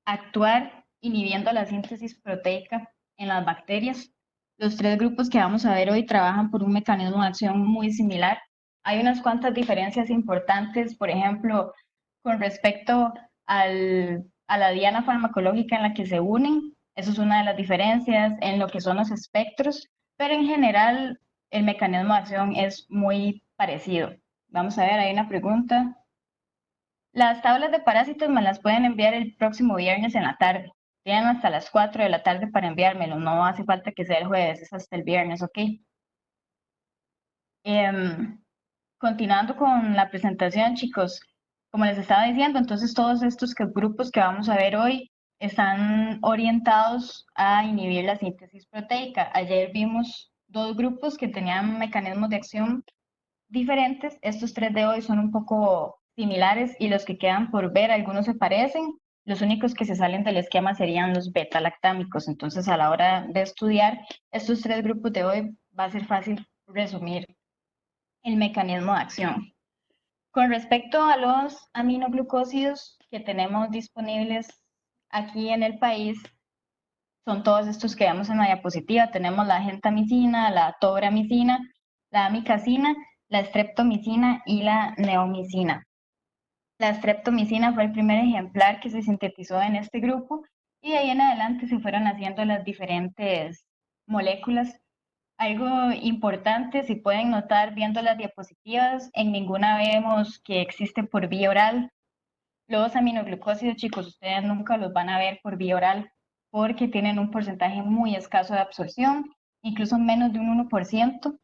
actuar inhibiendo la síntesis proteica en las bacterias. Los tres grupos que vamos a ver hoy trabajan por un mecanismo de acción muy similar. Hay unas cuantas diferencias importantes, por ejemplo, con respecto a la diana farmacológica en la que se unen. Eso es una de las diferencias en lo que son los espectros, pero en general el mecanismo de acción es muy parecido. Vamos a ver, hay una pregunta. Las tablas de parásitos me las pueden enviar el próximo viernes en la tarde. Tienen hasta las 4 de la tarde para enviármelo. No hace falta que sea el jueves, es hasta el viernes, ¿ok? Em, Continuando con la presentación, chicos, como les estaba diciendo, entonces todos estos grupos que vamos a ver hoy están orientados a inhibir la síntesis proteica. Ayer vimos dos grupos que tenían mecanismos de acción diferentes. Estos tres de hoy son un poco similares y los que quedan por ver, algunos se parecen. Los únicos que se salen del esquema serían los beta-lactámicos. Entonces, a la hora de estudiar estos tres grupos de hoy, va a ser fácil resumir el mecanismo de acción. Con respecto a los aminoglucósidos que tenemos disponibles aquí en el país, son todos estos que vemos en la diapositiva. Tenemos la gentamicina, la tobramicina, la amicacina, la streptomicina y la neomicina. La streptomicina fue el primer ejemplar que se sintetizó en este grupo y de ahí en adelante se fueron haciendo las diferentes moléculas. Algo importante, si pueden notar viendo las diapositivas, en ninguna vemos que existe por vía oral. Los aminoglucósidos, chicos, ustedes nunca los van a ver por vía oral porque tienen un porcentaje muy escaso de absorción, incluso menos de un 1%.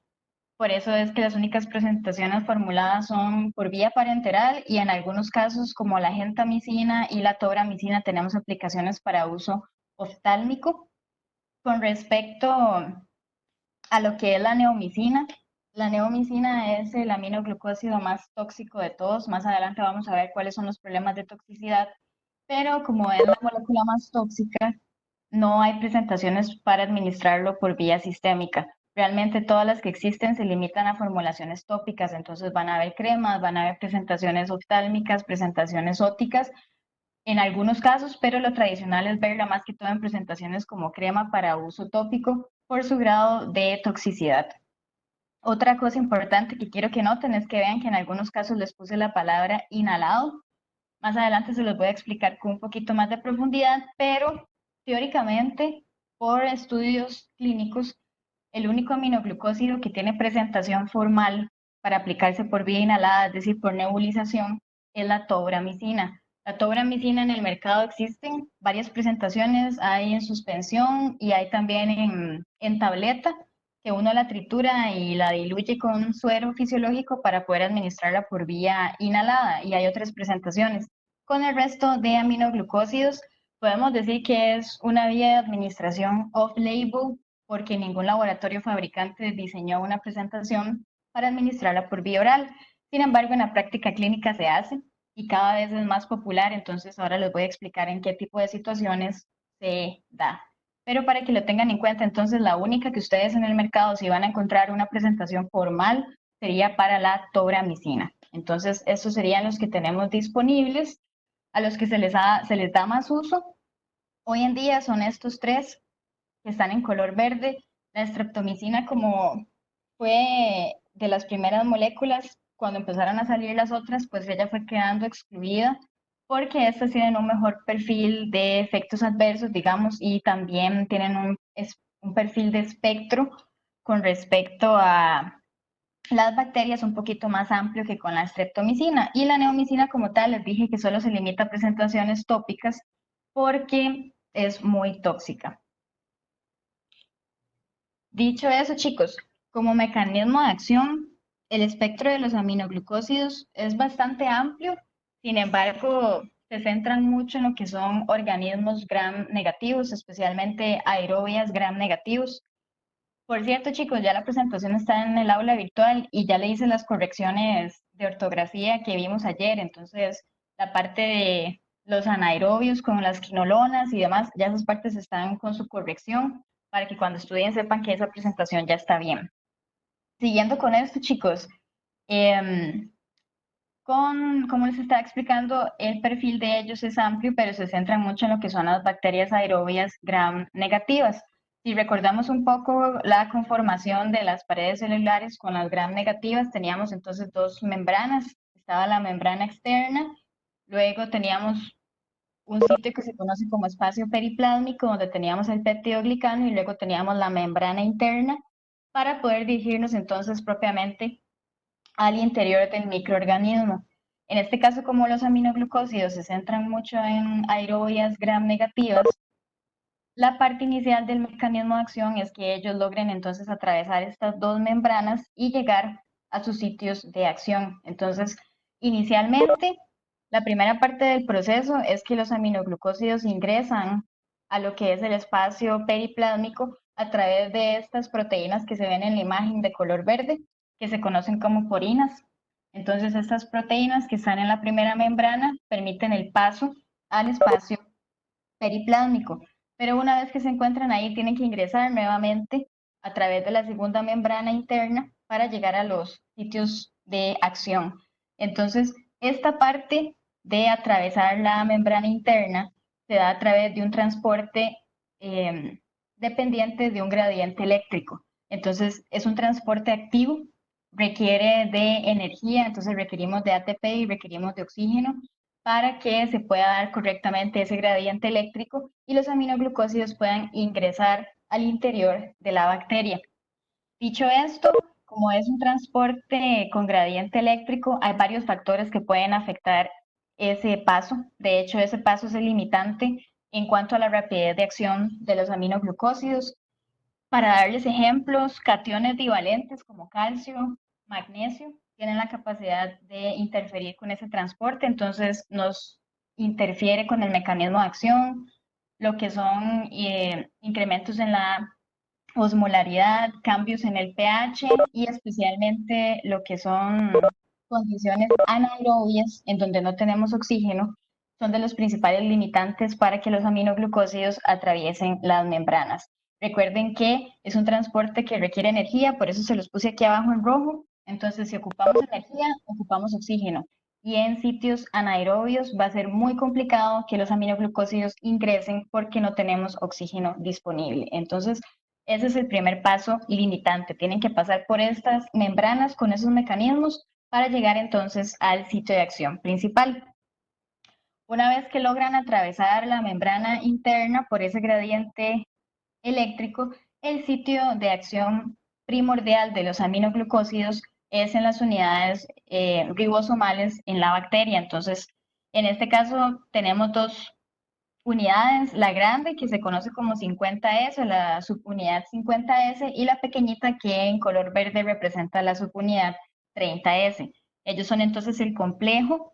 Por eso es que las únicas presentaciones formuladas son por vía parenteral y en algunos casos, como la gentamicina y la tobramicina, tenemos aplicaciones para uso oftálmico. Con respecto a lo que es la neomicina es el aminoglucósido más tóxico de todos. Más adelante vamos a ver cuáles son los problemas de toxicidad, pero como es la molécula más tóxica, no hay presentaciones para administrarlo por vía sistémica. Realmente todas las que existen se limitan a formulaciones tópicas, entonces van a haber cremas, van a haber presentaciones oftálmicas, presentaciones óticas en algunos casos, pero lo tradicional es verla más que todo en presentaciones como crema para uso tópico por su grado de toxicidad. Otra cosa importante que quiero que noten es que vean que en algunos casos les puse la palabra inhalado. Más adelante se los voy a explicar con un poquito más de profundidad, pero teóricamente, por estudios clínicos, el único aminoglucósido que tiene presentación formal para aplicarse por vía inhalada, es decir, por nebulización, es la tobramicina. La tobramicina en el mercado existen varias presentaciones, hay en suspensión y hay también en tableta, que uno la tritura y la diluye con suero fisiológico para poder administrarla por vía inhalada. Y hay otras presentaciones. Con el resto de aminoglucósidos, podemos decir que es una vía de administración off-label porque ningún laboratorio fabricante diseñó una presentación para administrarla por vía oral. Sin embargo, en la práctica clínica se hace y cada vez es más popular, entonces ahora les voy a explicar en qué tipo de situaciones se da. Pero para que lo tengan en cuenta, entonces la única que ustedes en el mercado, si van a encontrar una presentación formal, sería para la tobramicina. Entonces, estos serían los que tenemos disponibles, a los que se les da más uso. Hoy en día son estos tres que están en color verde. La streptomicina, como fue de las primeras moléculas, cuando empezaron a salir las otras, pues ella fue quedando excluida porque estas tienen un mejor perfil de efectos adversos, digamos, y también tienen un perfil de espectro con respecto a las bacterias un poquito más amplio que con la streptomicina. Y la neomicina como tal, les dije que solo se limita a presentaciones tópicas porque es muy tóxica. Dicho eso, chicos, como mecanismo de acción, el espectro de los aminoglucósidos es bastante amplio, sin embargo, se centran mucho en lo que son organismos gram negativos, especialmente aerobias gram negativos. Por cierto, chicos, ya la presentación está en el aula virtual y ya le hice las correcciones de ortografía que vimos ayer, entonces la parte de los anaerobios con las quinolonas y demás, ya esas partes están con su corrección para que cuando estudien sepan que esa presentación ya está bien. Siguiendo con esto, chicos, em, Como les estaba explicando, el perfil de ellos es amplio, pero se centra mucho en lo que son las bacterias aerobias gram negativas. Si recordamos un poco la conformación de las paredes celulares con las gram negativas, teníamos entonces dos membranas. Estaba la membrana externa, luego teníamos un sitio que se conoce como espacio periplásmico, donde teníamos el peptidoglicano y luego teníamos la membrana interna para poder dirigirnos entonces propiamente al interior del microorganismo. En este caso, como los aminoglucósidos se centran mucho en aerobias gram negativas, la parte inicial del mecanismo de acción es que ellos logren entonces atravesar estas dos membranas y llegar a sus sitios de acción. Entonces, inicialmente, la primera parte del proceso es que los aminoglucósidos ingresan a lo que es el espacio periplásmico a través de estas proteínas que se ven en la imagen de color verde, que se conocen como porinas. Entonces, estas proteínas que están en la primera membrana permiten el paso al espacio periplásmico, pero una vez que se encuentran ahí tienen que ingresar nuevamente a través de la segunda membrana interna para llegar a los sitios de acción. Entonces, esta parte de atravesar la membrana interna se da a través de un transporte dependiente de un gradiente eléctrico. Entonces, es un transporte activo, requiere de energía, entonces requerimos de ATP y requerimos de oxígeno para que se pueda dar correctamente ese gradiente eléctrico y los aminoglucósidos puedan ingresar al interior de la bacteria. Dicho esto, como es un transporte con gradiente eléctrico, hay varios factores que pueden afectar ese paso. De hecho, ese paso es el limitante en cuanto a la rapidez de acción de los aminoglucósidos. Para darles ejemplos, cationes divalentes como calcio, magnesio, tienen la capacidad de interferir con ese transporte, entonces nos interfiere con el mecanismo de acción, lo que son incrementos en la osmolaridad, cambios en el pH y especialmente lo que son condiciones anaerobias en donde no tenemos oxígeno, son de los principales limitantes para que los aminoglucósidos atraviesen las membranas. Recuerden que es un transporte que requiere energía, por eso se los puse aquí abajo en rojo. Entonces, si ocupamos energía, ocupamos oxígeno. Y en sitios anaerobios va a ser muy complicado que los aminoglucósidos ingresen porque no tenemos oxígeno disponible. Entonces, ese es el primer paso limitante. Tienen que pasar por estas membranas con esos mecanismos para llegar entonces al sitio de acción principal. Una vez que logran atravesar la membrana interna por ese gradiente eléctrico, el sitio de acción primordial de los aminoglucósidos es en las unidades ribosomales en la bacteria. Entonces, en este caso tenemos dos unidades, la grande que se conoce como 50S, la subunidad 50S, y la pequeñita que en color verde representa la subunidad 30S. Ellos son entonces el complejo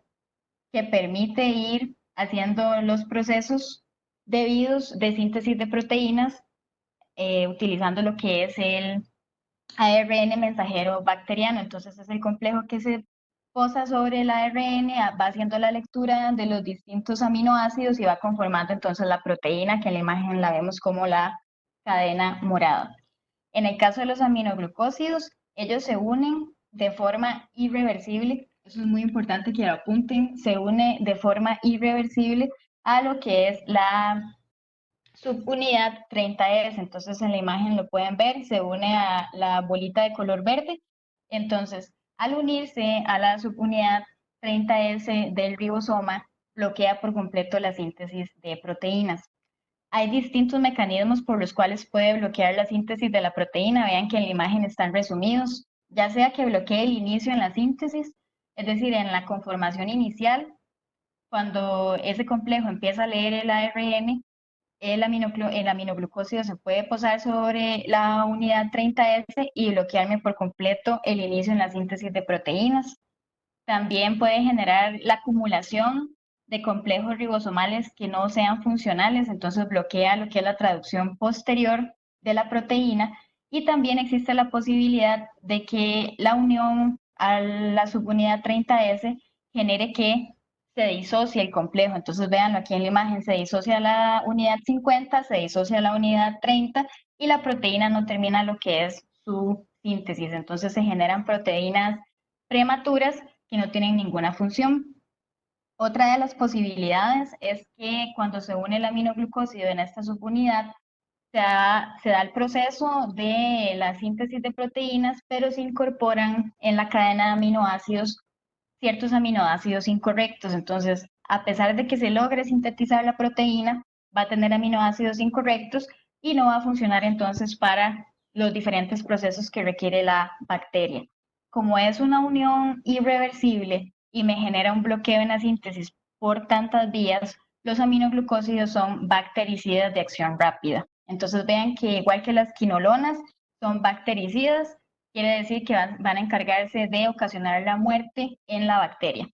que permite ir haciendo los procesos debidos de síntesis de proteínas utilizando lo que es el ARN mensajero bacteriano. Entonces es el complejo que se posa sobre el ARN, va haciendo la lectura de los distintos aminoácidos y va conformando entonces la proteína, que en la imagen la vemos como la cadena morada. En el caso de los aminoglucósidos, ellos se unen de forma irreversible, eso es muy importante que lo apunten, se une de forma irreversible a lo que es la subunidad 30S. Entonces en la imagen lo pueden ver, se une a la bolita de color verde. Entonces, al unirse a la subunidad 30S del ribosoma, bloquea por completo la síntesis de proteínas. Hay distintos mecanismos por los cuales puede bloquear la síntesis de la proteína. Vean que en la imagen están resumidos, ya sea que bloquee el inicio en la síntesis, es decir, en la conformación inicial, cuando ese complejo empieza a leer el ARN, el aminoglucósido se puede posar sobre la unidad 30S y bloquearme por completo el inicio en la síntesis de proteínas. También puede generar la acumulación de complejos ribosomales que no sean funcionales, entonces bloquea lo que es la traducción posterior de la proteína. Y también existe la posibilidad de que la unión a la subunidad 30S genere que se disocie el complejo. Entonces, véanlo aquí en la imagen, se disocia la unidad 50, se disocia la unidad 30 y la proteína no termina lo que es su síntesis. Entonces, se generan proteínas prematuras que no tienen ninguna función. Otra de las posibilidades es que cuando se une el aminoglucósido en esta subunidad, se da el proceso de la síntesis de proteínas, pero se incorporan en la cadena de aminoácidos ciertos aminoácidos incorrectos. Entonces, a pesar de que se logre sintetizar la proteína, va a tener aminoácidos incorrectos y no va a funcionar entonces para los diferentes procesos que requiere la bacteria. Como es una unión irreversible y me genera un bloqueo en la síntesis por tantas vías, los aminoglucósidos son bactericidas de acción rápida. Entonces vean que igual que las quinolonas son bactericidas, quiere decir que van a encargarse de ocasionar la muerte en la bacteria.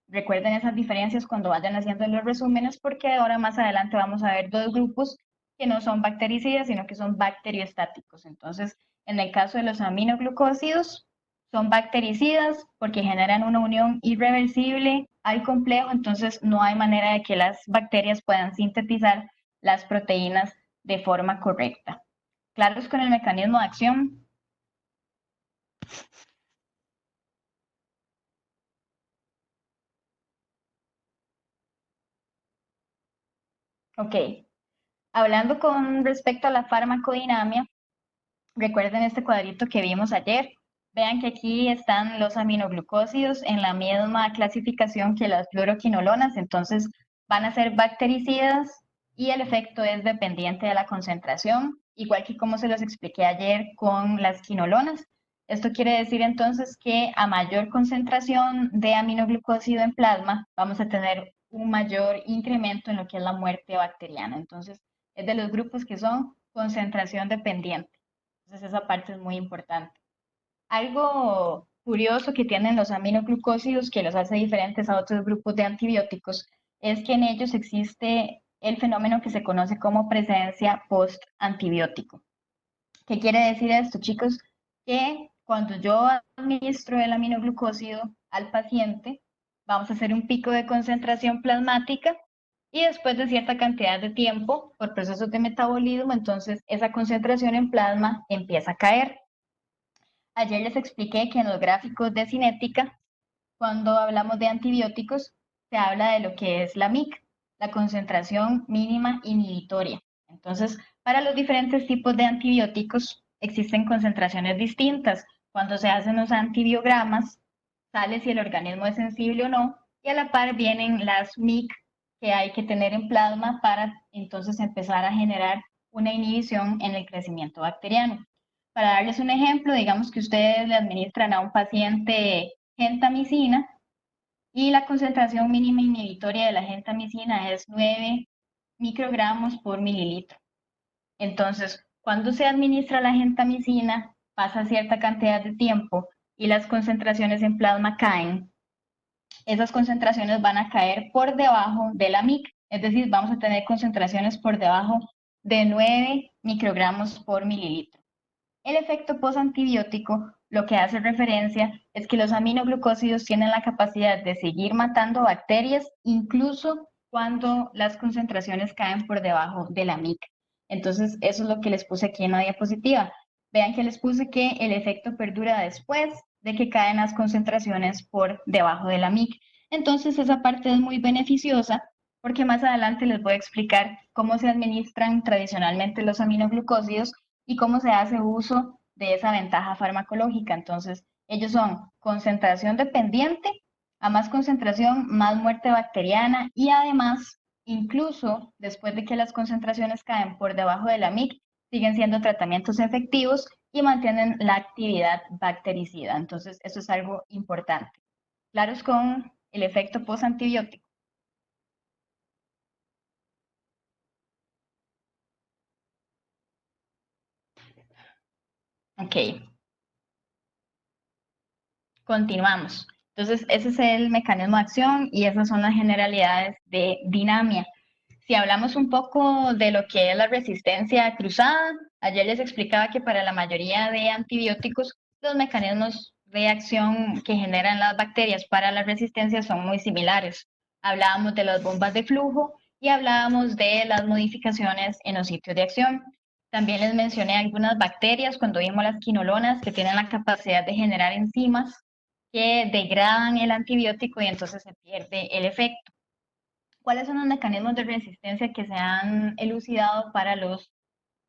Recuerden esas diferencias cuando vayan haciendo los resúmenes, porque ahora más adelante vamos a ver dos grupos que no son bactericidas, sino que son bacteriostáticos. Entonces, en el caso de los aminoglucósidos, son bactericidas porque generan una unión irreversible al complejo, entonces no hay manera de que las bacterias puedan sintetizar las proteínas de forma correcta. ¿Claros con el mecanismo de acción? Ok. Hablando con respecto a la farmacodinamia, recuerden este cuadrito que vimos ayer. Vean que aquí están los aminoglucósidos en la misma clasificación que las fluoroquinolonas, entonces van a ser bactericidas y el efecto es dependiente de la concentración, igual que como se los expliqué ayer con las quinolonas. Esto quiere decir entonces que a mayor concentración de aminoglucósido en plasma, vamos a tener un mayor incremento en lo que es la muerte bacteriana. Entonces, es de los grupos que son concentración dependiente. Entonces esa parte es muy importante. Algo curioso que tienen los aminoglucósidos que los hace diferentes a otros grupos de antibióticos es que en ellos existe el fenómeno que se conoce como presencia post-antibiótico. ¿Qué quiere decir esto, chicos? Que cuando yo administro el aminoglucósido al paciente, vamos a hacer un pico de concentración plasmática y después de cierta cantidad de tiempo, por procesos de metabolismo, entonces esa concentración en plasma empieza a caer. Ayer les expliqué que en los gráficos de cinética, cuando hablamos de antibióticos, se habla de lo que es la MIC, la concentración mínima inhibitoria. Entonces, para los diferentes tipos de antibióticos existen concentraciones distintas. Cuando se hacen los antibiogramas, sale si el organismo es sensible o no, y a la par vienen las MIC que hay que tener en plasma para entonces empezar a generar una inhibición en el crecimiento bacteriano. Para darles un ejemplo, digamos que ustedes le administran a un paciente gentamicina y la concentración mínima inhibitoria de la gentamicina es 9 microgramos por mililitro. Entonces, cuando se administra la gentamicina, pasa cierta cantidad de tiempo y las concentraciones en plasma caen, esas concentraciones van a caer por debajo de la MIC, es decir, vamos a tener concentraciones por debajo de 9 microgramos por mililitro. El efecto posantibiótico lo que hace referencia es que los aminoglucósidos tienen la capacidad de seguir matando bacterias incluso cuando las concentraciones caen por debajo de la MIC. Entonces, eso es lo que les puse aquí en la diapositiva. Vean que les puse que el efecto perdura después de que caen las concentraciones por debajo de la MIC. Entonces, esa parte es muy beneficiosa porque más adelante les voy a explicar cómo se administran tradicionalmente los aminoglucósidos y cómo se hace uso de esa ventaja farmacológica. Entonces, ellos son concentración dependiente, a más concentración, más muerte bacteriana y además, incluso después de que las concentraciones caen por debajo de la MIC, siguen siendo tratamientos efectivos y mantienen la actividad bactericida. Entonces, eso es algo importante. Claros con el efecto postantibiótico. Ok, continuamos. Entonces, ese es el mecanismo de acción y esas son las generalidades de dinamia. Si hablamos un poco de lo que es la resistencia cruzada, ayer les explicaba que para la mayoría de antibióticos, los mecanismos de acción que generan las bacterias para la resistencia son muy similares. Hablábamos de las bombas de flujo y hablábamos de las modificaciones en los sitios de acción. También les mencioné algunas bacterias cuando vimos las quinolonas que tienen la capacidad de generar enzimas que degradan el antibiótico y entonces se pierde el efecto. ¿Cuáles son los mecanismos de resistencia que se han elucidado para los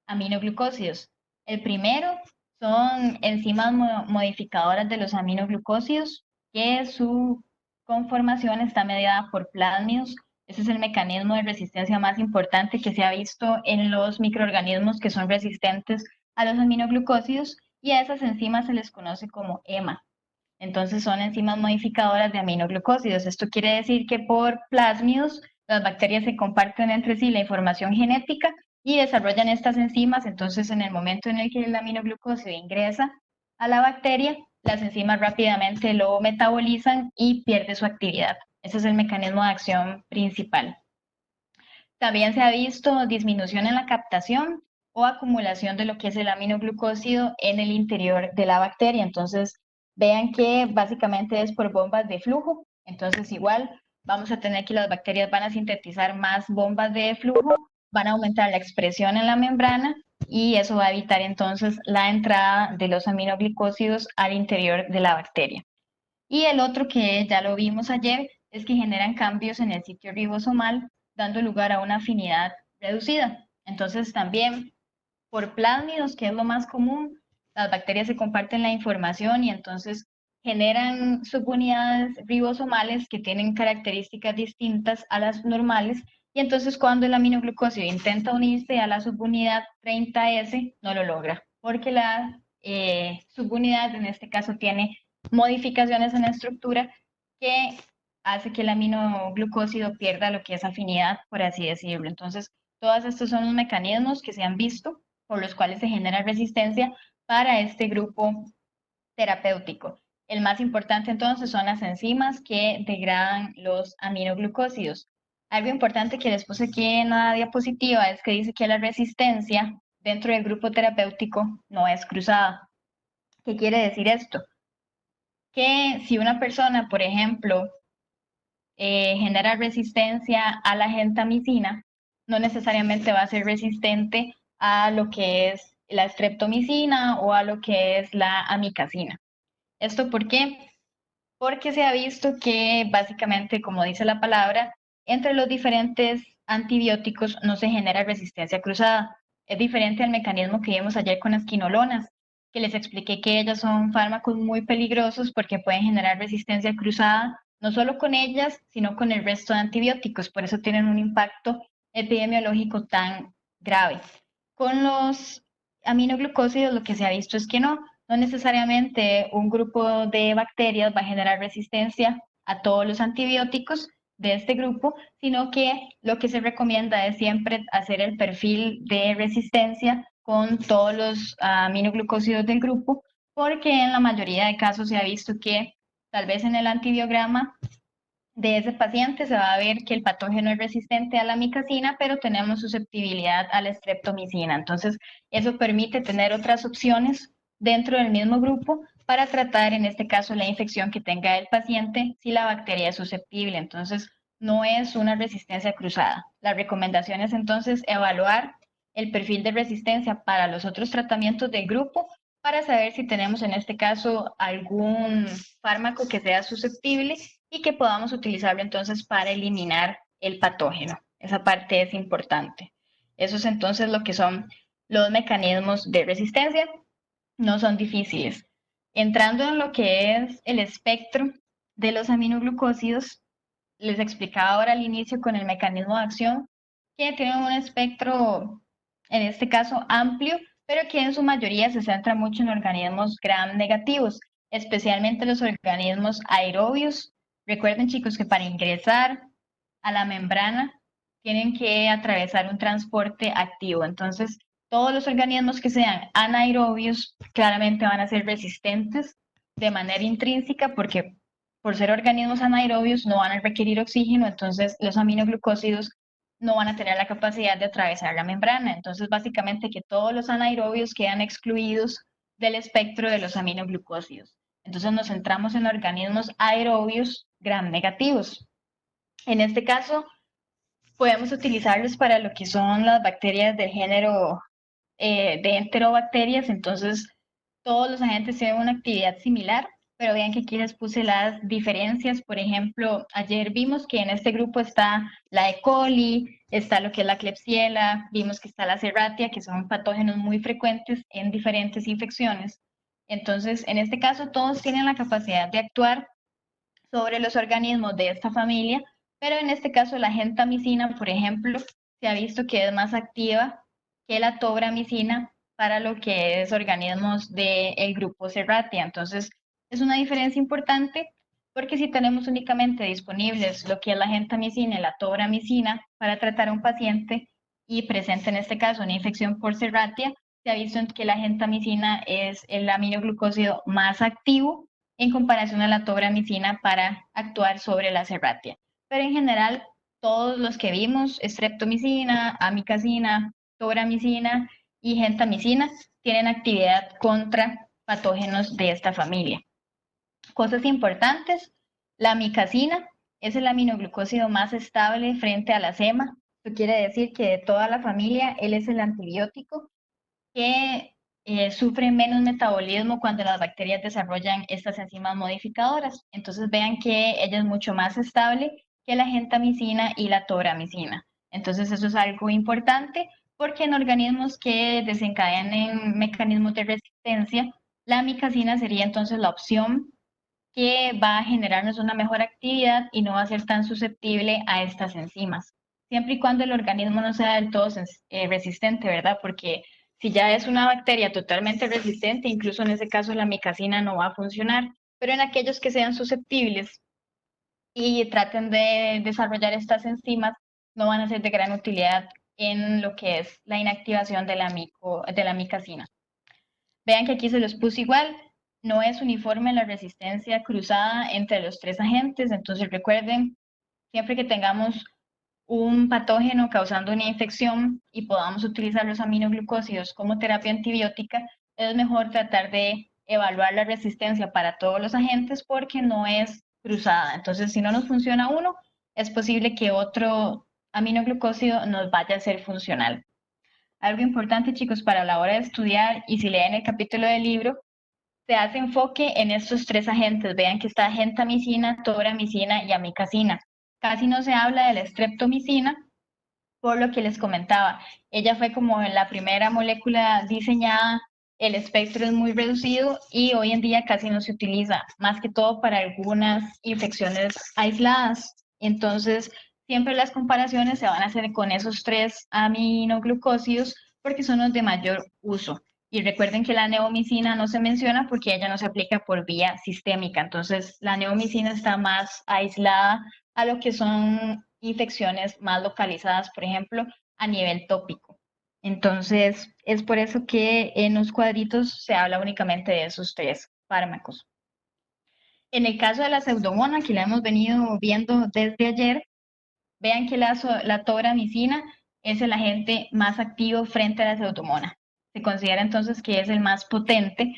aminoglucósidos? El primero son enzimas modificadoras de los aminoglucósidos, que su conformación está mediada por plásmidos. Ese es el mecanismo de resistencia más importante que se ha visto en los microorganismos que son resistentes a los aminoglucósidos, y a esas enzimas se les conoce como EMA. Entonces son enzimas modificadoras de aminoglucósidos. Esto quiere decir que por plásmidos las bacterias se comparten entre sí la información genética y desarrollan estas enzimas. Entonces, en el momento en el que el aminoglucósido ingresa a la bacteria, las enzimas rápidamente lo metabolizan y pierde su actividad. Ese es el mecanismo de acción principal. También se ha visto disminución en la captación o acumulación de lo que es el aminoglucósido en el interior de la bacteria. Entonces, vean que básicamente es por bombas de flujo. Entonces, igual vamos a tener que las bacterias van a sintetizar más bombas de flujo, van a aumentar la expresión en la membrana y eso va a evitar entonces la entrada de los aminoglucósidos al interior de la bacteria. Y el otro que ya lo vimos ayer es que generan cambios en el sitio ribosomal, dando lugar a una afinidad reducida. Entonces también por plásmidos, que es lo más común, las bacterias se comparten la información y entonces generan subunidades ribosomales que tienen características distintas a las normales, y entonces cuando el aminoglucósido intenta unirse a la subunidad 30S no lo logra, porque la subunidad en este caso tiene modificaciones en la estructura que hace que el aminoglucósido pierda lo que es afinidad, por así decirlo. Entonces, todos estos son los mecanismos que se han visto por los cuales se genera resistencia para este grupo terapéutico. El más importante entonces son las enzimas que degradan los aminoglucósidos. Algo importante que les puse aquí en la diapositiva es que dice que la resistencia dentro del grupo terapéutico no es cruzada. ¿Qué quiere decir esto? Que si una persona, por ejemplo, genera resistencia a la gentamicina, no necesariamente va a ser resistente a lo que es la streptomicina o a lo que es la amicacina. ¿Esto por qué? Porque se ha visto que básicamente, como dice la palabra, entre los diferentes antibióticos no se genera resistencia cruzada. Es diferente al mecanismo que vimos ayer con las quinolonas, que les expliqué que ellas son fármacos muy peligrosos porque pueden generar resistencia cruzada, no solo con ellas, sino con el resto de antibióticos. Por eso tienen un impacto epidemiológico tan grave. Con los aminoglucósidos lo que se ha visto es que no necesariamente un grupo de bacterias va a generar resistencia a todos los antibióticos de este grupo, sino que lo que se recomienda es siempre hacer el perfil de resistencia con todos los aminoglucósidos del grupo, porque en la mayoría de casos se ha visto que tal vez en el antibiograma de ese paciente se va a ver que el patógeno es resistente a la amicacina, pero tenemos susceptibilidad a la streptomicina. Entonces, eso permite tener otras opciones dentro del mismo grupo para tratar, en este caso, la infección que tenga el paciente si la bacteria es susceptible. Entonces, no es una resistencia cruzada. La recomendación es entonces evaluar el perfil de resistencia para los otros tratamientos del grupo para saber si tenemos en este caso algún fármaco que sea susceptible y que podamos utilizarlo entonces para eliminar el patógeno. Esa parte es importante. Eso es entonces lo que son los mecanismos de resistencia. No son difíciles. Entrando en lo que es el espectro de los aminoglucósidos, les explicaba ahora al inicio con el mecanismo de acción que tienen un espectro, en este caso amplio, pero que en su mayoría se centra mucho en organismos gram negativos, especialmente los organismos aerobios. Recuerden, chicos, que para ingresar a la membrana tienen que atravesar un transporte activo. Entonces, todos los organismos que sean anaerobios claramente van a ser resistentes de manera intrínseca porque por ser organismos anaerobios no van a requerir oxígeno, entonces los aminoglucósidos no van a tener la capacidad de atravesar la membrana. Entonces, básicamente que todos los anaerobios quedan excluidos del espectro de los aminoglucósidos. Entonces, nos centramos en organismos aerobios gram negativos. En este caso, podemos utilizarlos para lo que son las bacterias del género de enterobacterias. Entonces, todos los agentes tienen una actividad similar. pero vean que aquí les puse las diferencias. Por ejemplo, ayer vimos que en este grupo está la E. coli, está lo que es la Klebsiella, vimos que está la Serratia, que son patógenos muy frecuentes en diferentes infecciones. Entonces, en este caso, todos tienen la capacidad de actuar sobre los organismos de esta familia, pero en este caso la gentamicina, por ejemplo, se ha visto que es más activa que la tobramicina para lo que es organismos del grupo Serratia. Entonces, es una diferencia importante porque si tenemos únicamente disponibles lo que es la gentamicina y la tobramicina para tratar a un paciente y presenta en este caso una infección por Serratia, se ha visto que la gentamicina es el aminoglucósido más activo en comparación a la tobramicina para actuar sobre la Serratia. Pero en general, todos los que vimos, streptomicina, amicacina, tobramicina y gentamicina, tienen actividad contra patógenos de esta familia. Cosas importantes, la amicacina es el aminoglucósido más estable frente a la SEMA. Esto quiere decir que de toda la familia, él es el antibiótico que sufren menos metabolismo cuando las bacterias desarrollan estas enzimas modificadoras. Entonces vean que ella es mucho más estable que la gentamicina y la tobramicina. Entonces eso es algo importante porque en organismos que desencadenan mecanismos de resistencia, la amicacina sería entonces la opción que va a generarnos una mejor actividad y no va a ser tan susceptible a estas enzimas, siempre y cuando el organismo no sea del todo resistente, ¿verdad? Porque si ya es una bacteria totalmente resistente, incluso en ese caso la micacina no va a funcionar, pero en aquellos que sean susceptibles y traten de desarrollar estas enzimas, no van a ser de gran utilidad en lo que es la inactivación de la micacina. Vean que aquí se los puse igual, no es uniforme la resistencia cruzada entre los tres agentes, entonces recuerden, siempre que tengamos un patógeno causando una infección y podamos utilizar los aminoglucósidos como terapia antibiótica, es mejor tratar de evaluar la resistencia para todos los agentes porque no es cruzada. Entonces, si no nos funciona uno, es posible que otro aminoglucósido nos vaya a ser funcional. Algo importante, chicos, para la hora de estudiar y si leen el capítulo del libro, se hace enfoque en estos tres agentes. Vean que está gentamicina, tobramicina y amicacina. Casi no se habla de la streptomicina, por lo que les comentaba. Ella fue como la primera molécula diseñada, el espectro es muy reducido y hoy en día casi no se utiliza, más que todo para algunas infecciones aisladas. Entonces, siempre las comparaciones se van a hacer con esos tres aminoglucósidos porque son los de mayor uso. Y recuerden que la neomicina no se menciona porque ella no se aplica por vía sistémica. Entonces, la neomicina está más aislada a lo que son infecciones más localizadas, por ejemplo, a nivel tópico. Entonces, es por eso que en los cuadritos se habla únicamente de esos tres fármacos. En el caso de la pseudomona, que la hemos venido viendo desde ayer, vean que la tobramicina es el agente más activo frente a la pseudomona. Se considera entonces que es el más potente.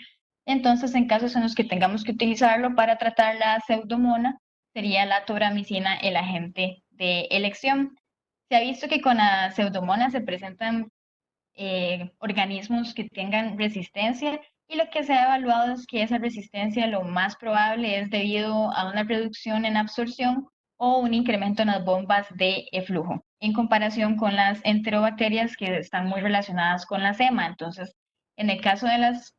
Entonces, en casos en los que tengamos que utilizarlo para tratar la pseudomona, sería la tobramicina el agente de elección. Se ha visto que con la pseudomona se presentan organismos que tengan resistencia y lo que se ha evaluado es que esa resistencia lo más probable es debido a una reducción en absorción o un incremento en las bombas de flujo en comparación con las enterobacterias que están muy relacionadas con la SEMA. Entonces, en el caso de las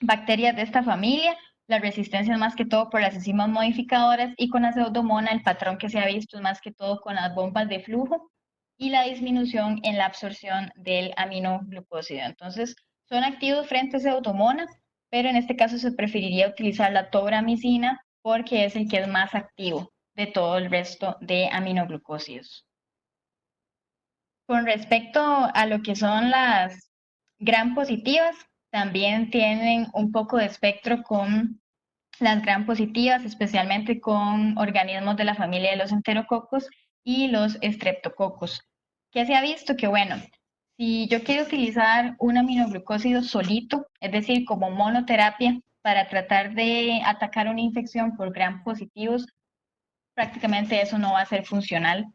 bacterias de esta familia, la resistencia es más que todo por las enzimas modificadoras y con la pseudomona el patrón que se ha visto es más que todo con las bombas de flujo y la disminución en la absorción del aminoglucósido. Entonces, son activos frente a pseudomonas, pero en este caso se preferiría utilizar la tobramicina porque es el que es más activo de todo el resto de aminoglucósidos. Con respecto a lo que son las gram positivas, también tienen un poco de espectro con las gram positivas, especialmente con organismos de la familia de los enterococos y los estreptococos. ¿Qué se ha visto? Que bueno, si yo quiero utilizar un aminoglucósido solito, es decir, como monoterapia, para tratar de atacar una infección por gram positivos, prácticamente eso no va a ser funcional.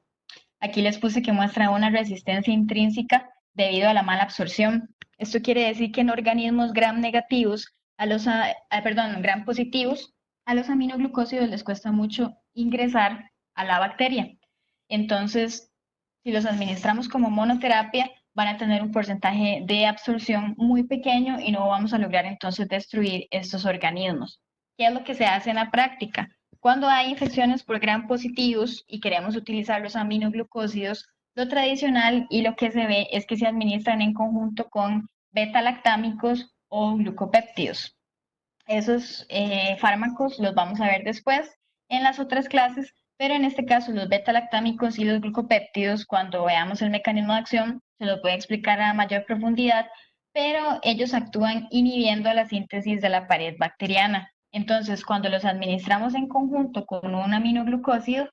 Aquí les puse que muestra una resistencia intrínseca debido a la mala absorción. Esto quiere decir que en organismos gram negativos, gram positivos, a los aminoglucósidos les cuesta mucho ingresar a la bacteria. Entonces, si los administramos como monoterapia, van a tener un porcentaje de absorción muy pequeño y no vamos a lograr entonces destruir estos organismos. ¿Qué es lo que se hace en la práctica? Cuando hay infecciones por gram positivos y queremos utilizar los aminoglucósidos, lo tradicional y lo que se ve es que se administran en conjunto con beta-lactámicos o glucopéptidos. Esos fármacos los vamos a ver después en las otras clases, pero en este caso los beta-lactámicos y los glucopéptidos, cuando veamos el mecanismo de acción, se los voy a explicar a mayor profundidad, pero ellos actúan inhibiendo la síntesis de la pared bacteriana. Entonces, cuando los administramos en conjunto con un aminoglucósido,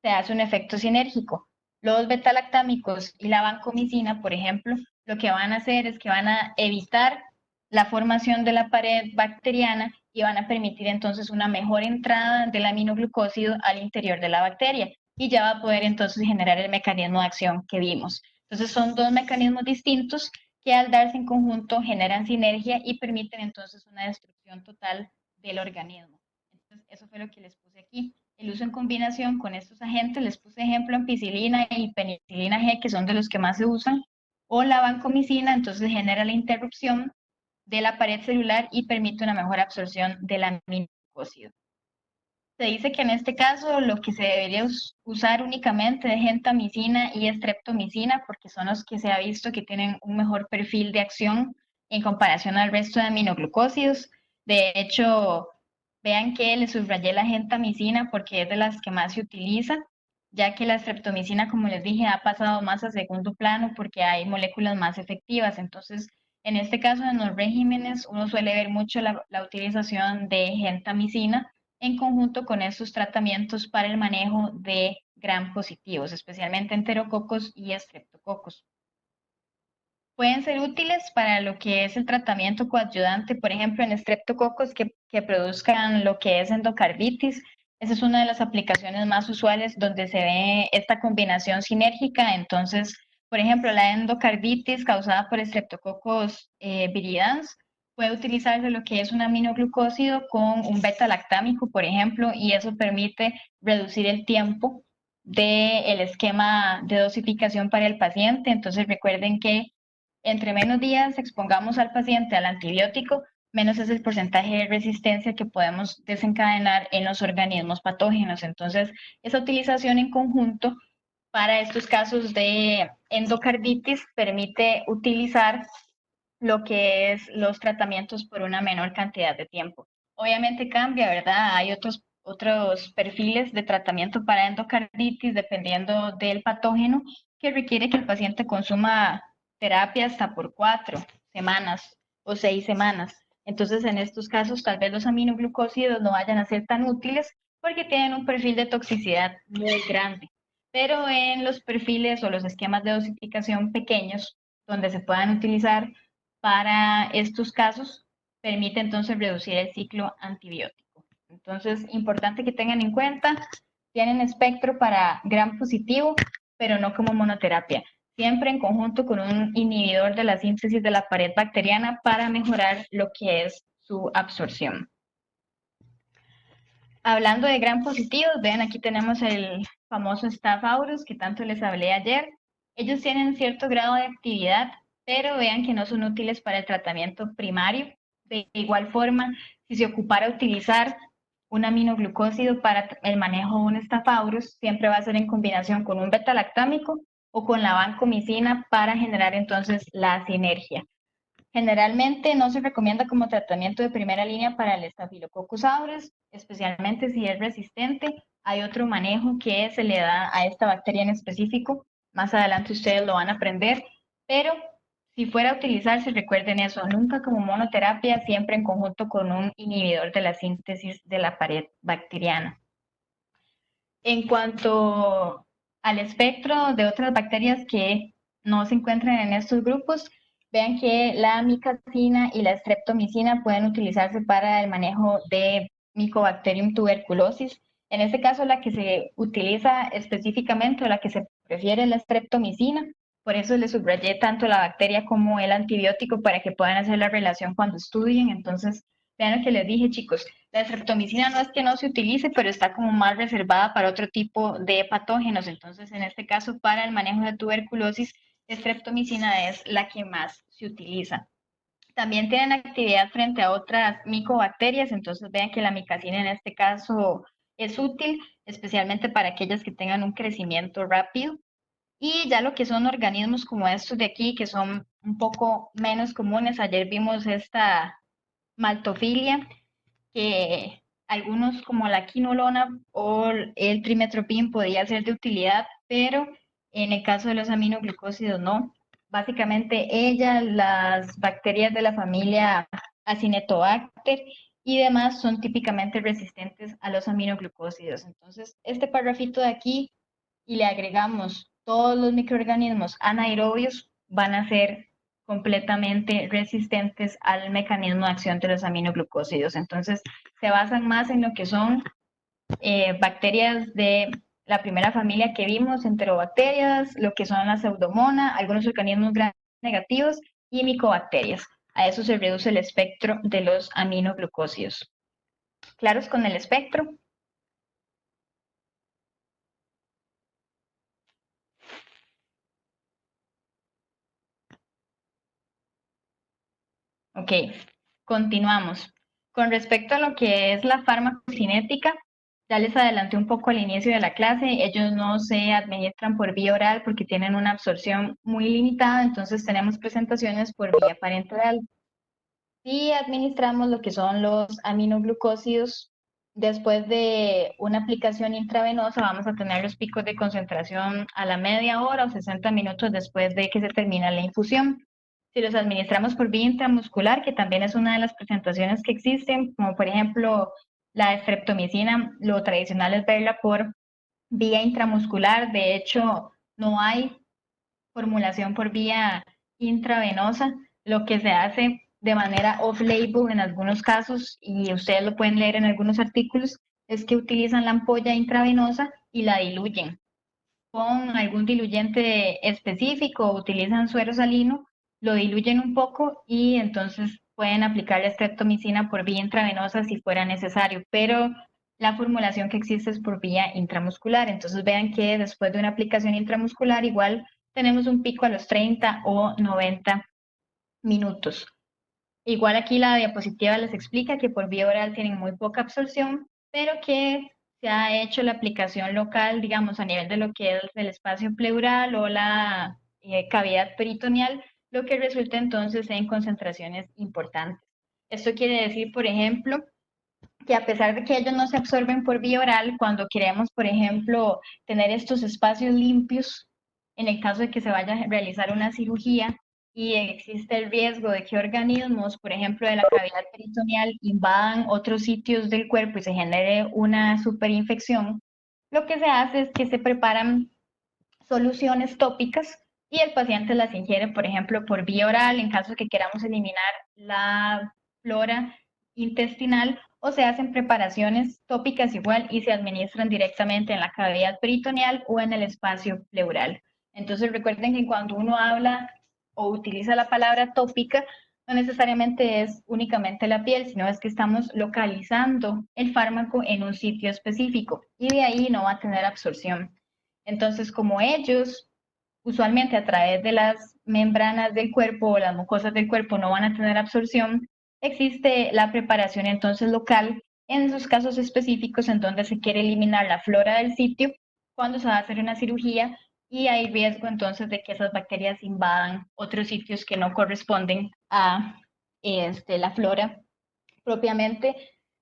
se hace un efecto sinérgico. Los beta-lactámicos y la vancomicina, por ejemplo, lo que van a hacer es que van a evitar la formación de la pared bacteriana y van a permitir entonces una mejor entrada del aminoglucósido al interior de la bacteria y ya va a poder entonces generar el mecanismo de acción que vimos. Entonces son dos mecanismos distintos que al darse en conjunto generan sinergia y permiten entonces una destrucción total del organismo. Entonces eso fue lo que les puse aquí. El uso en combinación con estos agentes, les puse ejemplo ampicilina y penicilina G, que son de los que más se usan, o la vancomicina, entonces genera la interrupción de la pared celular y permite una mejor absorción del aminoglucósido. Se dice que en este caso lo que se debería usar únicamente es gentamicina y streptomicina porque son los que se ha visto que tienen un mejor perfil de acción en comparación al resto de aminoglucósidos. De hecho, vean que le subrayé la gentamicina porque es de las que más se utiliza, ya que la streptomicina, como les dije, ha pasado más a segundo plano porque hay moléculas más efectivas. Entonces, en este caso, en los regímenes, uno suele ver mucho la utilización de gentamicina en conjunto con estos tratamientos para el manejo de gram positivos, especialmente enterococos y estreptococos. Pueden ser útiles para lo que es el tratamiento coadyuvante, por ejemplo, en estreptococos que produzcan lo que es endocarditis. Esa es una de las aplicaciones más usuales donde se ve esta combinación sinérgica. Entonces, por ejemplo, la endocarditis causada por estreptococos viridans puede utilizarse lo que es un aminoglucósido con un beta-lactámico, por ejemplo, y eso permite reducir el tiempo del esquema de dosificación para el paciente. Entonces, recuerden que entre menos días expongamos al paciente al antibiótico, menos es el porcentaje de resistencia que podemos desencadenar en los organismos patógenos. Entonces, esa utilización en conjunto para estos casos de endocarditis permite utilizar lo que es los tratamientos por una menor cantidad de tiempo. Obviamente cambia, ¿verdad? Hay otros perfiles de tratamiento para endocarditis dependiendo del patógeno que requiere que el paciente consuma terapia hasta por 4 semanas o 6 semanas. Entonces, en estos casos, tal vez los aminoglucósidos no vayan a ser tan útiles porque tienen un perfil de toxicidad muy grande. Pero en los perfiles o los esquemas de dosificación pequeños, donde se puedan utilizar para estos casos, permite entonces reducir el ciclo antibiótico. Entonces, importante que tengan en cuenta, tienen espectro para gram positivo, pero no como monoterapia, siempre en conjunto con un inhibidor de la síntesis de la pared bacteriana para mejorar lo que es su absorción. Hablando de gram positivos, vean aquí tenemos el famoso Staph aureus que tanto les hablé ayer. Ellos tienen cierto grado de actividad, pero vean que no son útiles para el tratamiento primario. De igual forma, si se ocupara utilizar un aminoglucósido para el manejo de un Staph aureus, siempre va a ser en combinación con un beta-lactámico o con la vancomicina para generar entonces la sinergia. Generalmente no se recomienda como tratamiento de primera línea para el Staphylococcus aureus, especialmente si es resistente. Hay otro manejo que se le da a esta bacteria en específico. Más adelante ustedes lo van a aprender, pero si fuera a utilizarse, recuerden eso, nunca como monoterapia, siempre en conjunto con un inhibidor de la síntesis de la pared bacteriana. En cuanto al espectro de otras bacterias que no se encuentran en estos grupos, vean que la micacina y la streptomicina pueden utilizarse para el manejo de Mycobacterium tuberculosis. En este caso, la que se utiliza específicamente o la que se prefiere es la streptomicina. Por eso les subrayé tanto la bacteria como el antibiótico para que puedan hacer la relación cuando estudien. Entonces, Vean lo que les dije, chicos. La streptomicina no es que no se utilice, pero está como más reservada para otro tipo de patógenos. Entonces, en este caso, para el manejo de tuberculosis, streptomicina es la que más se utiliza. También tienen actividad frente a otras micobacterias, entonces vean que la micacina en este caso es útil, especialmente para aquellas que tengan un crecimiento rápido. Y ya lo que son organismos como estos de aquí, que son un poco menos comunes, ayer vimos esta maltofilia, que algunos como la quinolona o el trimetoprim podía ser de utilidad, pero en el caso de los aminoglucósidos no. Básicamente ellas, las bacterias de la familia Acinetobacter y demás son típicamente resistentes a los aminoglucósidos. Entonces, este parrafito de aquí y le agregamos todos los microorganismos anaerobios, van a ser completamente resistentes al mecanismo de acción de los aminoglucósidos. Entonces, se basan más en lo que son bacterias de la primera familia que vimos, enterobacterias, lo que son las pseudomonas, algunos organismos gram negativos y micobacterias. A eso se reduce el espectro de los aminoglucósidos. ¿Claros con el espectro? Ok, continuamos. Con respecto a lo que es la farmacocinética, ya les adelanté un poco al inicio de la clase, ellos no se administran por vía oral porque tienen una absorción muy limitada, entonces tenemos presentaciones por vía parenteral. Si administramos lo que son los aminoglucósidos, después de una aplicación intravenosa vamos a tener los picos de concentración a la media hora o 60 minutos después de que se termina la infusión. Si los administramos por vía intramuscular, que también es una de las presentaciones que existen, como por ejemplo la streptomicina, lo tradicional es verla por vía intramuscular. De hecho, no hay formulación por vía intravenosa, lo que se hace de manera off-label en algunos casos, y ustedes lo pueden leer en algunos artículos, es que utilizan la ampolla intravenosa y la diluyen con algún diluyente específico, utilizan suero salino, lo diluyen un poco y entonces pueden aplicar la streptomicina por vía intravenosa si fuera necesario, pero la formulación que existe es por vía intramuscular. Entonces vean que después de una aplicación intramuscular igual tenemos un pico a los 30 o 90 minutos. Igual aquí la diapositiva les explica que por vía oral tienen muy poca absorción, pero que se ha hecho la aplicación local, digamos, a nivel de lo que es el espacio pleural o la cavidad peritoneal, lo que resulta entonces en concentraciones importantes. Esto quiere decir, por ejemplo, que a pesar de que ellos no se absorben por vía oral, cuando queremos, por ejemplo, tener estos espacios limpios, en el caso de que se vaya a realizar una cirugía y existe el riesgo de que organismos, por ejemplo, de la cavidad peritoneal, invadan otros sitios del cuerpo y se genere una superinfección, lo que se hace es que se preparan soluciones tópicas y el paciente las ingiere, por ejemplo, por vía oral en caso de que queramos eliminar la flora intestinal, o se hacen preparaciones tópicas igual y se administran directamente en la cavidad peritoneal o en el espacio pleural. Entonces recuerden que cuando uno habla o utiliza la palabra tópica, no necesariamente es únicamente la piel, sino es que estamos localizando el fármaco en un sitio específico y de ahí no va a tener absorción. Entonces, como ellos usualmente a través de las membranas del cuerpo o las mucosas del cuerpo no van a tener absorción, existe la preparación entonces local en esos casos específicos en donde se quiere eliminar la flora del sitio cuando se va a hacer una cirugía y hay riesgo entonces de que esas bacterias invadan otros sitios que no corresponden a la flora propiamente,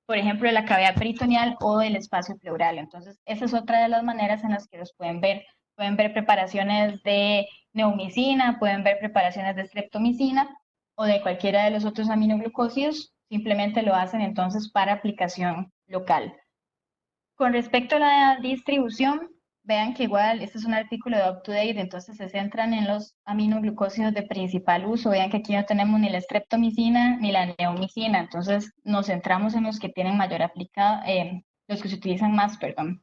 por ejemplo, de la cavidad peritoneal o del espacio pleural. Entonces, esa es otra de las maneras en las que los pueden ver. Pueden ver preparaciones de neomicina, pueden ver preparaciones de streptomicina o de cualquiera de los otros aminoglucósidos. Simplemente lo hacen entonces para aplicación local. Con respecto a la distribución, vean que igual este es un artículo de UpToDate, entonces se centran en los aminoglucósidos de principal uso. Vean que aquí no tenemos ni la streptomicina ni la neomicina, entonces nos centramos en los que tienen mayor aplicado, los que se utilizan más, perdón.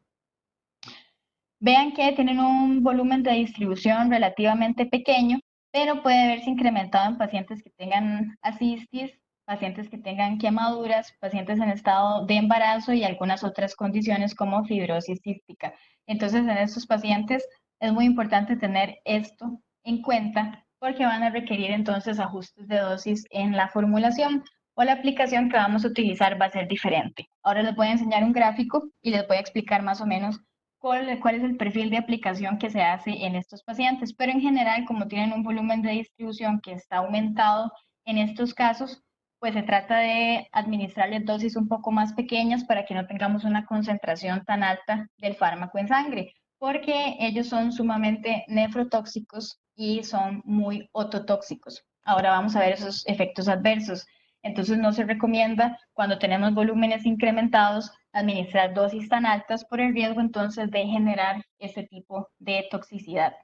Vean que tienen un volumen de distribución relativamente pequeño, pero puede verse incrementado en pacientes que tengan ascistis pacientes que tengan quemaduras, pacientes en estado de embarazo y algunas otras condiciones como fibrosis cística. Entonces, en estos pacientes es muy importante tener esto en cuenta porque van a requerir entonces ajustes de dosis en la formulación o la aplicación que vamos a utilizar va a ser diferente. Ahora les voy a enseñar un gráfico y les voy a explicar más o menos cuál es el perfil de aplicación que se hace en estos pacientes, pero en general, como tienen un volumen de distribución que está aumentado en estos casos, pues se trata de administrarles dosis un poco más pequeñas para que no tengamos una concentración tan alta del fármaco en sangre, porque ellos son sumamente nefrotóxicos y son muy ototóxicos. Ahora vamos a ver esos efectos adversos. Entonces no se recomienda cuando tenemos volúmenes incrementados administrar dosis tan altas por el riesgo entonces de generar ese tipo de toxicidad.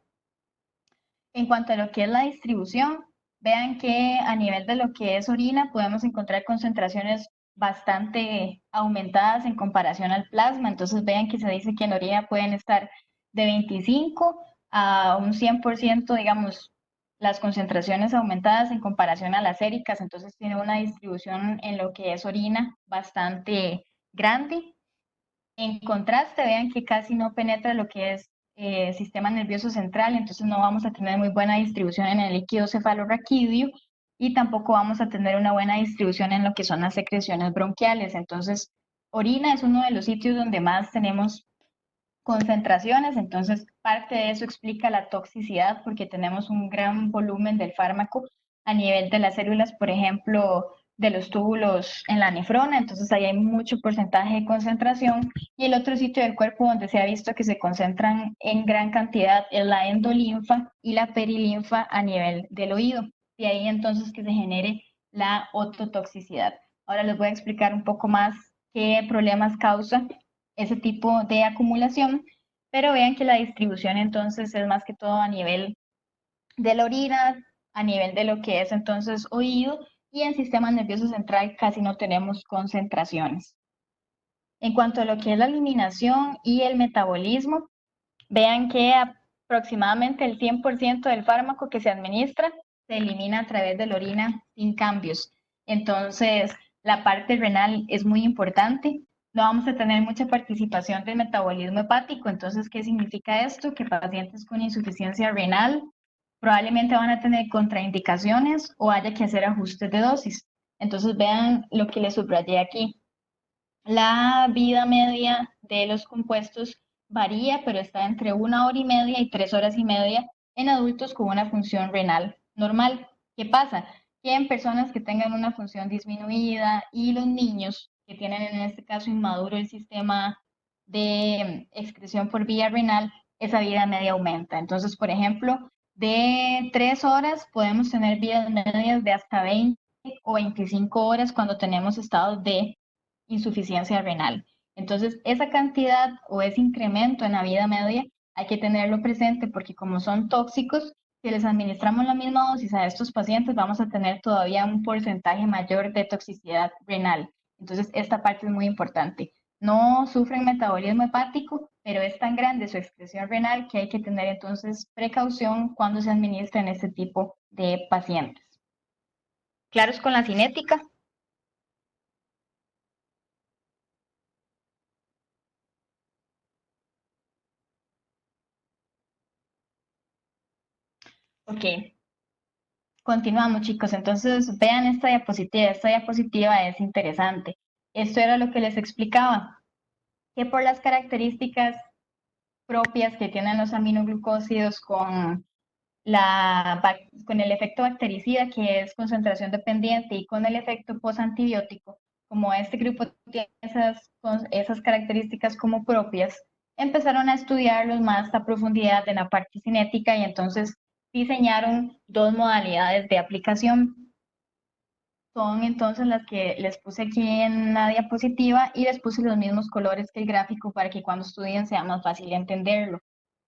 En cuanto a lo que es la distribución, vean que a nivel de lo que es orina podemos encontrar concentraciones bastante aumentadas en comparación al plasma. Entonces vean que se dice que en orina pueden estar de 25 a un 100%, digamos, las concentraciones aumentadas en comparación a las séricas. Entonces tiene una distribución en lo que es orina bastante grande. En contraste, vean que casi no penetra lo que es sistema nervioso central, entonces no vamos a tener muy buena distribución en el líquido cefalorraquídeo y tampoco vamos a tener una buena distribución en lo que son las secreciones bronquiales. Entonces, orina es uno de los sitios donde más tenemos concentraciones, entonces parte de eso explica la toxicidad porque tenemos un gran volumen del fármaco a nivel de las células, por ejemplo, de los túbulos en la nefrona, entonces ahí hay mucho porcentaje de concentración y el otro sitio del cuerpo donde se ha visto que se concentran en gran cantidad es la endolinfa y la perilinfa a nivel del oído, y ahí entonces que se genere la ototoxicidad. Ahora les voy a explicar un poco más qué problemas causa ese tipo de acumulación, pero vean que la distribución entonces es más que todo a nivel de la orina, a nivel de lo que es entonces oído y en sistema nervioso central casi no tenemos concentraciones. En cuanto a lo que es la eliminación y el metabolismo, vean que aproximadamente el 100% del fármaco que se administra se elimina a través de la orina sin cambios. Entonces, la parte renal es muy importante. No vamos a tener mucha participación del metabolismo hepático. Entonces, ¿qué significa esto? Que pacientes con insuficiencia renal probablemente van a tener contraindicaciones o haya que hacer ajustes de dosis. Entonces, vean lo que les subrayé aquí. La vida media de los compuestos varía, pero está entre 1 hora y media y 3 horas y media en adultos con una función renal normal. ¿Qué pasa? Que en personas que tengan una función disminuida y los niños que tienen en este caso inmaduro el sistema de excreción por vía renal, esa vida media aumenta. Entonces, por ejemplo, de 3 horas podemos tener vidas medias de hasta 20 o 25 horas cuando tenemos estados de insuficiencia renal. Entonces, esa cantidad o ese incremento en la vida media hay que tenerlo presente porque como son tóxicos, si les administramos la misma dosis a estos pacientes, vamos a tener todavía un porcentaje mayor de toxicidad renal. Entonces, esta parte es muy importante. No sufren metabolismo hepático, pero es tan grande su excreción renal que hay que tener entonces precaución cuando se administran este tipo de pacientes. ¿Claros con la cinética? Ok, continuamos, chicos. Entonces, vean esta diapositiva. Esta diapositiva es interesante. Esto era lo que les explicaba, que por las características propias que tienen los aminoglucósidos con el efecto bactericida, que es concentración dependiente, y con el efecto posantibiótico, como este grupo tiene esas características como propias, empezaron a estudiarlos más a profundidad en la parte cinética y entonces diseñaron dos modalidades de aplicación. Son entonces las que les puse aquí en la diapositiva y les puse los mismos colores que el gráfico para que cuando estudien sea más fácil entenderlo.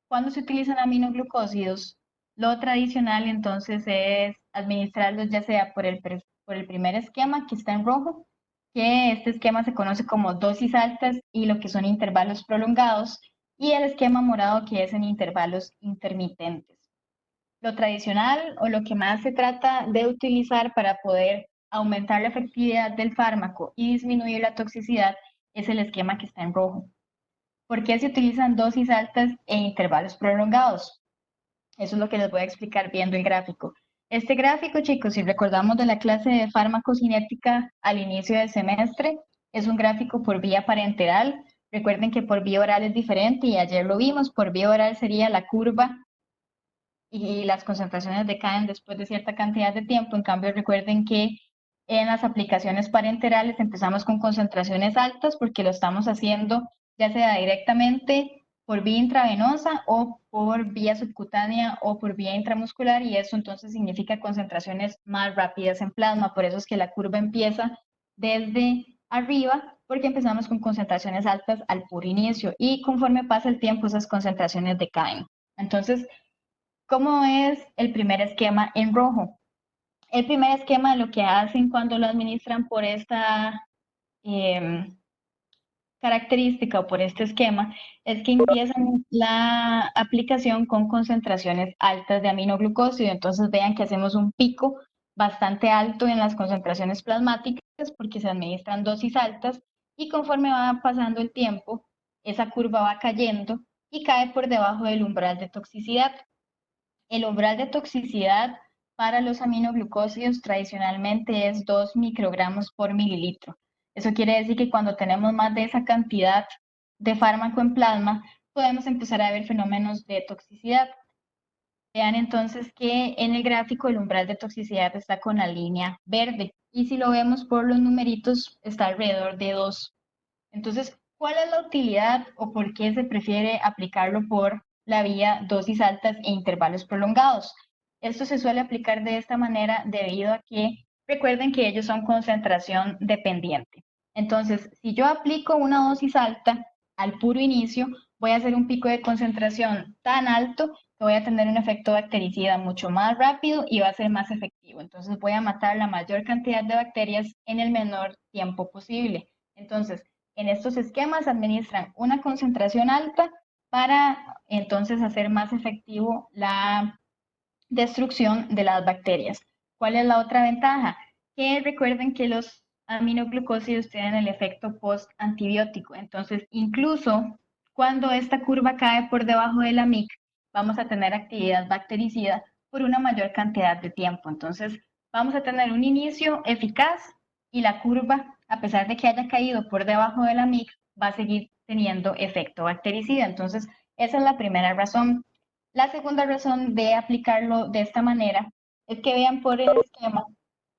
Cuando se utilizan aminoglucósidos, lo tradicional entonces es administrarlos ya sea por el primer esquema que está en rojo, que este esquema se conoce como dosis altas y lo que son intervalos prolongados, y el esquema morado que es en intervalos intermitentes. Lo tradicional o lo que más se trata de utilizar para poder aumentar la efectividad del fármaco y disminuir la toxicidad es el esquema que está en rojo. ¿Por qué se utilizan dosis altas e intervalos prolongados? Eso es lo que les voy a explicar viendo el gráfico. Este gráfico, chicos, si recordamos de la clase de farmacocinética al inicio del semestre, es un gráfico por vía parenteral. Recuerden que por vía oral es diferente y ayer lo vimos. Por vía oral sería la curva y las concentraciones decaen después de cierta cantidad de tiempo. En cambio, recuerden que en las aplicaciones parenterales empezamos con concentraciones altas porque lo estamos haciendo ya sea directamente por vía intravenosa o por vía subcutánea o por vía intramuscular, y eso entonces significa concentraciones más rápidas en plasma. Por eso es que la curva empieza desde arriba, porque empezamos con concentraciones altas al puro inicio y conforme pasa el tiempo esas concentraciones decaen. Entonces, ¿cómo es el primer esquema en rojo? El primer esquema lo que hacen cuando lo administran por esta característica o por este esquema es que empiezan la aplicación con concentraciones altas de aminoglucósido. Entonces vean que hacemos un pico bastante alto en las concentraciones plasmáticas porque se administran dosis altas y conforme va pasando el tiempo, esa curva va cayendo y cae por debajo del umbral de toxicidad. El umbral de toxicidad para los aminoglucósidos tradicionalmente es 2 microgramos por mililitro. Eso quiere decir que cuando tenemos más de esa cantidad de fármaco en plasma, podemos empezar a ver fenómenos de toxicidad. Vean entonces que en el gráfico el umbral de toxicidad está con la línea verde y si lo vemos por los numeritos está alrededor de 2. Entonces, ¿cuál es la utilidad o por qué se prefiere aplicarlo por la vía dosis altas e intervalos prolongados? Esto se suele aplicar de esta manera debido a que recuerden que ellos son concentración dependiente. Entonces, si yo aplico una dosis alta al puro inicio, voy a hacer un pico de concentración tan alto que voy a tener un efecto bactericida mucho más rápido y va a ser más efectivo. Entonces, voy a matar la mayor cantidad de bacterias en el menor tiempo posible. Entonces, en estos esquemas administran una concentración alta para entonces hacer más efectivo la destrucción de las bacterias. ¿Cuál es la otra ventaja? Que recuerden que los aminoglucósidos tienen el efecto post-antibiótico. Entonces, incluso cuando esta curva cae por debajo de la MIC, vamos a tener actividad bactericida por una mayor cantidad de tiempo. Entonces, vamos a tener un inicio eficaz y la curva, a pesar de que haya caído por debajo de la MIC, va a seguir teniendo efecto bactericida. Entonces, esa es la primera razón. La segunda razón de aplicarlo de esta manera es que vean por el esquema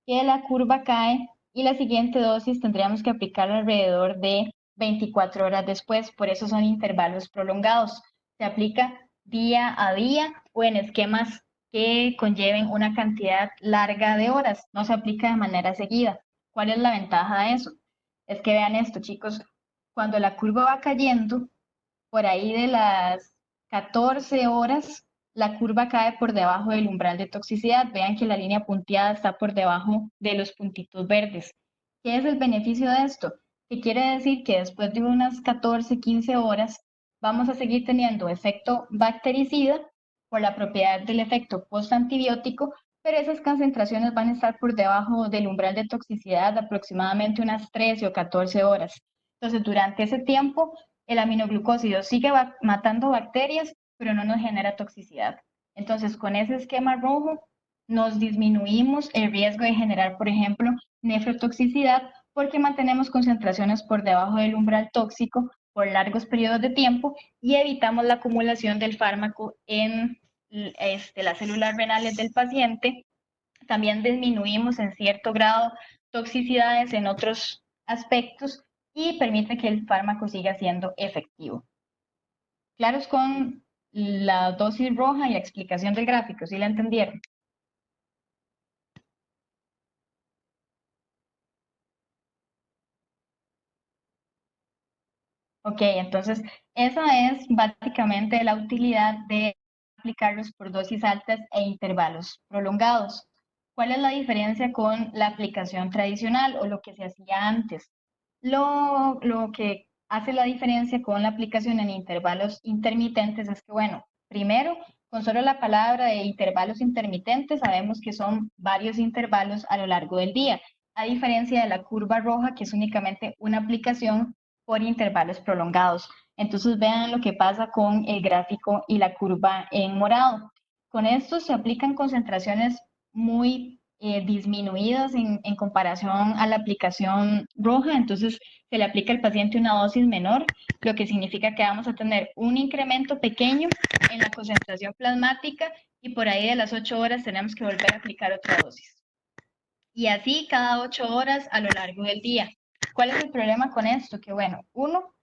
que la curva cae y la siguiente dosis tendríamos que aplicar alrededor de 24 horas después, por eso son intervalos prolongados. Se aplica día a día o en esquemas que conlleven una cantidad larga de horas, no se aplica de manera seguida. ¿Cuál es la ventaja de eso? Es que vean esto, chicos, cuando la curva va cayendo, por ahí de las 14 horas, la curva cae por debajo del umbral de toxicidad. Vean que la línea punteada está por debajo de los puntitos verdes. ¿Qué es el beneficio de esto? Que quiere decir que después de unas 14, 15 horas, vamos a seguir teniendo efecto bactericida por la propiedad del efecto postantibiótico, pero esas concentraciones van a estar por debajo del umbral de toxicidad de aproximadamente unas 13 o 14 horas. Entonces, durante ese tiempo, el aminoglucósido sigue matando bacterias, pero no nos genera toxicidad. Entonces, con ese esquema rojo, nos disminuimos el riesgo de generar, por ejemplo, nefrotoxicidad, porque mantenemos concentraciones por debajo del umbral tóxico por largos periodos de tiempo y evitamos la acumulación del fármaco en las células renales del paciente. También disminuimos en cierto grado toxicidades en otros aspectos y permite que el fármaco siga siendo efectivo. ¿Claros con la dosis roja y la explicación del gráfico? ¿Sí la entendieron? Ok, entonces esa es básicamente la utilidad de aplicarlos por dosis altas e intervalos prolongados. ¿Cuál es la diferencia con la aplicación tradicional o lo que se hacía antes? Lo que hace la diferencia con la aplicación en intervalos intermitentes es que, bueno, primero, con solo la palabra de intervalos intermitentes sabemos que son varios intervalos a lo largo del día. a diferencia de la curva roja, que es únicamente una aplicación por intervalos prolongados. Entonces vean lo que pasa con el gráfico y la curva en morado. Con esto se aplican concentraciones muy disminuidas en comparación a la aplicación roja, entonces se le aplica al paciente una dosis menor, lo que significa que vamos a tener un incremento pequeño en la concentración plasmática y por ahí de las 8 horas tenemos que volver a aplicar otra dosis. Y así cada 8 horas a lo largo del día. ¿Cuál es el problema con esto? Que bueno, uno,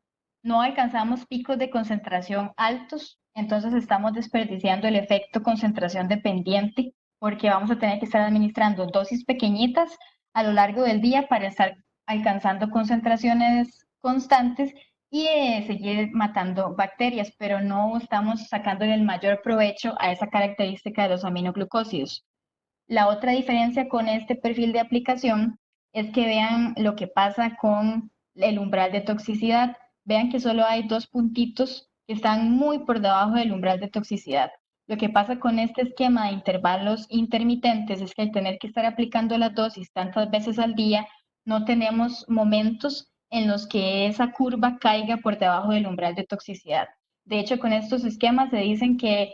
no alcanzamos picos de concentración altos, entonces estamos desperdiciando el efecto concentración dependiente porque vamos a tener que estar administrando dosis pequeñitas a lo largo del día para estar alcanzando concentraciones constantes y seguir matando bacterias, pero no estamos sacando el mayor provecho a esa característica de los aminoglucósidos. La otra diferencia con este perfil de aplicación es que vean lo que pasa con el umbral de toxicidad. Vean que solo hay dos puntitos que están muy por debajo del umbral de toxicidad. Lo que pasa con este esquema de intervalos intermitentes es que al tener que estar aplicando la dosis tantas veces al día, no tenemos momentos en los que esa curva caiga por debajo del umbral de toxicidad. De hecho, con estos esquemas se dicen que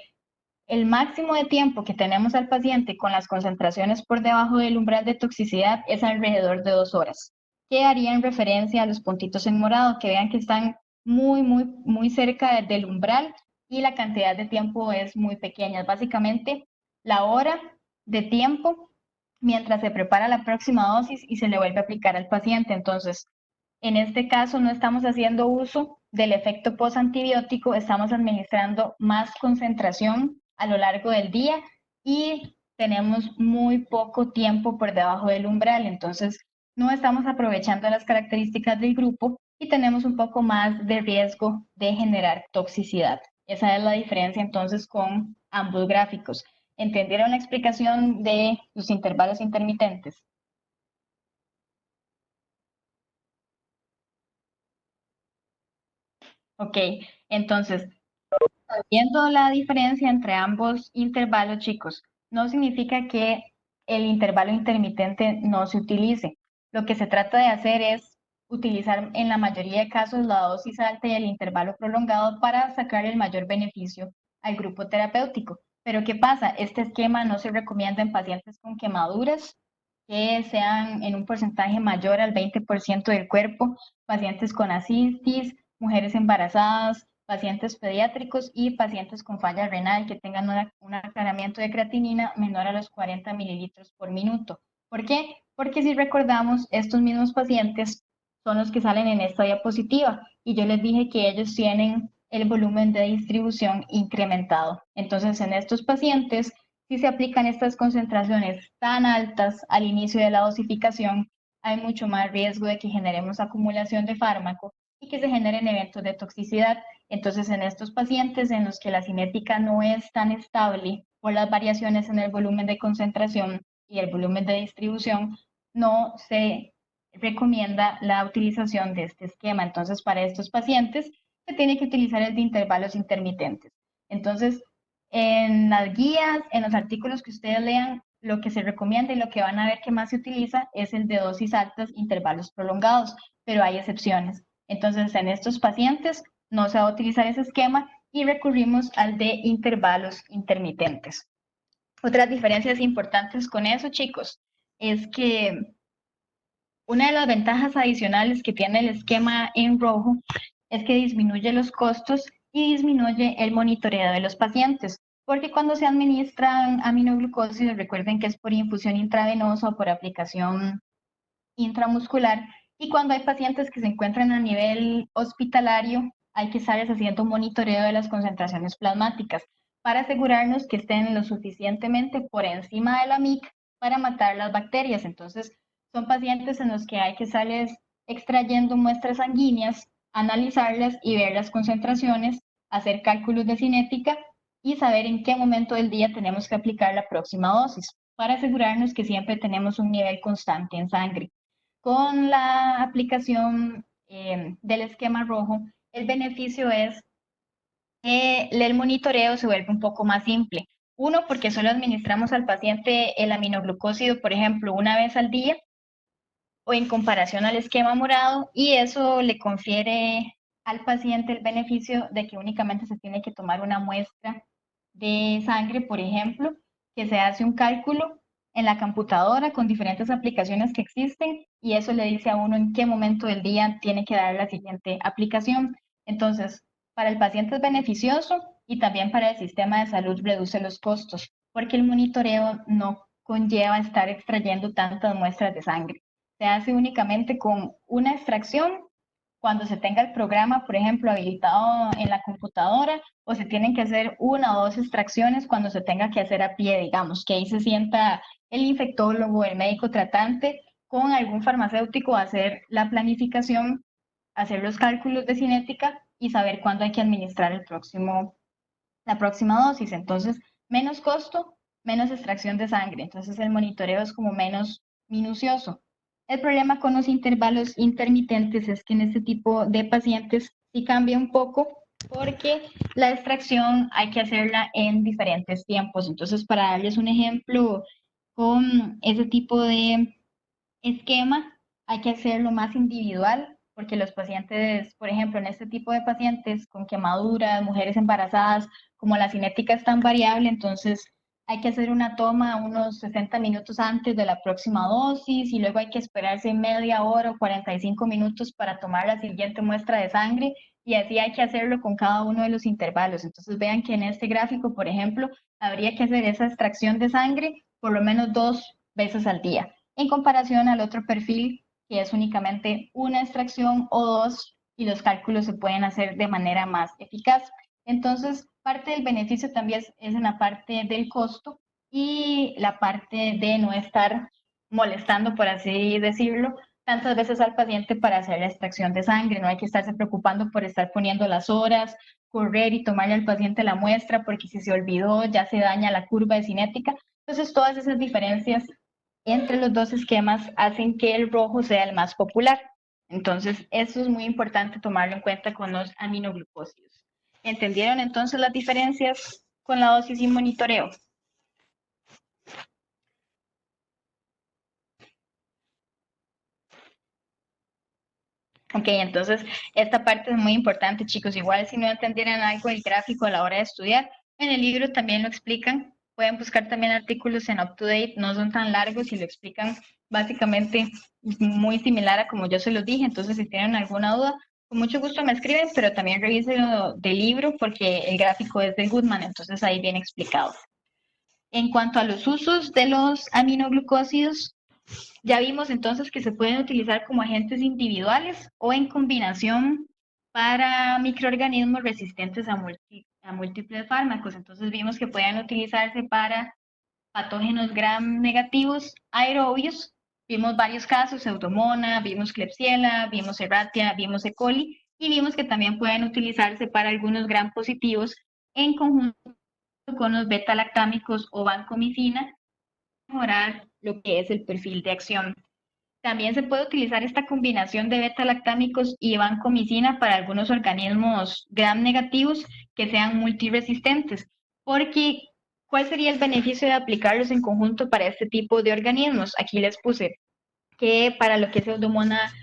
el máximo de tiempo que tenemos al paciente con las concentraciones por debajo del umbral de toxicidad es alrededor de 2 horas, que harían referencia a los puntitos en morado, que vean que están muy cerca del umbral y la cantidad de tiempo es muy pequeña. Básicamente, la hora de tiempo mientras se prepara la próxima dosis y se le vuelve a aplicar al paciente. Entonces, en este caso no estamos haciendo uso del efecto postantibiótico, estamos administrando más concentración a lo largo del día y tenemos muy poco tiempo por debajo del umbral, entonces no estamos aprovechando las características del grupo y tenemos un poco más de riesgo de generar toxicidad. Esa es la diferencia entonces con ambos gráficos. ¿Entendieron la explicación de los intervalos intermitentes? Ok, entonces viendo la diferencia entre ambos intervalos, chicos, no significa que el intervalo intermitente no se utilice. Lo que se trata de hacer es utilizar en la mayoría de casos la dosis alta y el intervalo prolongado para sacar el mayor beneficio al grupo terapéutico. Pero ¿qué pasa? Este esquema no se recomienda en pacientes con quemaduras que sean en un porcentaje mayor al 20% del cuerpo, pacientes con ascitis, mujeres embarazadas, pacientes pediátricos y pacientes con falla renal que tengan un aclaramiento de creatinina menor a los 40 mililitros por minuto. ¿Por qué? Porque si recordamos, estos mismos pacientes son los que salen en esta diapositiva y yo les dije que ellos tienen el volumen de distribución incrementado. Entonces, en estos pacientes, si se aplican estas concentraciones tan altas al inicio de la dosificación, hay mucho más riesgo de que generemos acumulación de fármaco y que se generen eventos de toxicidad. Entonces, en estos pacientes en los que la cinética no es tan estable por las variaciones en el volumen de concentración y el volumen de distribución, no se recomienda la utilización de este esquema. Entonces, para estos pacientes se tiene que utilizar el de intervalos intermitentes. Entonces, en las guías, en los artículos que ustedes lean, lo que se recomienda y lo que van a ver que más se utiliza es el de dosis altas, intervalos prolongados, pero hay excepciones. Entonces, en estos pacientes no se va a utilizar ese esquema y recurrimos al de intervalos intermitentes. Otras diferencias importantes con eso, chicos, es que una de las ventajas adicionales que tiene el esquema en rojo es que disminuye los costos y disminuye el monitoreo de los pacientes, porque cuando se administran aminoglucósidos, recuerden que es por infusión intravenosa o por aplicación intramuscular, y cuando hay pacientes que se encuentran a nivel hospitalario, hay que estar haciendo un monitoreo de las concentraciones plasmáticas para asegurarnos que estén lo suficientemente por encima de la MIC para matar las bacterias. Entonces, son pacientes en los que hay que estarles extrayendo muestras sanguíneas, analizarlas y ver las concentraciones, hacer cálculos de cinética y saber en qué momento del día tenemos que aplicar la próxima dosis para asegurarnos que siempre tenemos un nivel constante en sangre. Con la aplicación del esquema rojo, el beneficio es que el monitoreo se vuelve un poco más simple. Uno, porque solo administramos al paciente el aminoglucósido, por ejemplo, una vez al día, o en comparación al esquema morado, y eso le confiere al paciente el beneficio de que únicamente se tiene que tomar una muestra de sangre, por ejemplo, que se hace un cálculo en la computadora con diferentes aplicaciones que existen y eso le dice a uno en qué momento del día tiene que dar la siguiente aplicación. Entonces, para el paciente es beneficioso y también para el sistema de salud reduce los costos, porque el monitoreo no conlleva estar extrayendo tantas muestras de sangre. Se hace únicamente con una extracción cuando se tenga el programa, por ejemplo, habilitado en la computadora, o se tienen que hacer una o dos extracciones cuando se tenga que hacer a pie, digamos, que ahí se sienta el infectólogo, el médico tratante, con algún farmacéutico a hacer la planificación, hacer los cálculos de cinética y saber cuándo hay que administrar la próxima dosis. Entonces, menos costo, menos extracción de sangre. Entonces, el monitoreo es como menos minucioso. El problema con los intervalos intermitentes es que en este tipo de pacientes sí cambia un poco porque la extracción hay que hacerla en diferentes tiempos. Entonces, para darles un ejemplo, con ese tipo de esquema hay que hacerlo más individual porque los pacientes, por ejemplo, en este tipo de pacientes con quemaduras, mujeres embarazadas, como la cinética es tan variable, entonces hay que hacer una toma unos 60 minutos antes de la próxima dosis y luego hay que esperarse media hora o 45 minutos para tomar la siguiente muestra de sangre y así hay que hacerlo con cada uno de los intervalos. Entonces vean que en este gráfico, por ejemplo, habría que hacer esa extracción de sangre por lo menos 2 veces al día en comparación al otro perfil que es únicamente una extracción o dos y los cálculos se pueden hacer de manera más eficaz. Entonces, parte del beneficio también es en la parte del costo y la parte de no estar molestando, por así decirlo, tantas veces al paciente para hacer la extracción de sangre. No hay que estarse preocupando por estar poniendo las horas, correr y tomarle al paciente la muestra, porque si se olvidó ya se daña la curva de cinética. Entonces, todas esas diferencias entre los dos esquemas hacen que el rojo sea el más popular. Entonces, eso es muy importante tomarlo en cuenta con los aminoglucósidos. ¿Entendieron entonces las diferencias con la dosis y monitoreo? Ok, entonces esta parte es muy importante, chicos. Igual si no entendieran algo del gráfico a la hora de estudiar, en el libro también lo explican. Pueden buscar también artículos en UpToDate, no son tan largos y lo explican básicamente muy similar a como yo se los dije. Entonces, si tienen alguna duda, con mucho gusto me escriben, pero también revísenlo del libro porque el gráfico es de Goodman, entonces ahí viene explicado. En cuanto a los usos de los aminoglucósidos, ya vimos entonces que se pueden utilizar como agentes individuales o en combinación para microorganismos resistentes a múltiples fármacos. Entonces vimos que pueden utilizarse para patógenos gram negativos aerobios. Vimos varios casos, Pseudomonas, vimos Klebsiella, vimos Serratia, vimos E. coli y vimos que también pueden utilizarse para algunos gram positivos en conjunto con los beta-lactámicos o vancomicina, mejorar lo que es el perfil de acción. También se puede utilizar esta combinación de beta-lactámicos y vancomicina para algunos organismos gram negativos que sean multiresistentes, porque ¿cuál sería el beneficio de aplicarlos en conjunto para este tipo de organismos? Aquí les puse que para lo que es Pseudomonas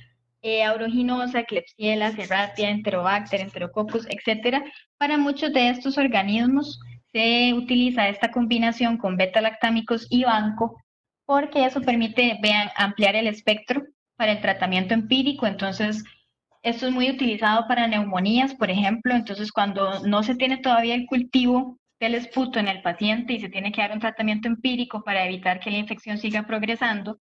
aeruginosa, Klebsiella, Serratia, Enterobacter, Enterococcus, etcétera, para muchos de estos organismos se utiliza esta combinación con beta-lactámicos y banco porque eso permite, vean, ampliar el espectro para el tratamiento empírico. Entonces, esto es muy utilizado para neumonías, por ejemplo. Entonces, cuando no se tiene todavía el cultivo del esputo en el paciente y se tiene que dar un tratamiento empírico para evitar que la infección siga progresando,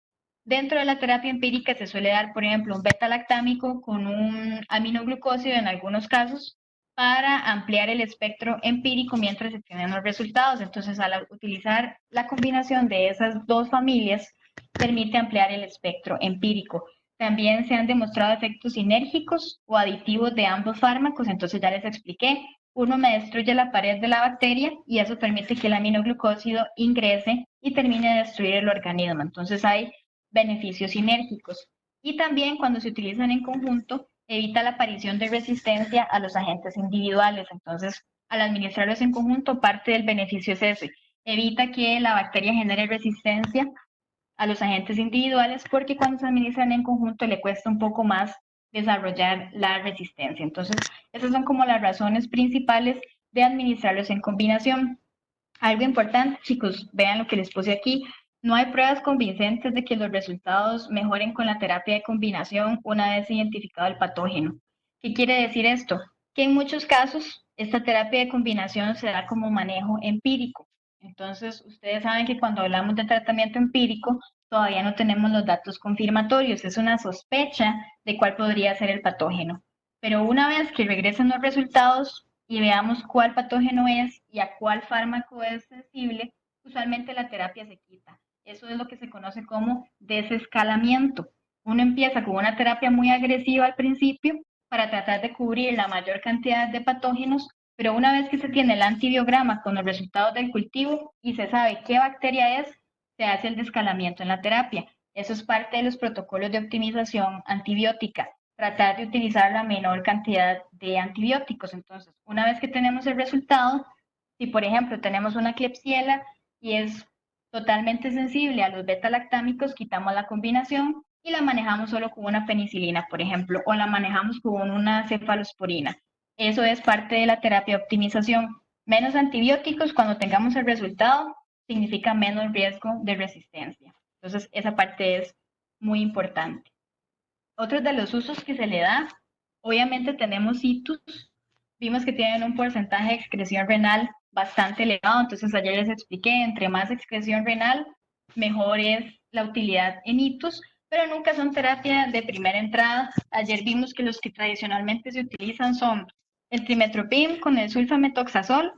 dentro de la terapia empírica se suele dar, por ejemplo, un beta-lactámico con un aminoglucósido en algunos casos para ampliar el espectro empírico mientras se tienen los resultados. Entonces, al utilizar la combinación de esas dos familias, permite ampliar el espectro empírico. También se han demostrado efectos sinérgicos o aditivos de ambos fármacos. Entonces, ya les expliqué, uno me destruye la pared de la bacteria y eso permite que el aminoglucósido ingrese y termine de destruir el organismo. Entonces, hay beneficios sinérgicos. Y también cuando se utilizan en conjunto, evita la aparición de resistencia a los agentes individuales. Entonces, al administrarlos en conjunto, parte del beneficio es ese. Evita que la bacteria genere resistencia a los agentes individuales porque cuando se administran en conjunto le cuesta un poco más desarrollar la resistencia. Entonces, esas son como las razones principales de administrarlos en combinación. Algo importante, chicos, vean lo que les puse aquí. No hay pruebas convincentes de que los resultados mejoren con la terapia de combinación una vez identificado el patógeno. ¿Qué quiere decir esto? Que en muchos casos esta terapia de combinación se da como manejo empírico. Entonces, ustedes saben que cuando hablamos de tratamiento empírico, todavía no tenemos los datos confirmatorios, es una sospecha de cuál podría ser el patógeno. Pero una vez que regresen los resultados y veamos cuál patógeno es y a cuál fármaco es sensible, usualmente la terapia se quita. Eso es lo que se conoce como desescalamiento. Uno empieza con una terapia muy agresiva al principio para tratar de cubrir la mayor cantidad de patógenos, pero una vez que se tiene el antibiograma con los resultados del cultivo y se sabe qué bacteria es, se hace el descalamiento en la terapia. Eso es parte de los protocolos de optimización antibiótica, tratar de utilizar la menor cantidad de antibióticos. Entonces, una vez que tenemos el resultado, si por ejemplo tenemos una Klebsiella y es totalmente sensible a los beta-lactámicos, quitamos la combinación y la manejamos solo con una penicilina, por ejemplo, o la manejamos con una cefalosporina. Eso es parte de la terapia de optimización. Menos antibióticos cuando tengamos el resultado significa menos riesgo de resistencia. Entonces, esa parte es muy importante. Otros de los usos que se le da, obviamente tenemos hitos, vimos que tienen un porcentaje de excreción renal bastante elevado, entonces ayer les expliqué, entre más excreción renal, mejor es la utilidad en hitos, pero nunca son terapia de primera entrada. Ayer vimos que los que tradicionalmente se utilizan son el trimetoprim con el sulfametoxazol,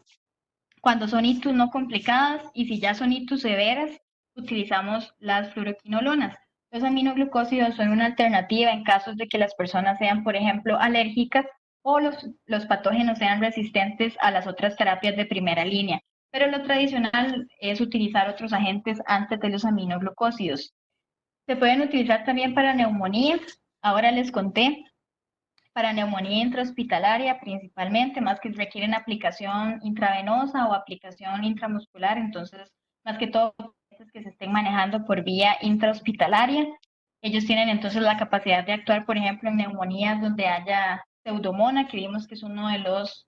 cuando son hitos no complicadas, y si ya son hitos severas, utilizamos las fluoroquinolonas. Los aminoglucósidos son una alternativa en casos de que las personas sean, por ejemplo, alérgicas o los patógenos sean resistentes a las otras terapias de primera línea. Pero lo tradicional es utilizar otros agentes antes de los aminoglucósidos. Se pueden utilizar también para neumonías. Ahora les conté para neumonía intrahospitalaria principalmente, más que requieren aplicación intravenosa o aplicación intramuscular, entonces más que todo que se estén manejando por vía intrahospitalaria. Ellos tienen entonces la capacidad de actuar, por ejemplo, en neumonías donde haya pseudomonas, que vimos que es uno de los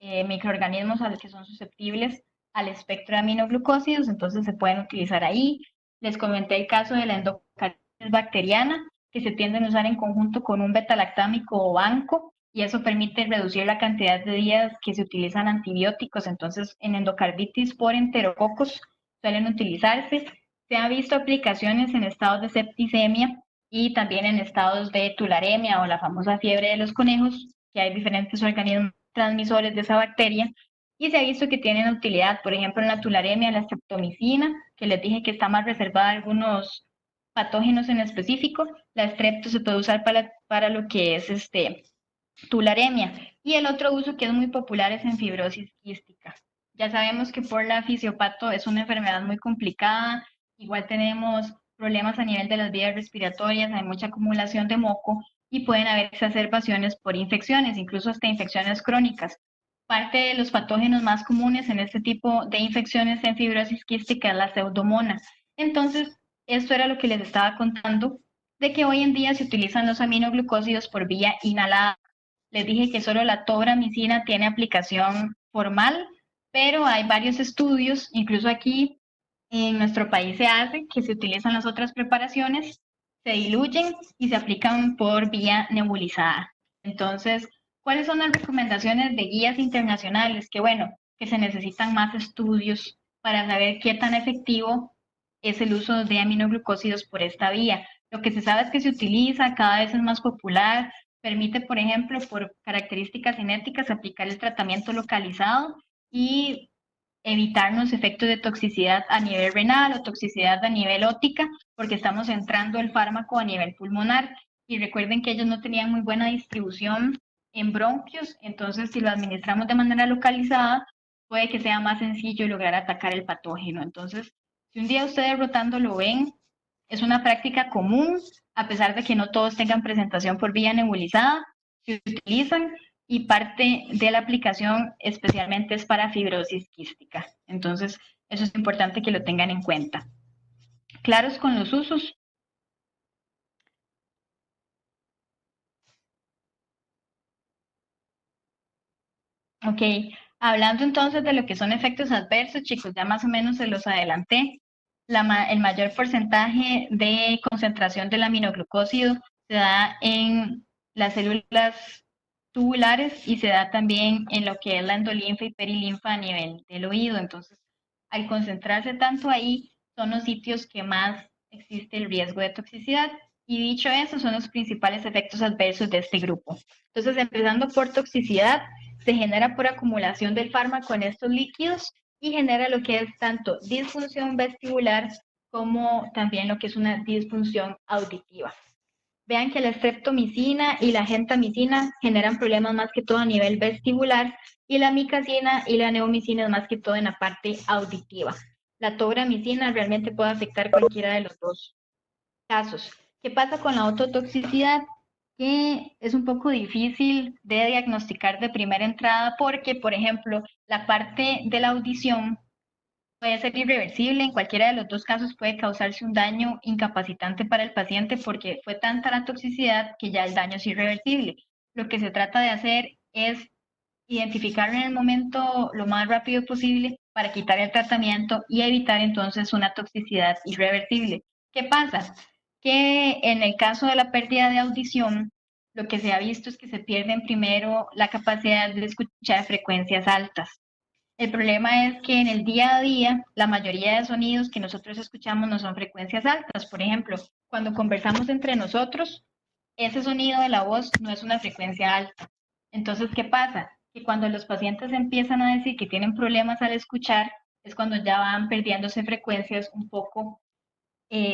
microorganismos a los que son susceptibles al espectro de aminoglucósidos, entonces se pueden utilizar ahí. Les comenté el caso de la endocarditis bacteriana, que se tienden a usar en conjunto con un beta-lactámico o banco, y eso permite reducir la cantidad de días que se utilizan antibióticos. Entonces, en endocarditis por enterococos suelen utilizarse. Se han visto aplicaciones en estados de septicemia y también en estados de tularemia o la famosa fiebre de los conejos, que hay diferentes organismos transmisores de esa bacteria, y se ha visto que tienen utilidad, por ejemplo, en la tularemia, la streptomicina, que les dije que está más reservada a algunos patógenos en específico. La strepto se puede usar para lo que es tularemia. Y el otro uso que es muy popular es en fibrosis quística. Ya sabemos que por la fisiopato es una enfermedad muy complicada. Igual tenemos problemas a nivel de las vías respiratorias, hay mucha acumulación de moco y pueden haber exacerbaciones por infecciones, incluso hasta infecciones crónicas. Parte de los patógenos más comunes en este tipo de infecciones en fibrosis quística es la pseudomonas. Entonces, esto era lo que les estaba contando, de que hoy en día se utilizan los aminoglucósidos por vía inhalada. Les dije que solo la tobramicina tiene aplicación formal, pero hay varios estudios, incluso aquí en nuestro país se hace, que se utilizan las otras preparaciones, se diluyen y se aplican por vía nebulizada. Entonces, ¿cuáles son las recomendaciones de guías internacionales? Que bueno, que se necesitan más estudios para saber qué tan efectivo es el uso de aminoglucósidos por esta vía. Lo que se sabe es que se utiliza, cada vez es más popular, permite, por ejemplo, por características cinéticas, aplicar el tratamiento localizado y evitar los efectos de toxicidad a nivel renal o toxicidad a nivel óptica, porque estamos entrando el fármaco a nivel pulmonar. Y recuerden que ellos no tenían muy buena distribución en bronquios, entonces si lo administramos de manera localizada, puede que sea más sencillo lograr atacar el patógeno. Entonces, si un día ustedes rotando lo ven, es una práctica común, a pesar de que no todos tengan presentación por vía nebulizada, se utilizan y parte de la aplicación especialmente es para fibrosis quística. Entonces, eso es importante que lo tengan en cuenta. claros con los usos. Ok, hablando entonces de lo que son efectos adversos, chicos, ya más o menos se los adelanté. El mayor porcentaje de concentración del aminoglucósido se da en las células tubulares y se da también en lo que es la endolinfa y perilinfa a nivel del oído. Entonces, al concentrarse tanto ahí, son los sitios que más existe el riesgo de toxicidad. Y dicho eso, son los principales efectos adversos de este grupo. Entonces, empezando por toxicidad, se genera por acumulación del fármaco en estos líquidos y genera lo que es tanto disfunción vestibular como también lo que es una disfunción auditiva. Vean que la streptomicina y la gentamicina generan problemas más que todo a nivel vestibular y la micacina y la neomicina es más que todo en la parte auditiva. La tobramicina realmente puede afectar cualquiera de los dos casos. ¿Qué pasa con la ototoxicidad? Que es un poco difícil de diagnosticar de primera entrada porque, por ejemplo, la parte de la audición puede ser irreversible. En cualquiera de los dos casos puede causarse un daño incapacitante para el paciente porque fue tanta la toxicidad que ya el daño es irreversible. Lo que se trata de hacer es identificarlo en el momento lo más rápido posible para quitar el tratamiento y evitar entonces una toxicidad irreversible. ¿Qué pasa? Que en el caso de la pérdida de audición, lo que se ha visto es que se pierden primero la capacidad de escuchar frecuencias altas. El problema es que en el día a día, la mayoría de sonidos que nosotros escuchamos no son frecuencias altas. Por ejemplo, cuando conversamos entre nosotros, ese sonido de la voz no es una frecuencia alta. Entonces, ¿qué pasa? Que cuando los pacientes empiezan a decir que tienen problemas al escuchar, es cuando ya van perdiéndose frecuencias un poco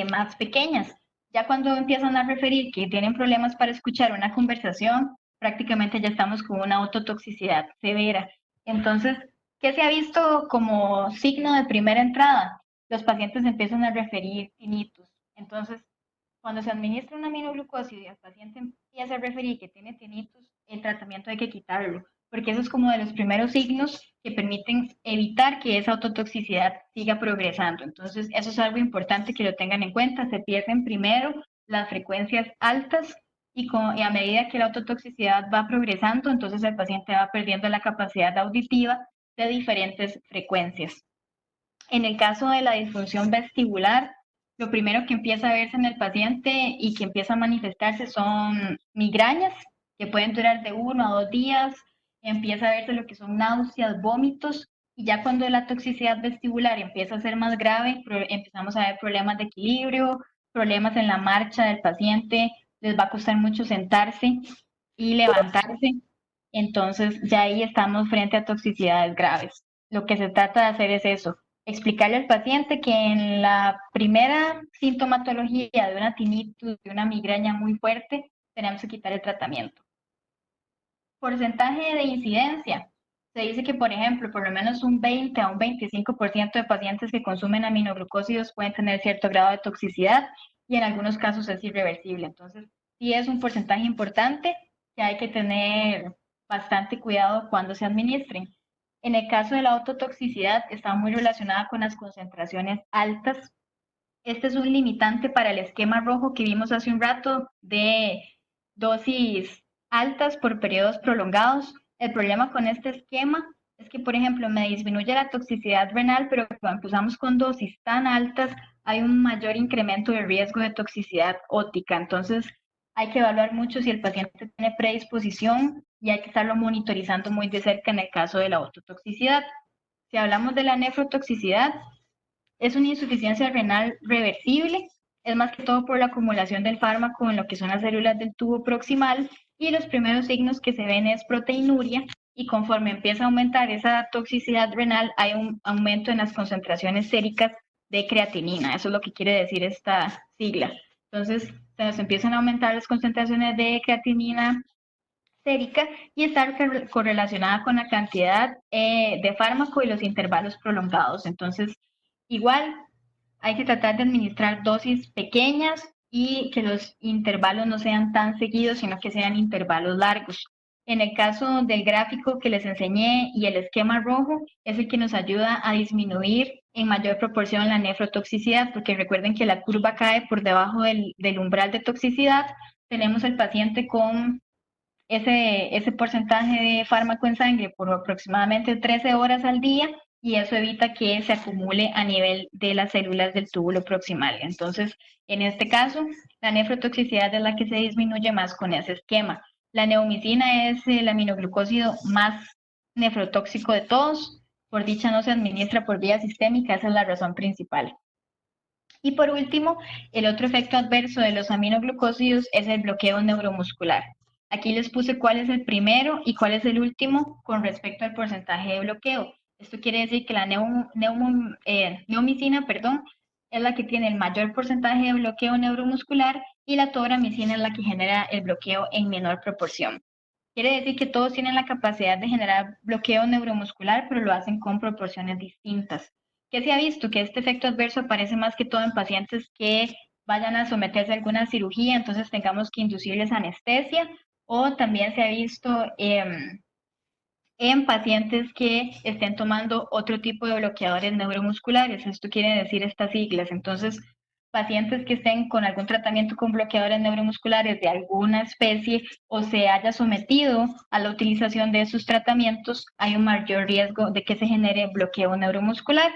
más pequeñas. Ya cuando empiezan a referir que tienen problemas para escuchar una conversación, prácticamente ya estamos con una autotoxicidad severa. Entonces, ¿qué se ha visto como signo de primera entrada? Los pacientes empiezan a referir tinnitus. Entonces, cuando se administra una aminoglucosis y el paciente empieza a referir que tiene tinnitus, el tratamiento hay que quitarlo, porque eso es como de los primeros signos que permiten evitar que esa autotoxicidad siga progresando. Entonces, eso es algo importante que lo tengan en cuenta. Se pierden primero las frecuencias altas y a medida que la autotoxicidad va progresando, entonces el paciente va perdiendo la capacidad auditiva de diferentes frecuencias. En el caso de la disfunción vestibular, lo primero que empieza a verse en el paciente y que empieza a manifestarse son migrañas, que pueden durar de 1 a 2 días. Empieza a verse lo que son náuseas, vómitos, y ya cuando la toxicidad vestibular empieza a ser más grave, empezamos a ver problemas de equilibrio, problemas en la marcha del paciente, les va a costar mucho sentarse y levantarse. Entonces, ya ahí estamos frente a toxicidades graves. Lo que se trata de hacer es eso, explicarle al paciente que en la primera sintomatología de una tinnitus, de una migraña muy fuerte, tenemos que quitar el tratamiento. Porcentaje de incidencia. Se dice que, por ejemplo, por lo menos un 20 a un 25% de pacientes que consumen aminoglucósidos pueden tener cierto grado de toxicidad y en algunos casos es irreversible. Entonces, sí es un porcentaje importante que hay que tener bastante cuidado cuando se administren. En el caso de la autotoxicidad, está muy relacionada con las concentraciones altas. Este es un limitante para el esquema rojo que vimos hace un rato de dosis altas por periodos prolongados. El problema con este esquema es que, por ejemplo, me disminuye la toxicidad renal, pero cuando empezamos con dosis tan altas, hay un mayor incremento de riesgo de toxicidad óptica. Entonces, hay que evaluar mucho si el paciente tiene predisposición y hay que estarlo monitorizando muy de cerca en el caso de la ototoxicidad. Si hablamos de la nefrotoxicidad, es una insuficiencia renal reversible, es más que todo por la acumulación del fármaco en lo que son las células del tubo proximal y los primeros signos que se ven es proteinuria y conforme empieza a aumentar esa toxicidad renal hay un aumento en las concentraciones séricas de creatinina, eso es lo que quiere decir esta sigla. Entonces se nos empiezan a aumentar las concentraciones de creatinina sérica y estar correlacionada con la cantidad de fármaco y los intervalos prolongados. Entonces, igual hay que tratar de administrar dosis pequeñas y que los intervalos no sean tan seguidos, sino que sean intervalos largos. En el caso del gráfico que les enseñé y el esquema rojo, es el que nos ayuda a disminuir en mayor proporción la nefrotoxicidad, porque recuerden que la curva cae por debajo del umbral de toxicidad. Tenemos el paciente con ese porcentaje de fármaco en sangre por aproximadamente 13 horas al día y eso evita que se acumule a nivel de las células del túbulo proximal. Entonces, en este caso, la nefrotoxicidad es la que se disminuye más con ese esquema. La neomicina es el aminoglucósido más nefrotóxico de todos. Por dicha no se administra por vía sistémica, esa es la razón principal. Y por último, el otro efecto adverso de los aminoglucósidos es el bloqueo neuromuscular. Aquí les puse cuál es el primero y cuál es el último con respecto al porcentaje de bloqueo. Esto quiere decir que la neomicina, es la que tiene el mayor porcentaje de bloqueo neuromuscular y la tobramicina es la que genera el bloqueo en menor proporción. Quiere decir que todos tienen la capacidad de generar bloqueo neuromuscular, pero lo hacen con proporciones distintas. ¿Qué se ha visto? Que este efecto adverso aparece más que todo en pacientes que vayan a someterse a alguna cirugía, entonces tengamos que inducirles anestesia, o también se ha visto en pacientes que estén tomando otro tipo de bloqueadores neuromusculares. Esto quiere decir estas siglas. Entonces, pacientes que estén con algún tratamiento con bloqueadores neuromusculares de alguna especie o se haya sometido a la utilización de esos tratamientos, hay un mayor riesgo de que se genere bloqueo neuromuscular.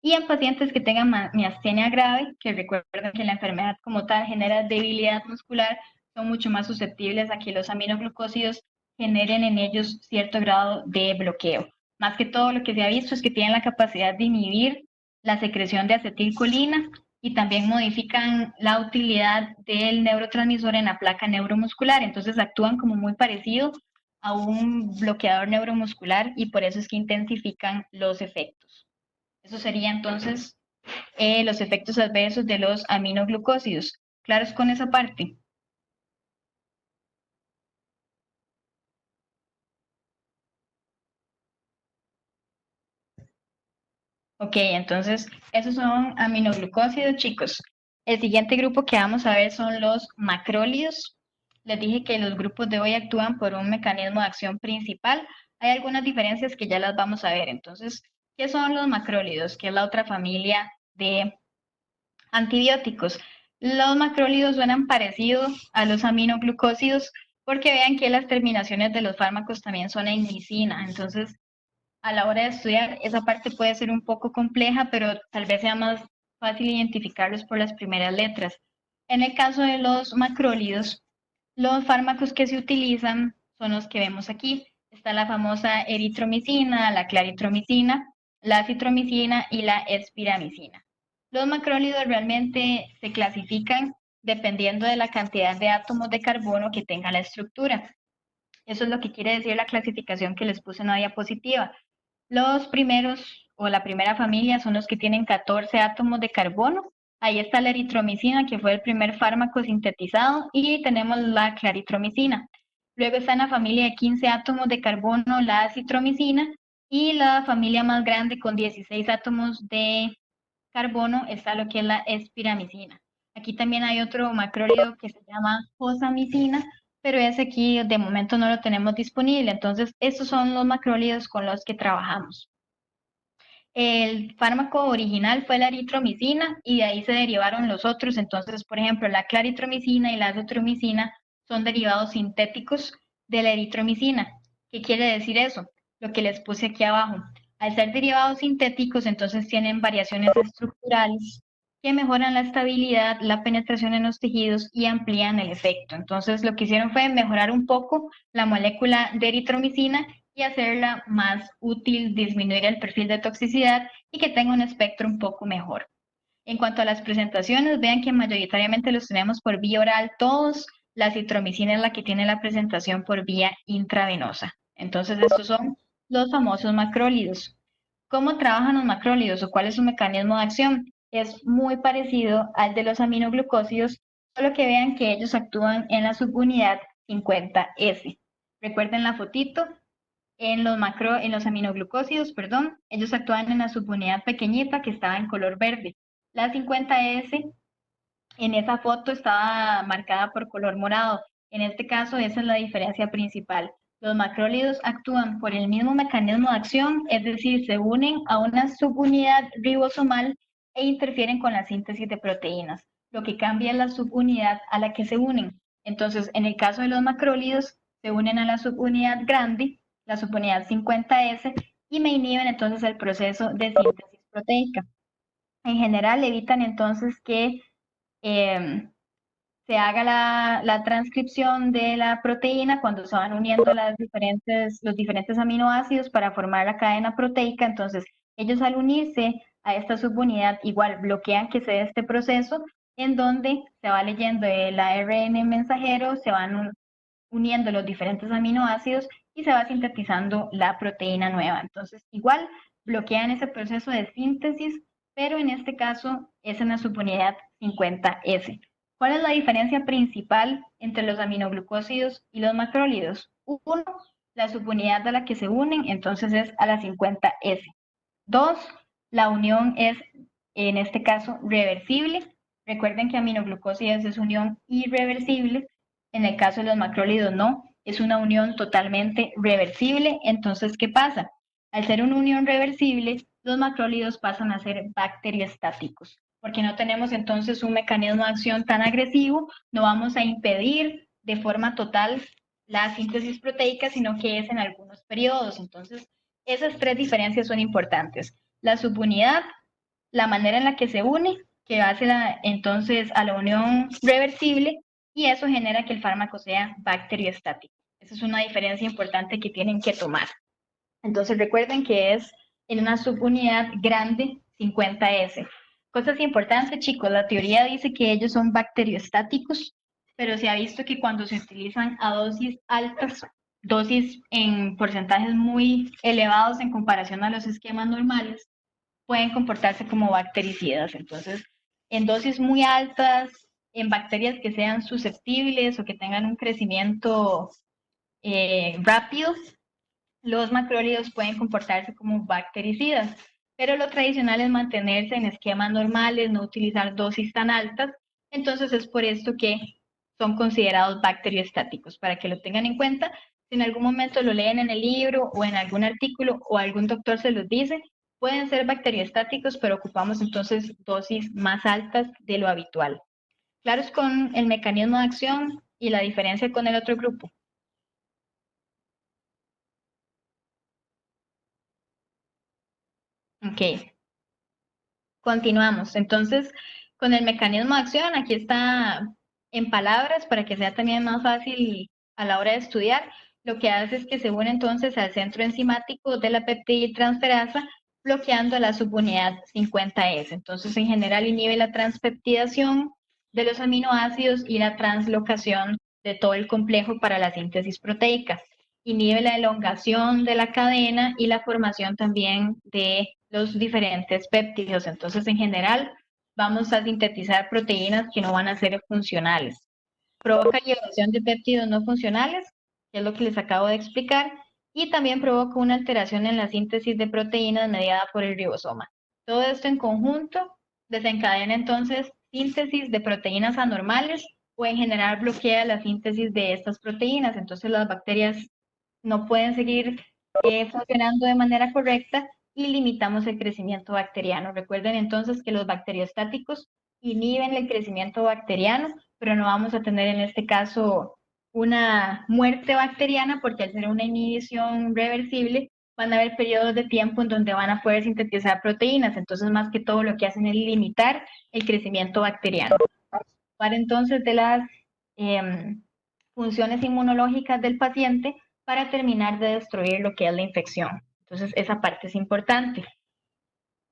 Y en pacientes que tengan miastenia grave, que recuerden que la enfermedad como tal genera debilidad muscular, son mucho más susceptibles a que los aminoglucósidos generen en ellos cierto grado de bloqueo. Más que todo lo que se ha visto es que tienen la capacidad de inhibir la secreción de acetilcolina y también modifican la utilidad del neurotransmisor en la placa neuromuscular. Entonces actúan como muy parecido a un bloqueador neuromuscular y por eso es que intensifican los efectos. Eso sería entonces los efectos adversos de los aminoglucósidos. ¿Claros con esa parte? Ok, entonces esos son aminoglucósidos, chicos. El siguiente grupo que vamos a ver son los macrólidos. Les dije que los grupos de hoy actúan por un mecanismo de acción principal. Hay algunas diferencias que ya las vamos a ver. Entonces, ¿qué son los macrólidos? Que es la otra familia de antibióticos. Los macrólidos suenan parecidos a los aminoglucósidos porque vean que las terminaciones de los fármacos también son en micina. Entonces, a la hora de estudiar, esa parte puede ser un poco compleja, pero tal vez sea más fácil identificarlos por las primeras letras. En el caso de los macrólidos, los fármacos que se utilizan son los que vemos aquí. Está la famosa eritromicina, la claritromicina, la citromicina y la espiramicina. Los macrólidos realmente se clasifican dependiendo de la cantidad de átomos de carbono que tenga la estructura. Eso es lo que quiere decir la clasificación que les puse en la diapositiva. Los primeros o la primera familia son los que tienen 14 átomos de carbono. Ahí está la eritromicina, que fue el primer fármaco sintetizado, y tenemos la claritromicina. Luego está en la familia de 15 átomos de carbono la acitromicina, y la familia más grande con 16 átomos de carbono está lo que es la espiramicina. Aquí también hay otro macrólido que se llama fosamicina, pero ese aquí de momento no lo tenemos disponible. Entonces, estos son los macrólidos con los que trabajamos. El fármaco original fue la eritromicina y de ahí se derivaron los otros. Entonces, por ejemplo, la claritromicina y la azotromicina son derivados sintéticos de la eritromicina. ¿Qué quiere decir eso? Lo que les puse aquí abajo. Al ser derivados sintéticos, entonces tienen variaciones estructurales que mejoran la estabilidad, la penetración en los tejidos y amplían el efecto. Entonces, lo que hicieron fue mejorar un poco la molécula de eritromicina y hacerla más útil, disminuir el perfil de toxicidad y que tenga un espectro un poco mejor. En cuanto a las presentaciones, vean que mayoritariamente los tenemos por vía oral todos. La citromicina es la que tiene la presentación por vía intravenosa. Entonces, estos son los famosos macrólidos. ¿Cómo trabajan los macrólidos o cuál es su mecanismo de acción? Es muy parecido al de los aminoglucósidos, solo que vean que ellos actúan en la subunidad 50S. Recuerden la fotito, en los aminoglucósidos, perdón, ellos actúan en la subunidad pequeñita que estaba en color verde. La 50S en esa foto estaba marcada por color morado. En este caso, esa es la diferencia principal. Los macrólidos actúan por el mismo mecanismo de acción, es decir, se unen a una subunidad ribosomal e interfieren con la síntesis de proteínas. Lo que cambia es la subunidad a la que se unen. Entonces, en el caso de los macrólidos, se unen a la subunidad grande, la subunidad 50S, y me inhiben entonces el proceso de síntesis proteica. En general, evitan entonces que se haga la transcripción de la proteína cuando se van uniendo los diferentes aminoácidos para formar la cadena proteica. Entonces, ellos al unirse a esta subunidad igual bloquean que se dé este proceso en donde se va leyendo el ARN mensajero, se van uniendo los diferentes aminoácidos y se va sintetizando la proteína nueva. Entonces, igual bloquean ese proceso de síntesis, pero en este caso es en la subunidad 50S. ¿Cuál es la diferencia principal entre los aminoglucósidos y los macrólidos? Uno, la subunidad a la que se unen, entonces es a la 50S. Dos, la unión es, en este caso, reversible. Recuerden que aminoglucósidos es unión irreversible. En el caso de los macrólidos no, es una unión totalmente reversible. Entonces, ¿qué pasa? Al ser una unión reversible, los macrólidos pasan a ser bacteriostáticos, porque no tenemos entonces un mecanismo de acción tan agresivo, no vamos a impedir de forma total la síntesis proteica, sino que es en algunos periodos. Entonces, esas tres diferencias son importantes. La subunidad, la manera en la que se une, que hace entonces a la unión reversible, y eso genera que el fármaco sea bacteriostático. Esa es una diferencia importante que tienen que tomar. Entonces recuerden que es en una subunidad grande 50S. Cosas importantes, chicos, la teoría dice que ellos son bacteriostáticos, pero se ha visto que cuando se utilizan a dosis altas, dosis en porcentajes muy elevados en comparación a los esquemas normales, pueden comportarse como bactericidas. Entonces, en dosis muy altas, en bacterias que sean susceptibles o que tengan un crecimiento rápido, los macrólidos pueden comportarse como bactericidas, pero lo tradicional es mantenerse en esquemas normales, no utilizar dosis tan altas. Entonces es por esto que son considerados bacteriostáticos, para que lo tengan en cuenta. Si en algún momento lo leen en el libro o en algún artículo o algún doctor se los dice, pueden ser bacteriostáticos, pero ocupamos entonces dosis más altas de lo habitual. Claros con el mecanismo de acción y la diferencia con el otro grupo. Ok, continuamos. Entonces, con el mecanismo de acción, aquí está en palabras para que sea también más fácil a la hora de estudiar. Lo que hace es que se une entonces al centro enzimático de la peptidtransferasa, bloqueando la subunidad 50S. Entonces, en general, inhibe la transpeptidación de los aminoácidos y la translocación de todo el complejo para la síntesis proteica. Inhibe la elongación de la cadena y la formación también de los diferentes péptidos. Entonces, en general, vamos a sintetizar proteínas que no van a ser funcionales. Provoca elevación de péptidos no funcionales, que es lo que les acabo de explicar, y también provoca una alteración en la síntesis de proteínas mediada por el ribosoma. Todo esto en conjunto desencadena entonces síntesis de proteínas anormales o en general bloquea la síntesis de estas proteínas. Entonces las bacterias no pueden seguir funcionando de manera correcta y limitamos el crecimiento bacteriano. Recuerden entonces que los bacteriostáticos inhiben el crecimiento bacteriano, pero no vamos a tener en este caso una muerte bacteriana porque al ser una inhibición reversible van a haber periodos de tiempo en donde van a poder sintetizar proteínas. Entonces, más que todo, lo que hacen es limitar el crecimiento bacteriano. Para entonces de las funciones inmunológicas del paciente para terminar de destruir lo que es la infección. Entonces, esa parte es importante.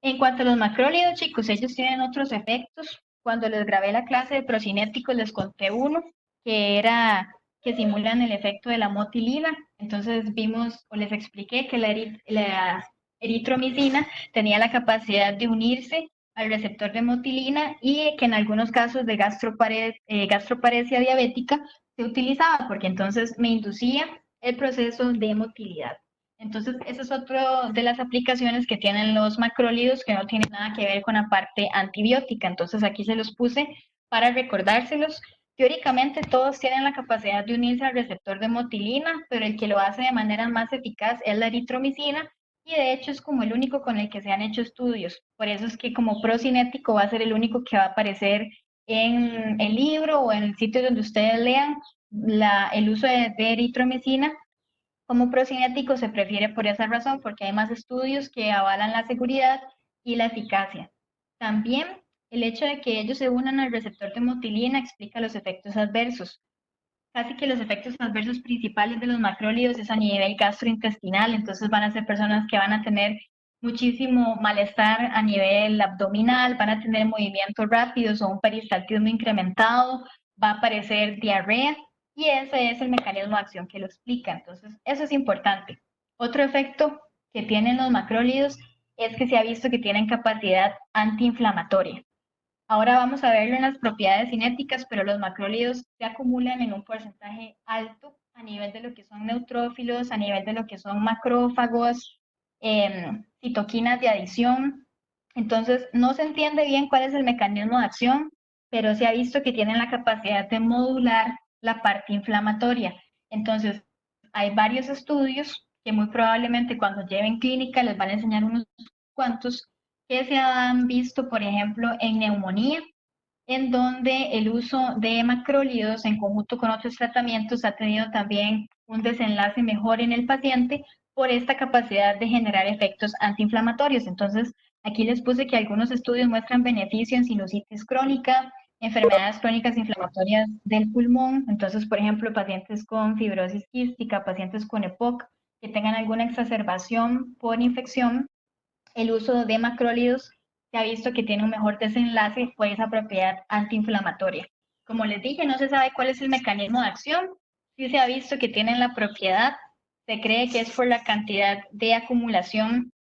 En cuanto a los macrólidos, chicos, ellos tienen otros efectos. Cuando les grabé la clase de procinéticos, les conté uno que era que simulan el efecto de la motilina. Entonces vimos o les expliqué que la eritromicina tenía la capacidad de unirse al receptor de motilina y que en algunos casos de gastroparesia diabética se utilizaba porque entonces me inducía el proceso de motilidad. Entonces, esa es otra de las aplicaciones que tienen los macrólidos que no tienen nada que ver con la parte antibiótica. Entonces, aquí se los puse para recordárselos. Teóricamente todos tienen la capacidad de unirse al receptor de motilina, pero el que lo hace de manera más eficaz es la eritromicina y de hecho es como el único con el que se han hecho estudios. Por eso es que como procinético va a ser el único que va a aparecer en el libro o en el sitio donde ustedes lean el uso de eritromicina. Como procinético se prefiere por esa razón, porque hay más estudios que avalan la seguridad y la eficacia. También el hecho de que ellos se unan al receptor de motilina explica los efectos adversos. Casi que los efectos adversos principales de los macrólidos es a nivel gastrointestinal, entonces van a ser personas que van a tener muchísimo malestar a nivel abdominal, van a tener movimientos rápidos o un peristaltismo incrementado, va a aparecer diarrea y ese es el mecanismo de acción que lo explica. Entonces, eso es importante. Otro efecto que tienen los macrólidos es que se ha visto que tienen capacidad antiinflamatoria. Ahora vamos a verlo en las propiedades cinéticas, pero los macrólidos se acumulan en un porcentaje alto a nivel de lo que son neutrófilos, a nivel de lo que son macrófagos, citoquinas de adición. Entonces, no se entiende bien cuál es el mecanismo de acción, pero se ha visto que tienen la capacidad de modular la parte inflamatoria. Entonces, hay varios estudios que muy probablemente cuando lleven clínica les van a enseñar unos cuantos que se han visto, por ejemplo, en neumonía, en donde el uso de macrólidos en conjunto con otros tratamientos ha tenido también un desenlace mejor en el paciente por esta capacidad de generar efectos antiinflamatorios. Entonces, aquí les puse que algunos estudios muestran beneficio en sinusitis crónica, enfermedades crónicas inflamatorias del pulmón. Entonces, por ejemplo, pacientes con fibrosis quística, pacientes con EPOC, que tengan alguna exacerbación por infección, el uso de macrólidos se ha visto que tiene un mejor desenlace por esa propiedad antiinflamatoria. Como les dije, no se sabe cuál es el mecanismo de acción. Sí se ha visto que tienen la propiedad, se cree que es por la cantidad de acumulación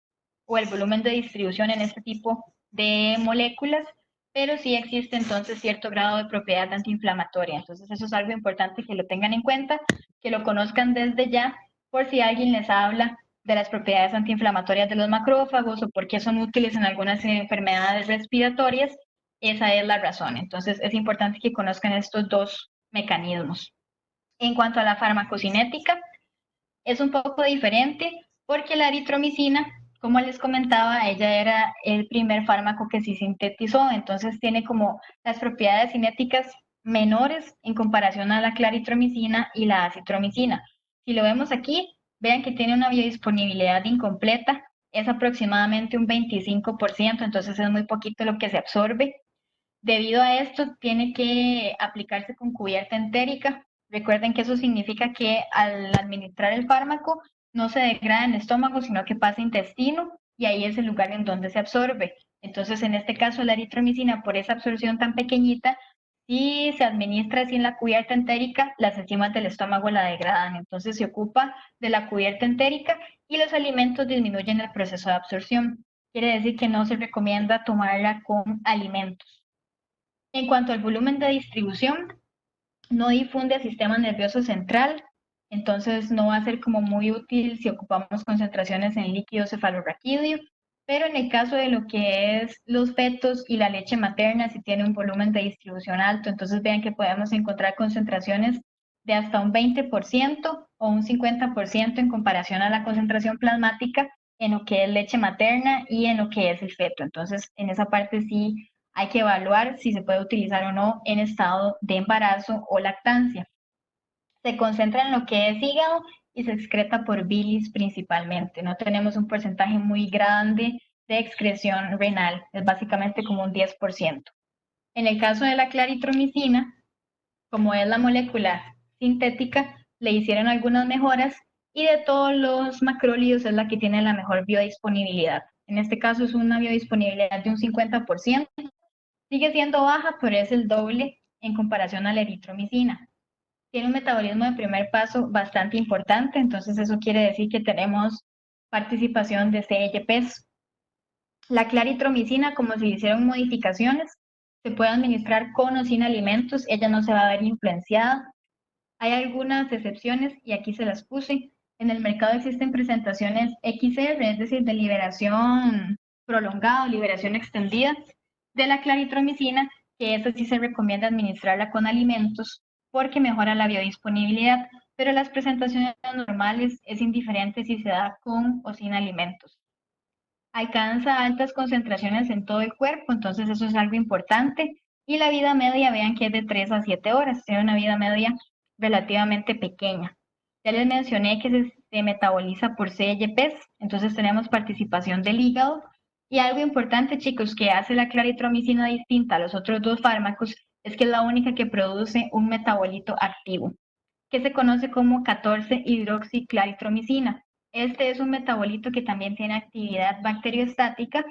o el volumen de distribución en este tipo de moléculas, pero sí existe entonces cierto grado de propiedad antiinflamatoria. Entonces eso es algo importante que lo tengan en cuenta, que lo conozcan desde ya, por si alguien les habla de las propiedades antiinflamatorias de los macrófagos o por qué son útiles en algunas enfermedades respiratorias. Esa es la razón. Entonces es importante que conozcan estos dos mecanismos. En cuanto a la farmacocinética, es un poco diferente porque la eritromicina, como les comentaba, ella era el primer fármaco que se sintetizó, entonces tiene como las propiedades cinéticas menores en comparación a la claritromicina y la acitromicina. Si lo vemos aquí, vean que tiene una biodisponibilidad incompleta, es aproximadamente un 25%, entonces es muy poquito lo que se absorbe. Debido a esto, tiene que aplicarse con cubierta entérica. Recuerden que eso significa que al administrar el fármaco no se degrada en el estómago, sino que pasa a intestino y ahí es el lugar en donde se absorbe. Entonces, en este caso, la eritromicina, por esa absorción tan pequeñita, si se administra sin la cubierta entérica, las enzimas del estómago la degradan. Entonces, se ocupa de la cubierta entérica y los alimentos disminuyen el proceso de absorción. Quiere decir que no se recomienda tomarla con alimentos. En cuanto al volumen de distribución, no difunde al sistema nervioso central, entonces no va a ser como muy útil si ocupamos concentraciones en líquido cefalorraquídeo, pero en el caso de lo que es los fetos y la leche materna, si tiene un volumen de distribución alto, entonces vean que podemos encontrar concentraciones de hasta un 20% o un 50% en comparación a la concentración plasmática en lo que es leche materna y en lo que es el feto. Entonces, en esa parte sí hay que evaluar si se puede utilizar o no en estado de embarazo o lactancia. Se concentra en lo que es hígado y se excreta por bilis principalmente. No tenemos un porcentaje muy grande de excreción renal, es básicamente como un 10%. En el caso de la claritromicina, como es la molécula sintética, le hicieron algunas mejoras y de todos los macrólidos es la que tiene la mejor biodisponibilidad. En este caso es una biodisponibilidad de un 50%. Sigue siendo baja, pero es el doble en comparación a la eritromicina. Tiene un metabolismo de primer paso bastante importante, entonces eso quiere decir que tenemos participación de CLPs. La claritromicina, como se hicieron modificaciones, se puede administrar con o sin alimentos, ella no se va a ver influenciada. Hay algunas excepciones y aquí se las puse. En el mercado existen presentaciones XR, es decir, de liberación prolongada o liberación extendida de la claritromicina, que esta sí se recomienda administrarla con alimentos porque mejora la biodisponibilidad, pero las presentaciones normales es indiferente si se da con o sin alimentos. Alcanza altas concentraciones en todo el cuerpo, entonces eso es algo importante. Y la vida media, vean que es de 3 a 7 horas, tiene una vida media relativamente pequeña. Ya les mencioné que se metaboliza por CLPs, entonces tenemos participación del hígado. Y algo importante, chicos, que hace la claritromicina distinta a los otros dos fármacos es que es la única que produce un metabolito activo, que se conoce como 14-hidroxiclaritromicina. Este es un metabolito que también tiene actividad bacteriostática,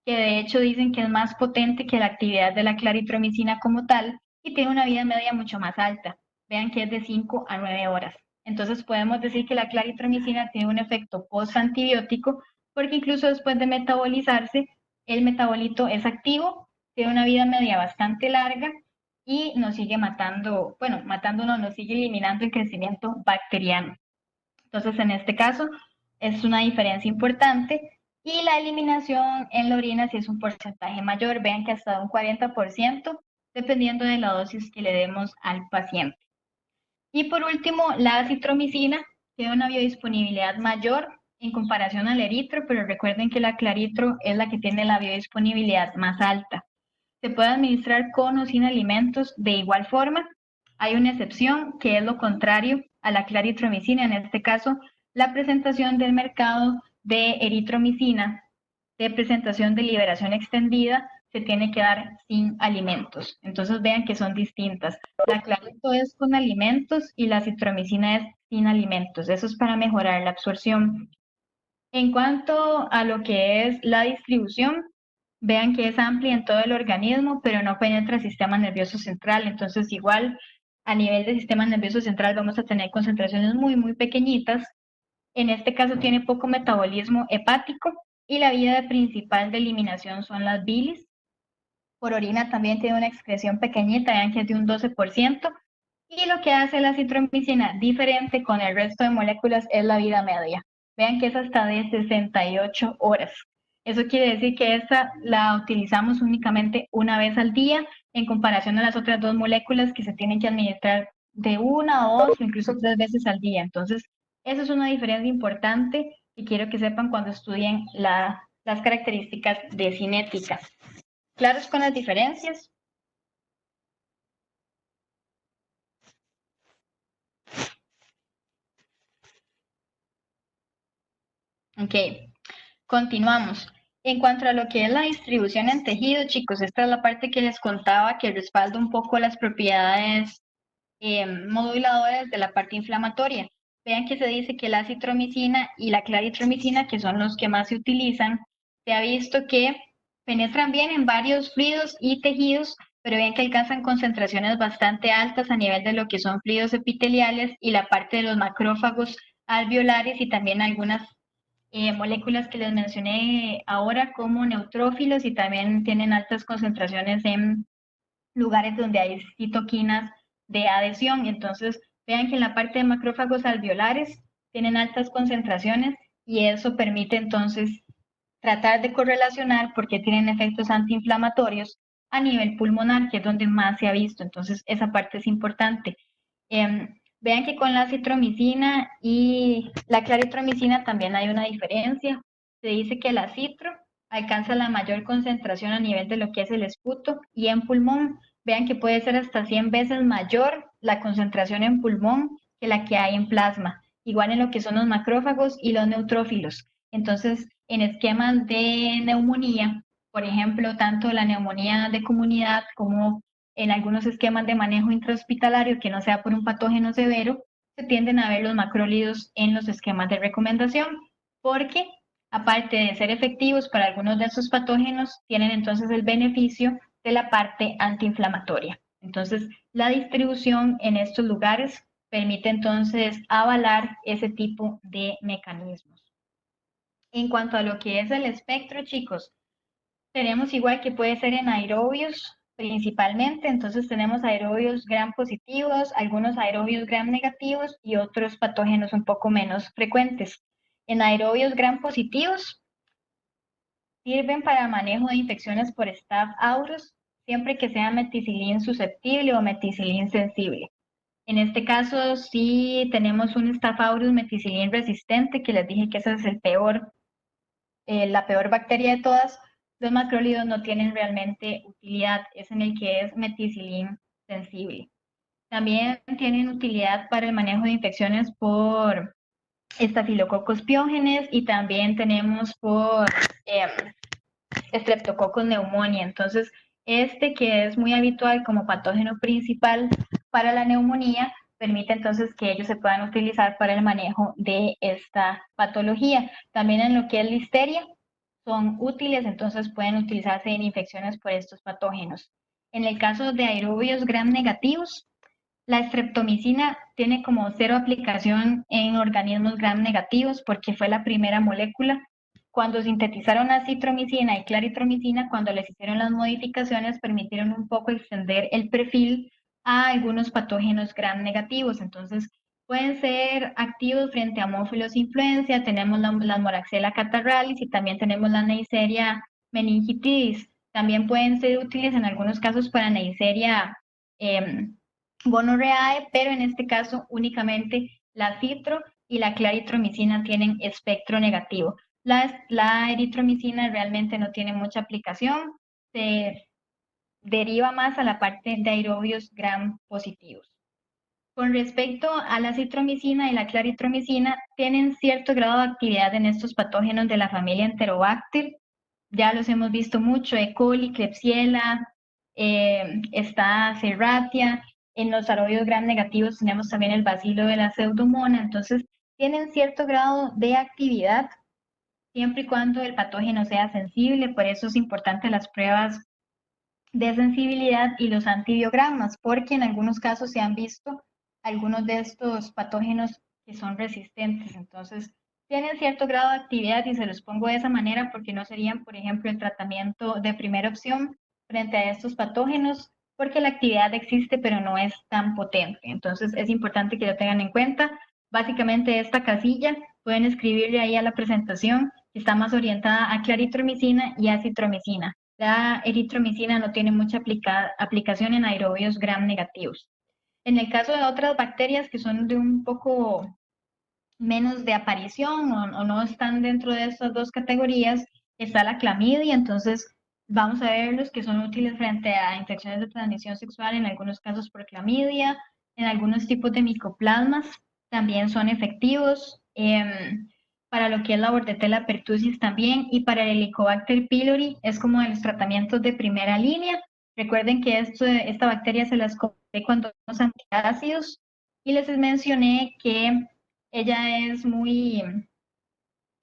que de hecho dicen que es más potente que la actividad de la claritromicina como tal y tiene una vida media mucho más alta. Vean que es de 5 a 9 horas. Entonces podemos decir que la claritromicina tiene un efecto postantibiótico porque incluso después de metabolizarse, el metabolito es activo, tiene una vida media bastante larga y nos sigue matando, bueno, matando no, nos sigue eliminando el crecimiento bacteriano. Entonces, en este caso, es una diferencia importante y la eliminación en la orina sí es un porcentaje mayor, vean que hasta un 40%, dependiendo de la dosis que le demos al paciente. Y por último, la acitromicina tiene una biodisponibilidad mayor en comparación al eritro, pero recuerden que la claritro es la que tiene la biodisponibilidad más alta. Se puede administrar con o sin alimentos de igual forma. Hay una excepción que es lo contrario a la claritromicina, en este caso la presentación del mercado de eritromicina de presentación de liberación extendida se tiene que dar sin alimentos. Entonces vean que son distintas. La clarito es con alimentos y la citromicina es sin alimentos. Eso es para mejorar la absorción. En cuanto a lo que es la distribución, vean que es amplia en todo el organismo, pero no penetra el sistema nervioso central. Entonces, igual a nivel del sistema nervioso central vamos a tener concentraciones muy, muy pequeñitas. En este caso tiene poco metabolismo hepático y la vía principal de eliminación son las bilis. Por orina también tiene una excreción pequeñita, vean que es de un 12%. Y lo que hace la citromicina diferente con el resto de moléculas es la vida media. Vean que es hasta de 68 horas. Eso quiere decir que esta la utilizamos únicamente una vez al día en comparación a las otras dos moléculas que se tienen que administrar de una, dos o incluso 3 veces al día. Entonces, eso es una diferencia importante y quiero que sepan cuando estudien las características de cinética. ¿Claros con las diferencias? Ok, continuamos. En cuanto a lo que es la distribución en tejido, chicos, esta es la parte que les contaba que respalda un poco las propiedades moduladoras de la parte inflamatoria. Vean que se dice que la acitromicina y la claritromicina, que son los que más se utilizan, se ha visto que penetran bien en varios fluidos y tejidos, pero ven que alcanzan concentraciones bastante altas a nivel de lo que son fluidos epiteliales y la parte de los macrófagos alveolares y también algunas moléculas que les mencioné ahora como neutrófilos y también tienen altas concentraciones en lugares donde hay citoquinas de adhesión. Entonces, vean que en la parte de macrófagos alveolares tienen altas concentraciones y eso permite entonces tratar de correlacionar porque tienen efectos antiinflamatorios a nivel pulmonar, que es donde más se ha visto. Entonces, esa parte es importante. Vean que con la citromicina y la claritromicina también hay una diferencia. Se dice que la citro alcanza la mayor concentración a nivel de lo que es el esputo y en pulmón. Vean que puede ser hasta 100 veces mayor la concentración en pulmón que la que hay en plasma, igual en lo que son los macrófagos y los neutrófilos. Entonces, en esquemas de neumonía, por ejemplo, tanto la neumonía de comunidad como en algunos esquemas de manejo intrahospitalario que no sea por un patógeno severo, se tienden a ver los macrólidos en los esquemas de recomendación, porque aparte de ser efectivos para algunos de esos patógenos, tienen entonces el beneficio de la parte antiinflamatoria. Entonces, la distribución en estos lugares permite entonces avalar ese tipo de mecanismos. En cuanto a lo que es el espectro, chicos, tenemos igual que puede ser en aerobios principalmente, entonces tenemos aerobios gram positivos, algunos aerobios gram negativos y otros patógenos un poco menos frecuentes. En aerobios gram positivos sirven para manejo de infecciones por Staph aureus, siempre que sea meticilín susceptible o meticilín sensible. En este caso, sí tenemos un Staphylococcus meticilin resistente, que les dije que ese es la peor bacteria de todas. Los macrólidos no tienen realmente utilidad, es en el que es meticilin sensible. También tienen utilidad para el manejo de infecciones por estafilococos piógenes y también tenemos por Streptococcus pneumoniae. Entonces, este que es muy habitual como patógeno principal para la neumonía, permite entonces que ellos se puedan utilizar para el manejo de esta patología. También en lo que es listeria, son útiles, entonces pueden utilizarse en infecciones por estos patógenos. En el caso de aerobios gram negativos, la streptomicina tiene como cero aplicación en organismos gram negativos porque fue la primera molécula. Cuando sintetizaron acitromicina y claritromicina, cuando les hicieron las modificaciones, permitieron un poco extender el perfil a algunos patógenos gram negativos. Entonces, pueden ser activos frente a Haemophilus influenza, tenemos la Moraxella catarrhalis y también tenemos la Neisseria meningitidis. También pueden ser útiles en algunos casos para Neisseria gonorreae, pero en este caso únicamente la citro y la claritromicina tienen espectro negativo. La eritromicina realmente no tiene mucha aplicación, se deriva más a la parte de aerobios gram positivos. Con respecto a la citromicina y la claritromicina, tienen cierto grado de actividad en estos patógenos de la familia Enterobacter. Ya los hemos visto mucho, E. coli, Klebsiella, está Serratia. En los aerobios gram negativos tenemos también el bacilo de la pseudomonas. Entonces, tienen cierto grado de actividad siempre y cuando el patógeno sea sensible. Por eso es importante las pruebas de sensibilidad y los antibiogramas, porque en algunos casos se han visto algunos de estos patógenos que son resistentes. Entonces, tienen cierto grado de actividad y se los pongo de esa manera porque no serían, por ejemplo, el tratamiento de primera opción frente a estos patógenos, porque la actividad existe pero no es tan potente. Entonces, es importante que lo tengan en cuenta. Básicamente, esta casilla pueden escribirle ahí a la presentación que está más orientada a claritromicina y a citromicina. La eritromicina no tiene mucha aplicación en aerobios gram negativos. En el caso de otras bacterias que son de un poco menos de aparición o no están dentro de estas dos categorías, está la clamidia. Entonces, vamos a ver los que son útiles frente a infecciones de transmisión sexual, en algunos casos por clamidia, en algunos tipos de micoplasmas también son efectivos. Para lo que es la Bordetella pertussis también, y para el Helicobacter pylori es como de los tratamientos de primera línea. Recuerden que esta bacteria se las comenté cuando los antiácidos y les mencioné que ella es muy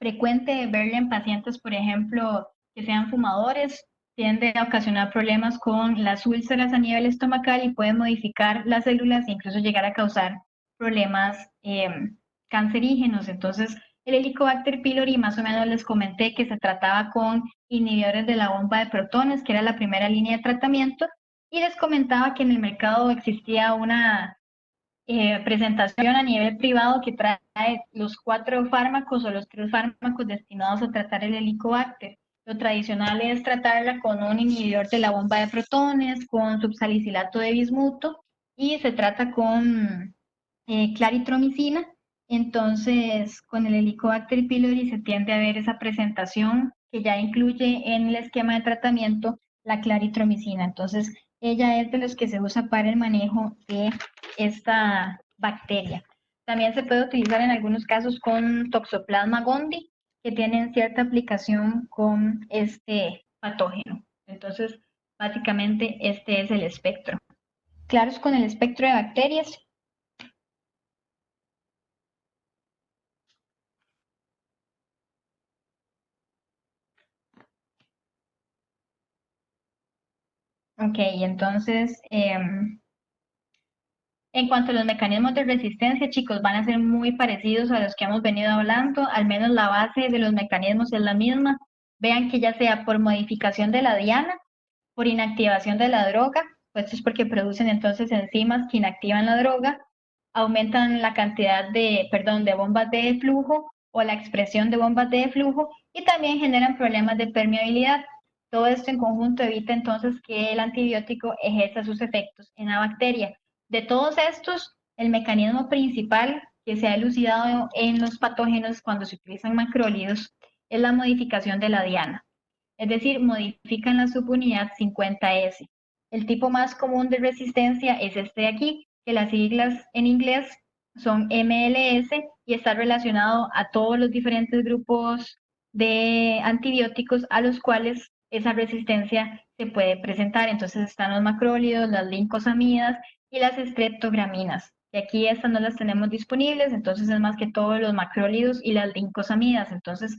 frecuente verla en pacientes, por ejemplo, que sean fumadores, tiende a ocasionar problemas con las úlceras a nivel estomacal y puede modificar las células e incluso llegar a causar problemas cancerígenos. Entonces, el Helicobacter pylori, más o menos les comenté que se trataba con inhibidores de la bomba de protones, que era la primera línea de tratamiento, y les comentaba que en el mercado existía una presentación a nivel privado que trae los 4 fármacos o los 3 fármacos destinados a tratar el helicobacter. Lo tradicional es tratarla con un inhibidor de la bomba de protones, con subsalicilato de bismuto, y se trata con claritromicina. Entonces, con el Helicobacter pylori se tiende a ver esa presentación que ya incluye en el esquema de tratamiento la claritromicina. Entonces, ella es de los que se usa para el manejo de esta bacteria. También se puede utilizar en algunos casos con Toxoplasma gondii, que tienen cierta aplicación con este patógeno. Entonces, básicamente este es el espectro. Claros con el espectro de bacterias. Ok, entonces, en cuanto a los mecanismos de resistencia, chicos, van a ser muy parecidos a los que hemos venido hablando, al menos la base de los mecanismos es la misma. Vean que ya sea por modificación de la diana, por inactivación de la droga, pues esto es porque producen entonces enzimas que inactivan la droga, aumentan la cantidad de bombas de flujo o la expresión de bombas de flujo y también generan problemas de permeabilidad. Todo esto en conjunto evita entonces que el antibiótico ejerza sus efectos en la bacteria. De todos estos, el mecanismo principal que se ha elucidado en los patógenos cuando se utilizan macrólidos es la modificación de la diana, es decir, modifican la subunidad 50S. El tipo más común de resistencia es este de aquí, que las siglas en inglés son MLS y está relacionado a todos los diferentes grupos de antibióticos a los cuales esa resistencia se puede presentar. Entonces están los macrólidos, las lincosamidas y las estreptograminas. Y aquí estas no las tenemos disponibles, entonces es más que todos los macrólidos y las lincosamidas. Entonces,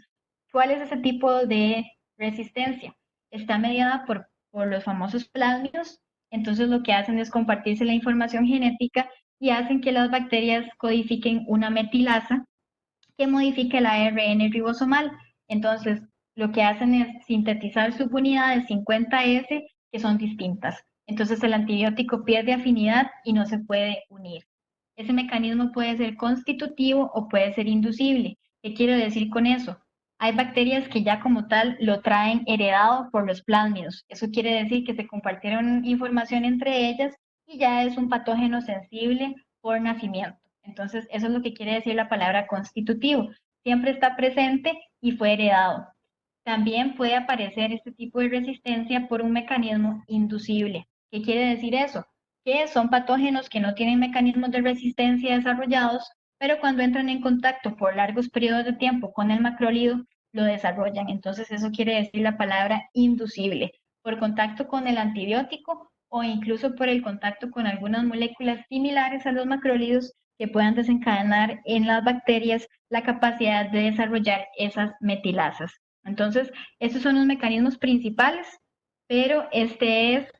¿cuál es ese tipo de resistencia? Está mediada por los famosos plásmidos, entonces lo que hacen es compartirse la información genética y hacen que las bacterias codifiquen una metilasa que modifica el ARN ribosomal. Entonces, lo que hacen es sintetizar subunidades 50S que son distintas. Entonces, el antibiótico pierde afinidad y no se puede unir. Ese mecanismo puede ser constitutivo o puede ser inducible. ¿Qué quiero decir con eso? Hay bacterias que ya como tal lo traen heredado por los plásmidos. Eso quiere decir que se compartieron información entre ellas y ya es un patógeno sensible por nacimiento. Entonces, eso es lo que quiere decir la palabra constitutivo. Siempre está presente y fue heredado. También puede aparecer este tipo de resistencia por un mecanismo inducible. ¿Qué quiere decir eso? Que son patógenos que no tienen mecanismos de resistencia desarrollados, pero cuando entran en contacto por largos periodos de tiempo con el macrólido, lo desarrollan. Entonces eso quiere decir la palabra inducible, por contacto con el antibiótico o incluso por el contacto con algunas moléculas similares a los macrólidos que puedan desencadenar en las bacterias la capacidad de desarrollar esas metilasas. Entonces, estos son los mecanismos principales, pero este es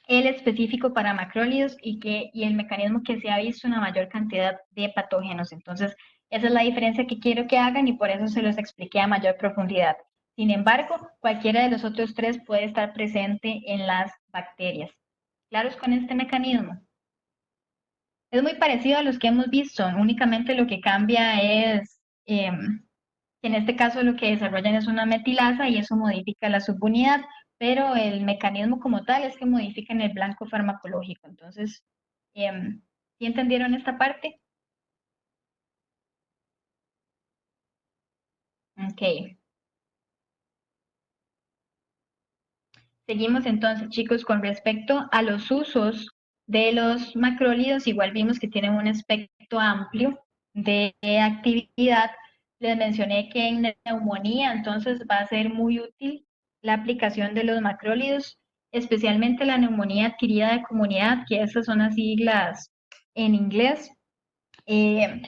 el específico para macrólidos y el mecanismo que se ha visto en una mayor cantidad de patógenos. Entonces, esa es la diferencia que quiero que hagan y por eso se los expliqué a mayor profundidad. Sin embargo, cualquiera de los otros tres puede estar presente en las bacterias. ¿Claros con este mecanismo? Es muy parecido a los que hemos visto, únicamente lo que cambia es que en este caso lo que desarrollan es una metilasa y eso modifica la subunidad, pero el mecanismo como tal es que modifican el blanco farmacológico. Entonces, ¿sí entendieron esta parte? Ok. Seguimos entonces, chicos, con respecto a los usos de los macrólidos, igual vimos que tienen un espectro amplio de actividad. Les mencioné que en neumonía, entonces va a ser muy útil la aplicación de los macrólidos, especialmente la neumonía adquirida de comunidad, que esas son las siglas en inglés. Eh,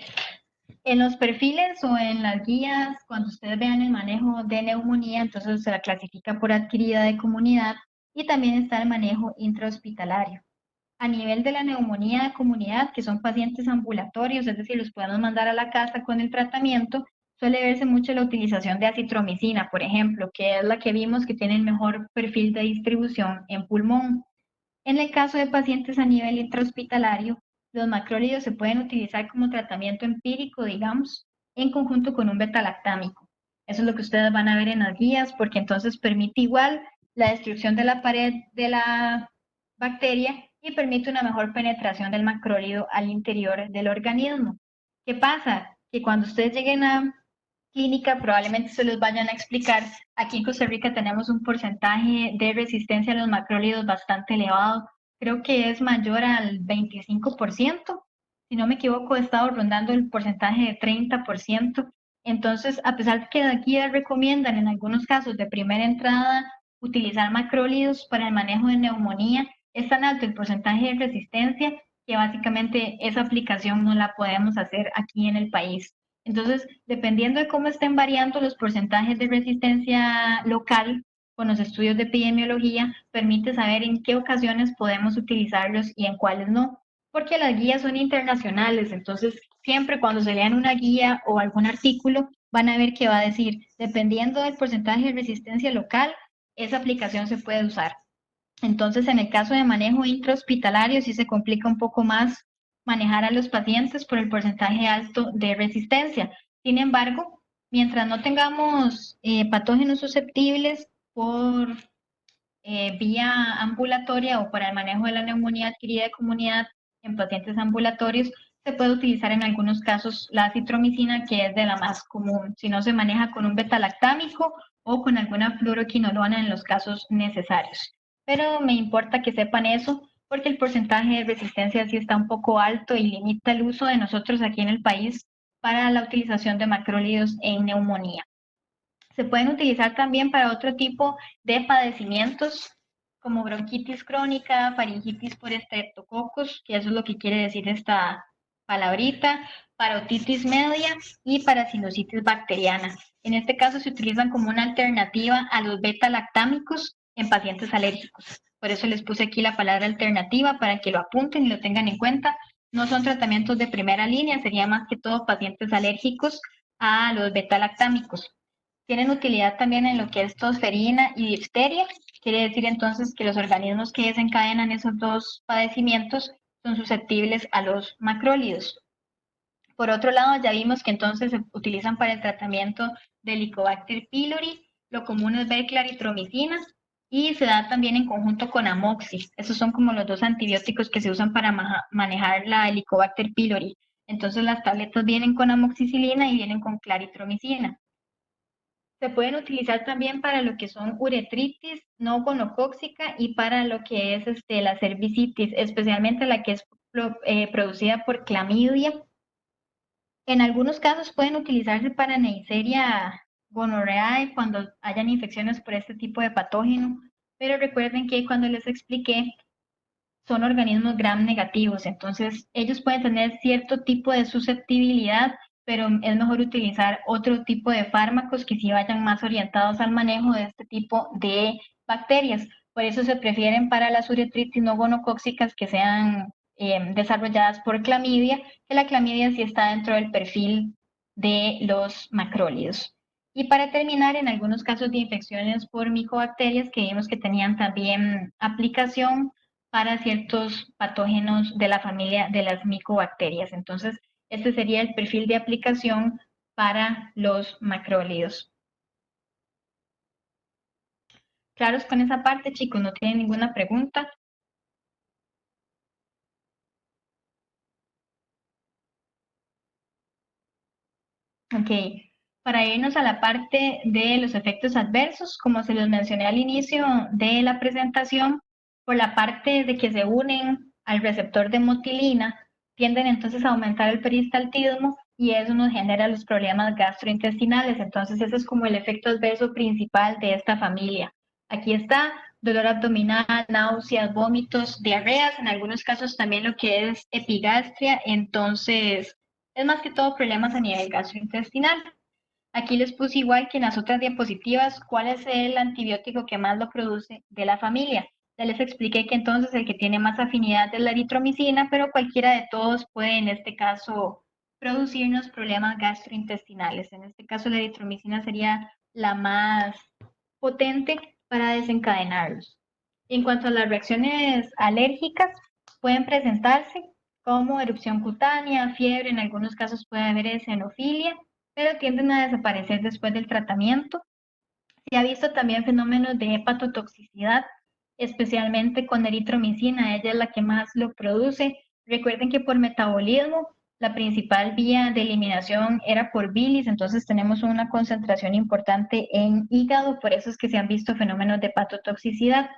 en los perfiles o en las guías, cuando ustedes vean el manejo de neumonía, entonces se la clasifica por adquirida de comunidad y también está el manejo intrahospitalario. A nivel de la neumonía de comunidad, que son pacientes ambulatorios, es decir, los podemos mandar a la casa con el tratamiento, suele verse mucho la utilización de acitromicina, por ejemplo, que es la que vimos que tiene el mejor perfil de distribución en pulmón. En el caso de pacientes a nivel intrahospitalario, los macrólidos se pueden utilizar como tratamiento empírico, digamos, en conjunto con un betalactámico. Eso es lo que ustedes van a ver en las guías, porque entonces permite igual la destrucción de la pared de la bacteria y permite una mejor penetración del macrólido al interior del organismo. ¿Qué pasa? Que cuando ustedes lleguen a clínica probablemente se los vayan a explicar. Aquí en Costa Rica tenemos un porcentaje de resistencia a los macrólidos bastante elevado. Creo que es mayor al 25%. Si no me equivoco, he estado rondando el porcentaje de 30%. Entonces, a pesar de que las guías recomiendan en algunos casos de primera entrada utilizar macrólidos para el manejo de neumonía, es tan alto el porcentaje de resistencia que básicamente esa aplicación no la podemos hacer aquí en el país. Entonces, dependiendo de cómo estén variando los porcentajes de resistencia local con los estudios de epidemiología, permite saber en qué ocasiones podemos utilizarlos y en cuáles no, porque las guías son internacionales, entonces siempre cuando se lean una guía o algún artículo, van a ver que va a decir, dependiendo del porcentaje de resistencia local, esa aplicación se puede usar. Entonces, en el caso de manejo intrahospitalario, sí se complica un poco más manejar a los pacientes por el porcentaje alto de resistencia. Sin embargo, mientras no tengamos patógenos susceptibles por vía ambulatoria o para el manejo de la neumonía adquirida de comunidad en pacientes ambulatorios, se puede utilizar en algunos casos la acitromicina, que es de la más común, si no se maneja con un betalactámico o con alguna fluoroquinolona en los casos necesarios. Pero me importa que sepan eso porque el porcentaje de resistencia sí está un poco alto y limita el uso de nosotros aquí en el país para la utilización de macrólidos en neumonía. Se pueden utilizar también para otro tipo de padecimientos como bronquitis crónica, faringitis por estreptococos, que eso es lo que quiere decir esta palabrita, para otitis media y para sinusitis bacteriana. En este caso se utilizan como una alternativa a los beta-lactámicos en pacientes alérgicos. Por eso les puse aquí la palabra alternativa para que lo apunten y lo tengan en cuenta. No son tratamientos de primera línea, sería más que todo pacientes alérgicos a los beta-lactámicos. Tienen utilidad también en lo que es tosferina y difteria. Quiere decir entonces que los organismos que desencadenan esos dos padecimientos son susceptibles a los macrólidos. Por otro lado, ya vimos que entonces se utilizan para el tratamiento del Helicobacter pylori. Lo común es ver claritromicina y se da también en conjunto con amoxis. Esos son como los dos antibióticos que se usan para manejar la Helicobacter pylori. Entonces las tabletas vienen con amoxicilina y vienen con claritromicina. Se pueden utilizar también para lo que son uretritis no gonocóxica y para lo que es la cervicitis, especialmente la que es producida por clamidia. En algunos casos pueden utilizarse para Neisseria gonorrhoeae cuando hayan infecciones por este tipo de patógeno, pero recuerden que cuando les expliqué son organismos gram negativos, entonces ellos pueden tener cierto tipo de susceptibilidad, pero es mejor utilizar otro tipo de fármacos que sí vayan más orientados al manejo de este tipo de bacterias. Por eso se prefieren para las uretritis no gonocóxicas que sean desarrolladas por clamidia, que la clamidia sí está dentro del perfil de los macrólidos. Y para terminar, en algunos casos de infecciones por micobacterias que vimos que tenían también aplicación para ciertos patógenos de la familia de las micobacterias. Entonces, este sería el perfil de aplicación para los macrólidos. ¿Claros con esa parte, chicos? ¿No tienen ninguna pregunta? Ok, para irnos a la parte de los efectos adversos, como se los mencioné al inicio de la presentación, por la parte de que se unen al receptor de motilina, tienden entonces a aumentar el peristaltismo y eso nos genera los problemas gastrointestinales. Entonces, ese es como el efecto adverso principal de esta familia. Aquí está dolor abdominal, náuseas, vómitos, diarreas, en algunos casos también lo que es epigastria. Entonces, es más que todo problemas a nivel gastrointestinal. Aquí les puse igual que en las otras diapositivas cuál es el antibiótico que más lo produce de la familia. Ya les expliqué que entonces el que tiene más afinidad es la eritromicina, pero cualquiera de todos puede en este caso producirnos problemas gastrointestinales. En este caso la eritromicina sería la más potente para desencadenarlos. En cuanto a las reacciones alérgicas, pueden presentarse como erupción cutánea, fiebre, en algunos casos puede haber eosinofilia, pero tienden a desaparecer después del tratamiento. Se ha visto también fenómenos de hepatotoxicidad, especialmente con eritromicina, ella es la que más lo produce. Recuerden que por metabolismo la principal vía de eliminación era por bilis, entonces tenemos una concentración importante en hígado, por eso es que se han visto fenómenos de hepatotoxicidad.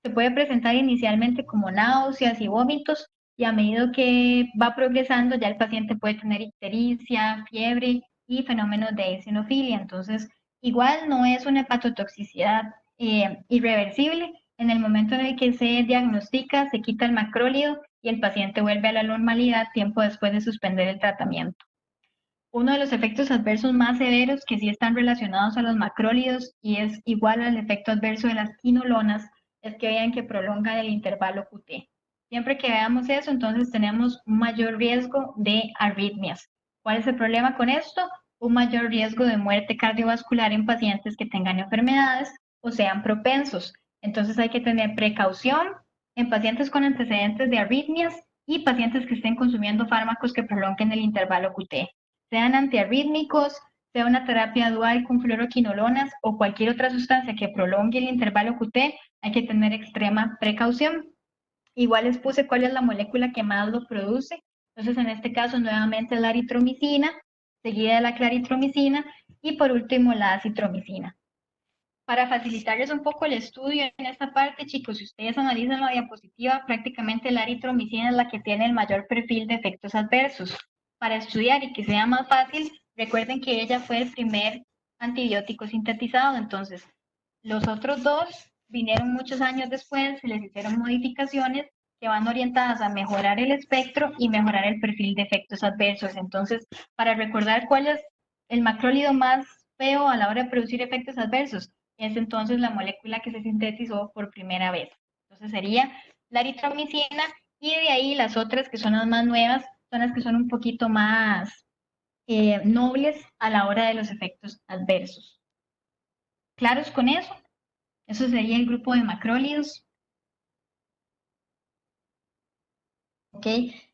Se puede presentar inicialmente como náuseas y vómitos y a medida que va progresando ya el paciente puede tener ictericia, fiebre y fenómenos de eosinofilia. Entonces, igual no es una hepatotoxicidad irreversible. En el momento en el que se diagnostica, se quita el macrólido y el paciente vuelve a la normalidad tiempo después de suspender el tratamiento. Uno de los efectos adversos más severos que sí están relacionados a los macrólidos y es igual al efecto adverso de las quinolonas es que vean que prolonga el intervalo QT. Siempre que veamos eso, entonces tenemos un mayor riesgo de arritmias. ¿Cuál es el problema con esto? Un mayor riesgo de muerte cardiovascular en pacientes que tengan enfermedades o sean propensos. Entonces hay que tener precaución en pacientes con antecedentes de arritmias y pacientes que estén consumiendo fármacos que prolonguen el intervalo QT, sean antiarrítmicos, sea una terapia dual con fluoroquinolonas o cualquier otra sustancia que prolongue el intervalo QT, hay que tener extrema precaución. Igual les puse cuál es la molécula que más lo produce. Entonces, en este caso, nuevamente la eritromicina, seguida de la claritromicina y por último la acitromicina. Para facilitarles un poco el estudio en esta parte, chicos, si ustedes analizan la diapositiva, prácticamente la eritromicina es la que tiene el mayor perfil de efectos adversos. Para estudiar y que sea más fácil, recuerden que ella fue el primer antibiótico sintetizado, entonces los otros dos vinieron muchos años después, se les hicieron modificaciones que van orientadas a mejorar el espectro y mejorar el perfil de efectos adversos. Entonces, para recordar cuál es el macrólido más feo a la hora de producir efectos adversos, es entonces la molécula que se sintetizó por primera vez. Entonces sería la eritromicina y de ahí las otras que son las más nuevas, son las que son un poquito más nobles a la hora de los efectos adversos. ¿Claros con eso? Eso sería el grupo de macrólidos. ¿Ok?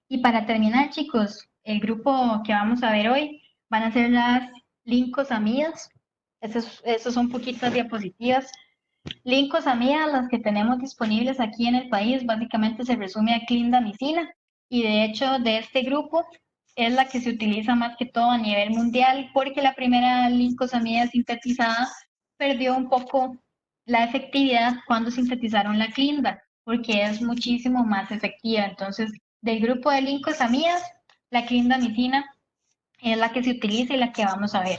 Y para terminar, chicos, el grupo que vamos a ver hoy van a ser las lincosamidas. Esas son poquitas diapositivas. Lincosamidas, las que tenemos disponibles aquí en el país, básicamente se resume a clindamicina y de hecho de este grupo es la que se utiliza más que todo a nivel mundial porque la primera lincosamida sintetizada perdió un poco la efectividad cuando sintetizaron la clinda porque es muchísimo más efectiva. Entonces, del grupo de lincosamidas, la clindamicina es la que se utiliza y la que vamos a ver.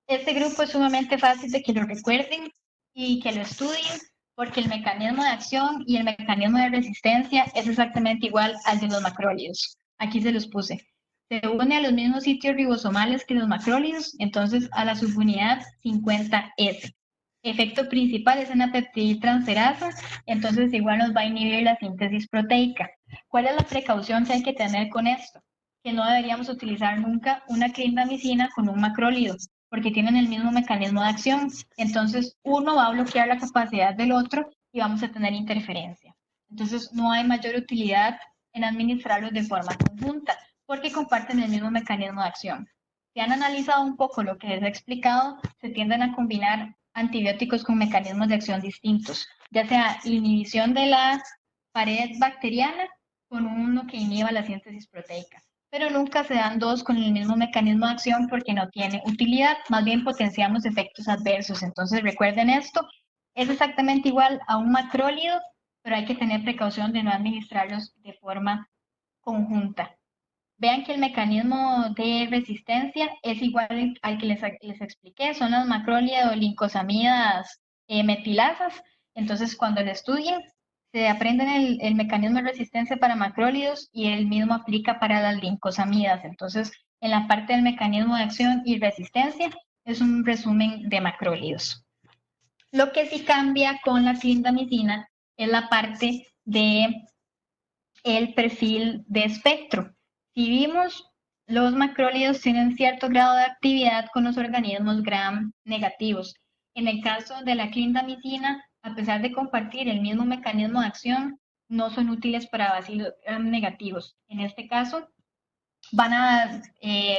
Este grupo es sumamente fácil de que lo recuerden y que lo estudien porque el mecanismo de acción y el mecanismo de resistencia es exactamente igual al de los macrólidos. Aquí se los puse. Se une a los mismos sitios ribosomales que los macrólidos, entonces a la subunidad 50S. Efecto principal es una peptidiltransferasa, entonces igual nos va a inhibir la síntesis proteica. ¿Cuál es la precaución que hay que tener con esto? Que no deberíamos utilizar nunca una clindamicina con un macrólido, porque tienen el mismo mecanismo de acción. Entonces, uno va a bloquear la capacidad del otro y vamos a tener interferencia. Entonces, no hay mayor utilidad en administrarlos de forma conjunta, porque comparten el mismo mecanismo de acción. Si han analizado un poco lo que les he explicado, se tienden a combinar antibióticos con mecanismos de acción distintos, ya sea inhibición de la pared bacteriana con uno que inhiba la síntesis proteica, pero nunca se dan dos con el mismo mecanismo de acción porque no tiene utilidad, más bien potenciamos efectos adversos. Entonces recuerden esto, es exactamente igual a un macrólido, pero hay que tener precaución de no administrarlos de forma conjunta. Vean que el mecanismo de resistencia es igual al que les expliqué, son las macrolidolicosamidas metilasas. Entonces, cuando lo estudien, se aprenden el mecanismo de resistencia para macrólidos y el mismo aplica para las lincosamidas. Entonces, en la parte del mecanismo de acción y resistencia es un resumen de macrólidos. Lo que sí cambia con la clindamicina es la parte de el perfil de espectro. Si vimos, los macrólidos tienen cierto grado de actividad con los organismos gram negativos. En el caso de la clindamicina, a pesar de compartir el mismo mecanismo de acción, no son útiles para bacilos gram negativos. En este caso, van a